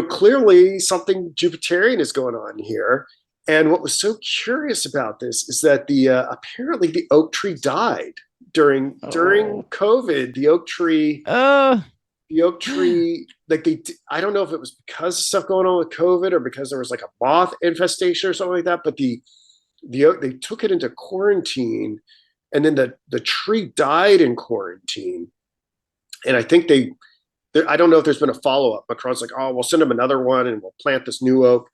clearly something Jupiterian is going on here. And what was so curious about this is that apparently the oak tree died during COVID. The oak tree, I don't know if it was because of stuff going on with COVID or because there was like a moth infestation or something like that, but they took it into quarantine, and then the tree died in quarantine. And I think I don't know if there's been a follow-up. Macron's like, oh, we'll send him another one and we'll plant this new oak.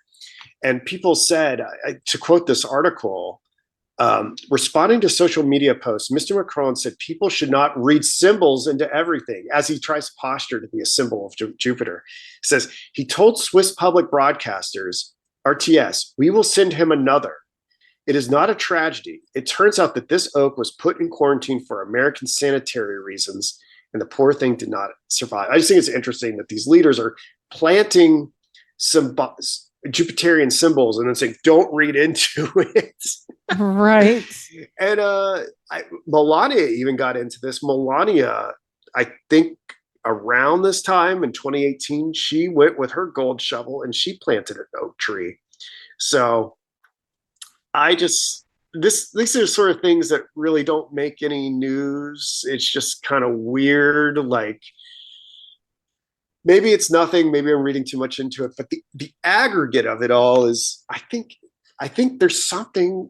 And people said, to quote this article, responding to social media posts, Mr. Macron said people should not read symbols into everything, as he tries to posture to be a symbol of Jupiter. He says, he told Swiss public broadcasters, RTS, we will send him another. It is not a tragedy. It turns out that this oak was put in quarantine for American sanitary reasons, and the poor thing did not survive. I just think it's interesting that these leaders are planting some Jupiterian symbols and then saying, don't read into it. Right. And Melania even got into this. Melania, I think around this time in 2018, she went with her gold shovel and she planted an oak tree. So these are sort of things that really don't make any news. It's just kind of weird. Like, maybe it's nothing. Maybe I'm reading too much into it. But the aggregate of it all is, I think there's something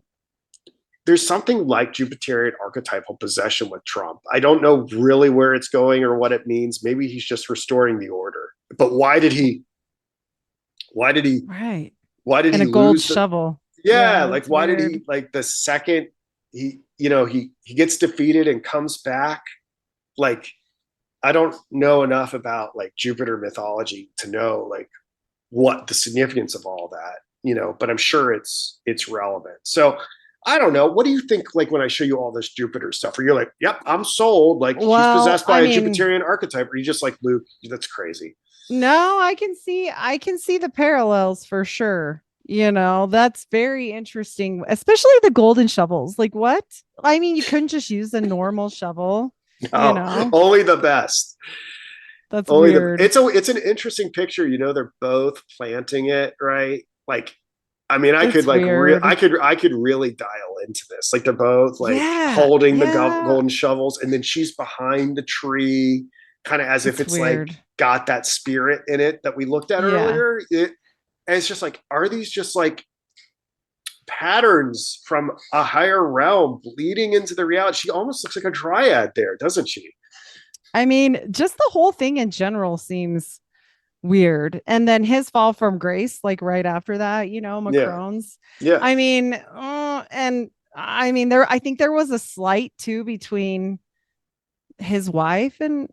like Jupiterian archetypal possession with Trump. I don't know really where it's going or what it means. Maybe he's just restoring the order. But why did he Right. Why did and he a gold lose shovel? Yeah, like why weird. did he, like the second he gets defeated and comes back, like, I don't know enough about like Jupiter mythology to know like what the significance of all that, but I'm sure it's relevant. So I don't know. What do you think, like, when I show you all this Jupiter stuff? Are you like, yep, I'm sold, like he's Well, possessed by I a mean, Jupiterian archetype? Or are you just like, Luke, that's crazy? no, I can see the parallels for sure. That's very interesting, especially the golden shovels. Like what? I mean, you couldn't just use a normal shovel, you No, know? only the best. That's Only the weird. it's an interesting picture. They're both planting it, right? Like, I mean, I could It's like weird. I could really dial into this. Like they're both like Yeah, holding the yeah. golden shovels, and then she's behind the tree, kind of as if It's it's like weird. got that spirit in it that we looked at Yeah. earlier. And it's just like, are these just like patterns from a higher realm bleeding into the reality? She almost looks like a dryad there, doesn't she? I mean, just the whole thing in general seems weird. And then his fall from grace, like right after that, Yeah, Macron's. yeah. I mean, and I mean, I think there was a slight too between his wife and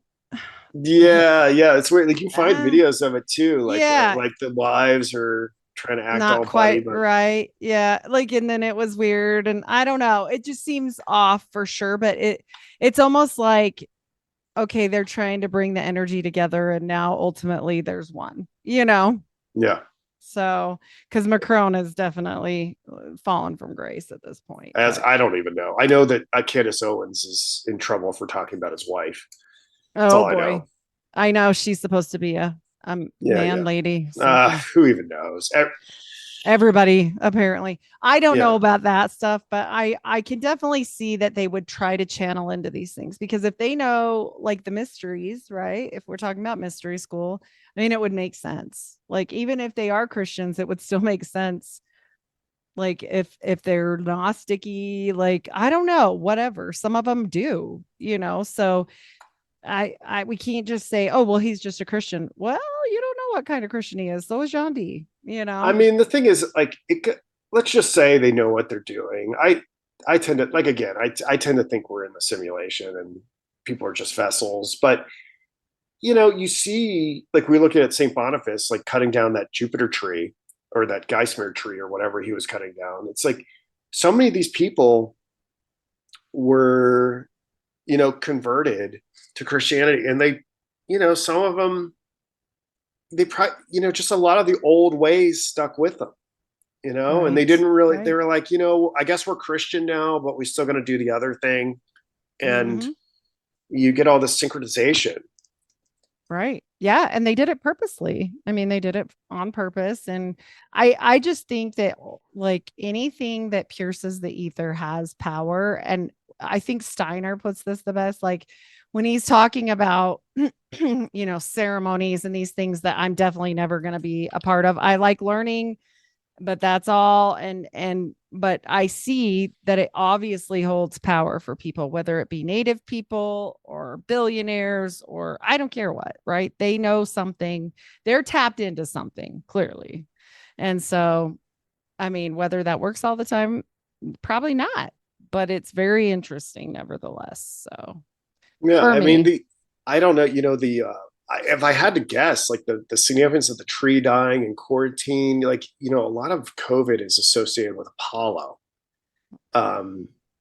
Yeah, yeah, it's weird. Like you find uh, videos of it too. yeah, Like the wives are trying to act not all buddy, quite but right. Yeah, like and then it was weird, and I don't know. It just seems off for sure. But it's almost like okay, they're trying to bring the energy together, and now ultimately there's one. yeah. So, because Macron is definitely fallen from grace at this point. As But I don't even know. I know that Candace Owens is in trouble for talking about his wife. That's oh all I boy, know. I know she's supposed to be a Yeah, man yeah. lady, something. Who even knows? Everybody apparently. I don't know Yeah, about that stuff, but I can definitely see that they would try to channel into these things because if they know like the mysteries, right? If we're talking about mystery school, I mean it would make sense. Like even if they are Christians, it would still make sense like if they're gnosticy, like I don't know, whatever, some of them do. So I we can't just say, oh well, he's just a Christian. Well, you don't know what kind of Christian he is. So is John D. I mean, the thing is, like, let's just say they know what they're doing. I tend to like, again, I tend to think we're in the simulation and people are just vessels. But you see, like, we look at St. Boniface, like cutting down that Jupiter tree or that Geismar tree or whatever he was cutting down. It's like so many of these people were, converted to Christianity, and some of them, they probably, just a lot of the old ways stuck with them. And they Right. didn't really, they Right. were like, I guess we're Christian now, but we still going to do the other thing. And Mm-hmm. you get all this synchronization. Right. Yeah. And they did it purposely. I mean, they did it on purpose. And I just think that like anything that pierces the ether has power. And I think Steiner puts this the best. Like when he's talking about, ceremonies and these things that I'm definitely never going to be a part of. I like learning, but that's all. But I see that it obviously holds power for people, whether it be native people or billionaires or I don't care what, right? They know something, they're tapped into something clearly. And so, I mean, whether that works all the time, probably not, but it's very interesting nevertheless. So Yeah. for I mean, me, I don't know, if I had to guess, like the significance of the tree dying and quarantine, like, a lot of COVID is associated with Apollo.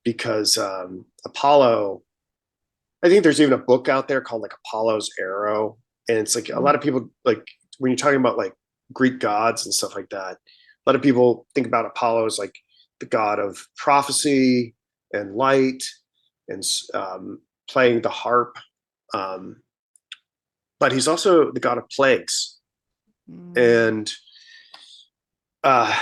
Because Apollo, I think there's even a book out there called like Apollo's Arrow. And it's like a lot of people, like when you're talking about like Greek gods and stuff like that, a lot of people think about Apollo as like the god of prophecy and light and playing the harp. Um, but he's also the god of plagues. And uh,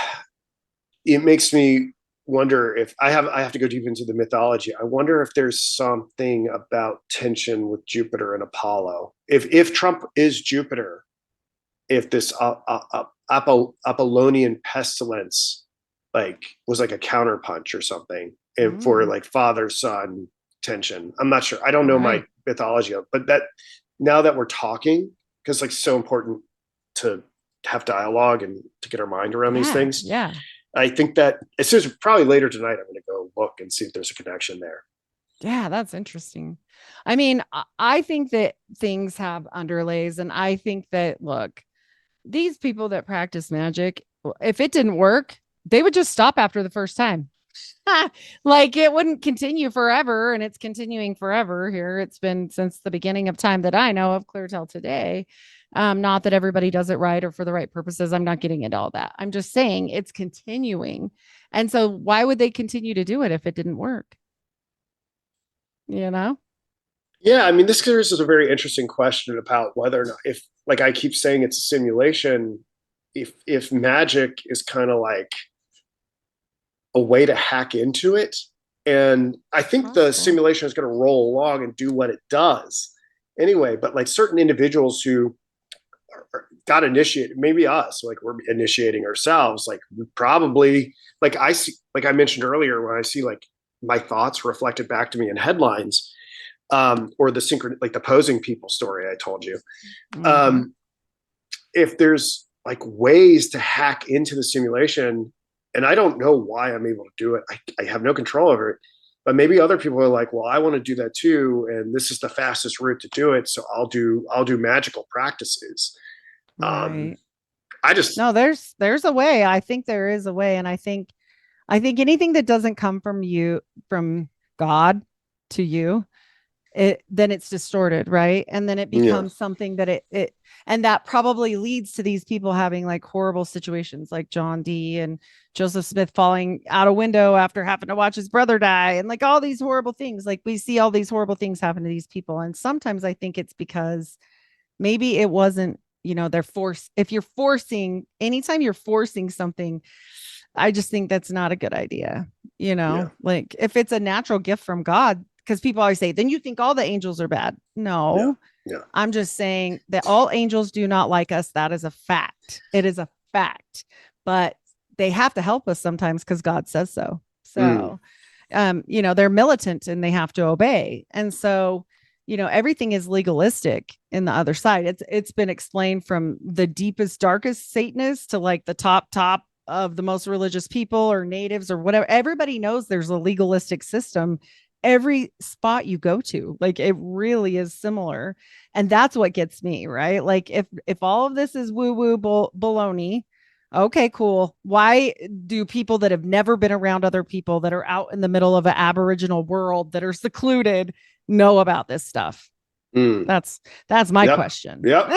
it makes me wonder if I have to go deep into the mythology. I wonder if there's something about tension with Jupiter and Apollo. If Trump is Jupiter, if this Apollonian pestilence like was like a counterpunch or something, and for like father son tension. I'm not sure. I don't know my right. mythology, but that now that we're talking, because like so important to have dialogue and to get our mind around these Yeah. things. Yeah. I think that as soon as probably later tonight, I'm going to go look and see if there's a connection there. Yeah, that's interesting. I mean, I think that things have underlays, and I think that, look, these people that practice magic, if it didn't work, they would just stop after the first time. Like it wouldn't continue forever, and it's continuing forever here. It's been since the beginning of time that I know of, clear till today. Not that everybody does it right or for the right purposes. I'm not getting into all that. I'm just saying it's continuing. And so why would they continue to do it if it didn't work? You know? Yeah, I mean, this is a very interesting question about whether or not, if, like I keep saying, it's a simulation, if magic is kind of like a way to hack into it. And I think the simulation is going to roll along and do what it does anyway. But like certain individuals who got initiated, maybe us, like we're initiating ourselves, like we probably, like I see, like I mentioned earlier, when I see like my thoughts reflected back to me in headlines, or the synchron, like the posing people story I told you. If there's like ways to hack into the simulation, and I don't know why I'm able to do it, I have no control over it. But maybe other people are like, well, I want to do that too, and this is the fastest route to do it. So I'll do magical practices. Right. I just No, there's a way. I think there is a way. And I think anything that doesn't come from God to you, then it's distorted, right? And then it yeah becomes something that it and that probably leads to these people having like horrible situations like John D and Joseph Smith falling out a window after having to watch his brother die, and like all these horrible things. Like we see all these horrible things happen to these people. And sometimes I think it's because maybe it wasn't, they're forced. If you're forcing, anytime you're forcing something, I just think that's not a good idea. yeah Like if it's a natural gift from God, because people always say, then you think all the angels are bad. yeah No, yeah I'm just saying that all angels do not like us. That is a fact. It is a fact, but they have to help us sometimes because God says so. mm. So, they're militant and they have to obey. And so, everything is legalistic in the other side. It's been explained from the deepest, darkest Satanists to like the top of the most religious people or natives or whatever. Everybody knows there's a legalistic system every spot you go to. Like it really is similar. And that's what gets me, right? Like if all of this is woo-woo baloney, okay, cool. Why do people that have never been around other people that are out in the middle of an aboriginal world that are secluded know about this stuff? Mm. That's my Yep. question. Yep.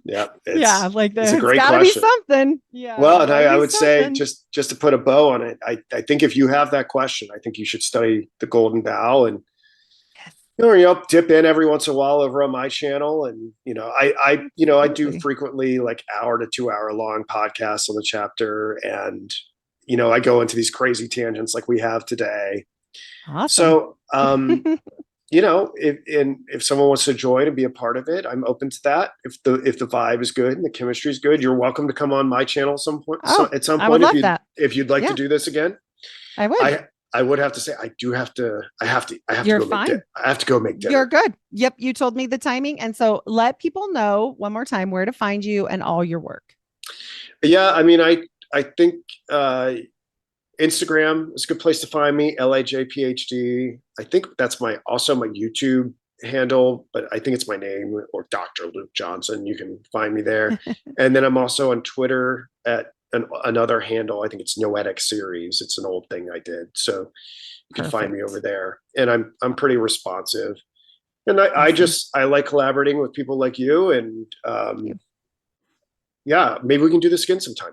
Yeah, Yeah, like it's a it's great got to be question. something. Yeah, Well, there's and got to I be would say something. just to put a bow on it, I think if you have that question, I think you should study the Golden Bough, and dip in every once in a while over on my channel. And I do Absolutely. frequently like hour to 2 hour long podcasts on the chapter, and I go into these crazy tangents like we have today. Awesome. So if someone wants to join and be a part of it, I'm open to that. If the vibe is good and the chemistry is good, you're welcome to come on my channel some point. So Oh, at some I would point, love that. if you'd like to Yeah, do this again, I would. I would have to say I do have to. I have to You're go make fine. I have to go make You're dinner. good. Yep. You told me the timing. And so let people know one more time where to find you and all your work. Yeah, I mean, I think Instagram is a good place to find me. LAJPhD. I think that's my YouTube handle, but I think it's my name, or Dr. Luke Johnson. You can find me there. And then I'm also on Twitter at another handle. I think it's Noetic Series. It's an old thing I did. So you can find me over Perfect. there. And I'm pretty responsive. And I Awesome. just, I like collaborating with people like you. And Thank you. yeah, maybe we can do this again sometime.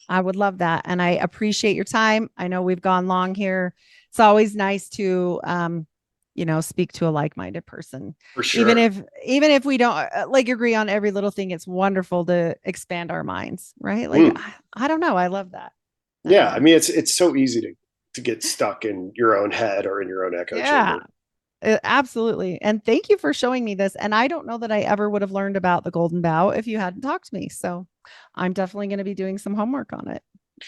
I would love that. And I appreciate your time. I know we've gone long here. It's always nice to, speak to a like-minded person. For Even sure. if we don't like agree on every little thing, it's wonderful to expand our minds, right? Like, Mm. I don't know. I love that. Yeah. I mean, it's so easy to get stuck in your own head or in your own echo Yeah, chamber. absolutely. And thank you for showing me this. And I don't know that I ever would have learned about the Golden Bough if you hadn't talked to me. So I'm definitely going to be doing some homework on it.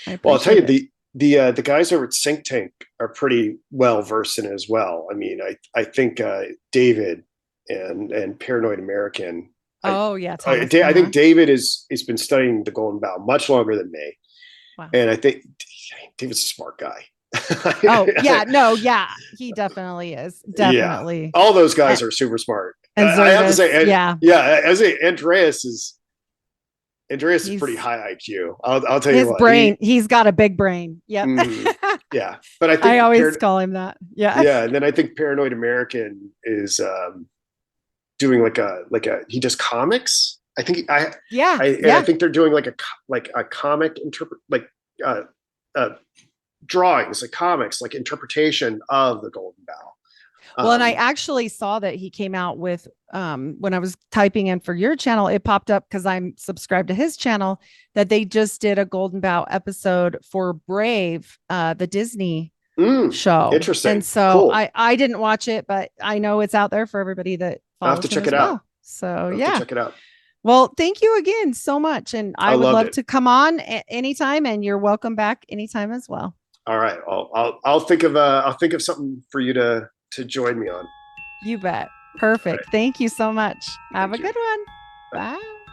I Well, I'll tell appreciate you, it. the guys over at Sync Tank are pretty well versed in it as well. I mean, I think David and Paranoid American. Oh yeah, I Thomas. think David has been studying the Golden Bough much longer than me, Wow. and I think David's a smart guy. Oh yeah, no, yeah, he definitely is. Definitely. Yeah. All those guys are super smart. And I have to Zervis, say, yeah. yeah, as a Andreas is He's pretty high IQ. I'll tell you his what. brain, he's got a big brain. Yep. Yeah, but I I think always call him that. Yeah. yeah, and then I think Paranoid American is doing like a he does comics. I think Yeah. I think they're doing like a comic uh, uh drawings, like comics, like interpretation of the Golden Bough. Well, and I actually saw that he came out with when I was typing in for your channel, it popped up because I'm subscribed to his channel that they just did a Golden Bough episode for Brave, the Disney show. Interesting. And so Cool. I didn't watch it, but I know it's out there for everybody that I'll have follows to him check as it well. out. So To check it out. Well, thank you again so much. And I would love to come on anytime, and you're welcome back anytime as well. All right. I'll think of something for you to join me on. You bet. Perfect. Right. Thank you so much. Have a good one. Bye. Bye.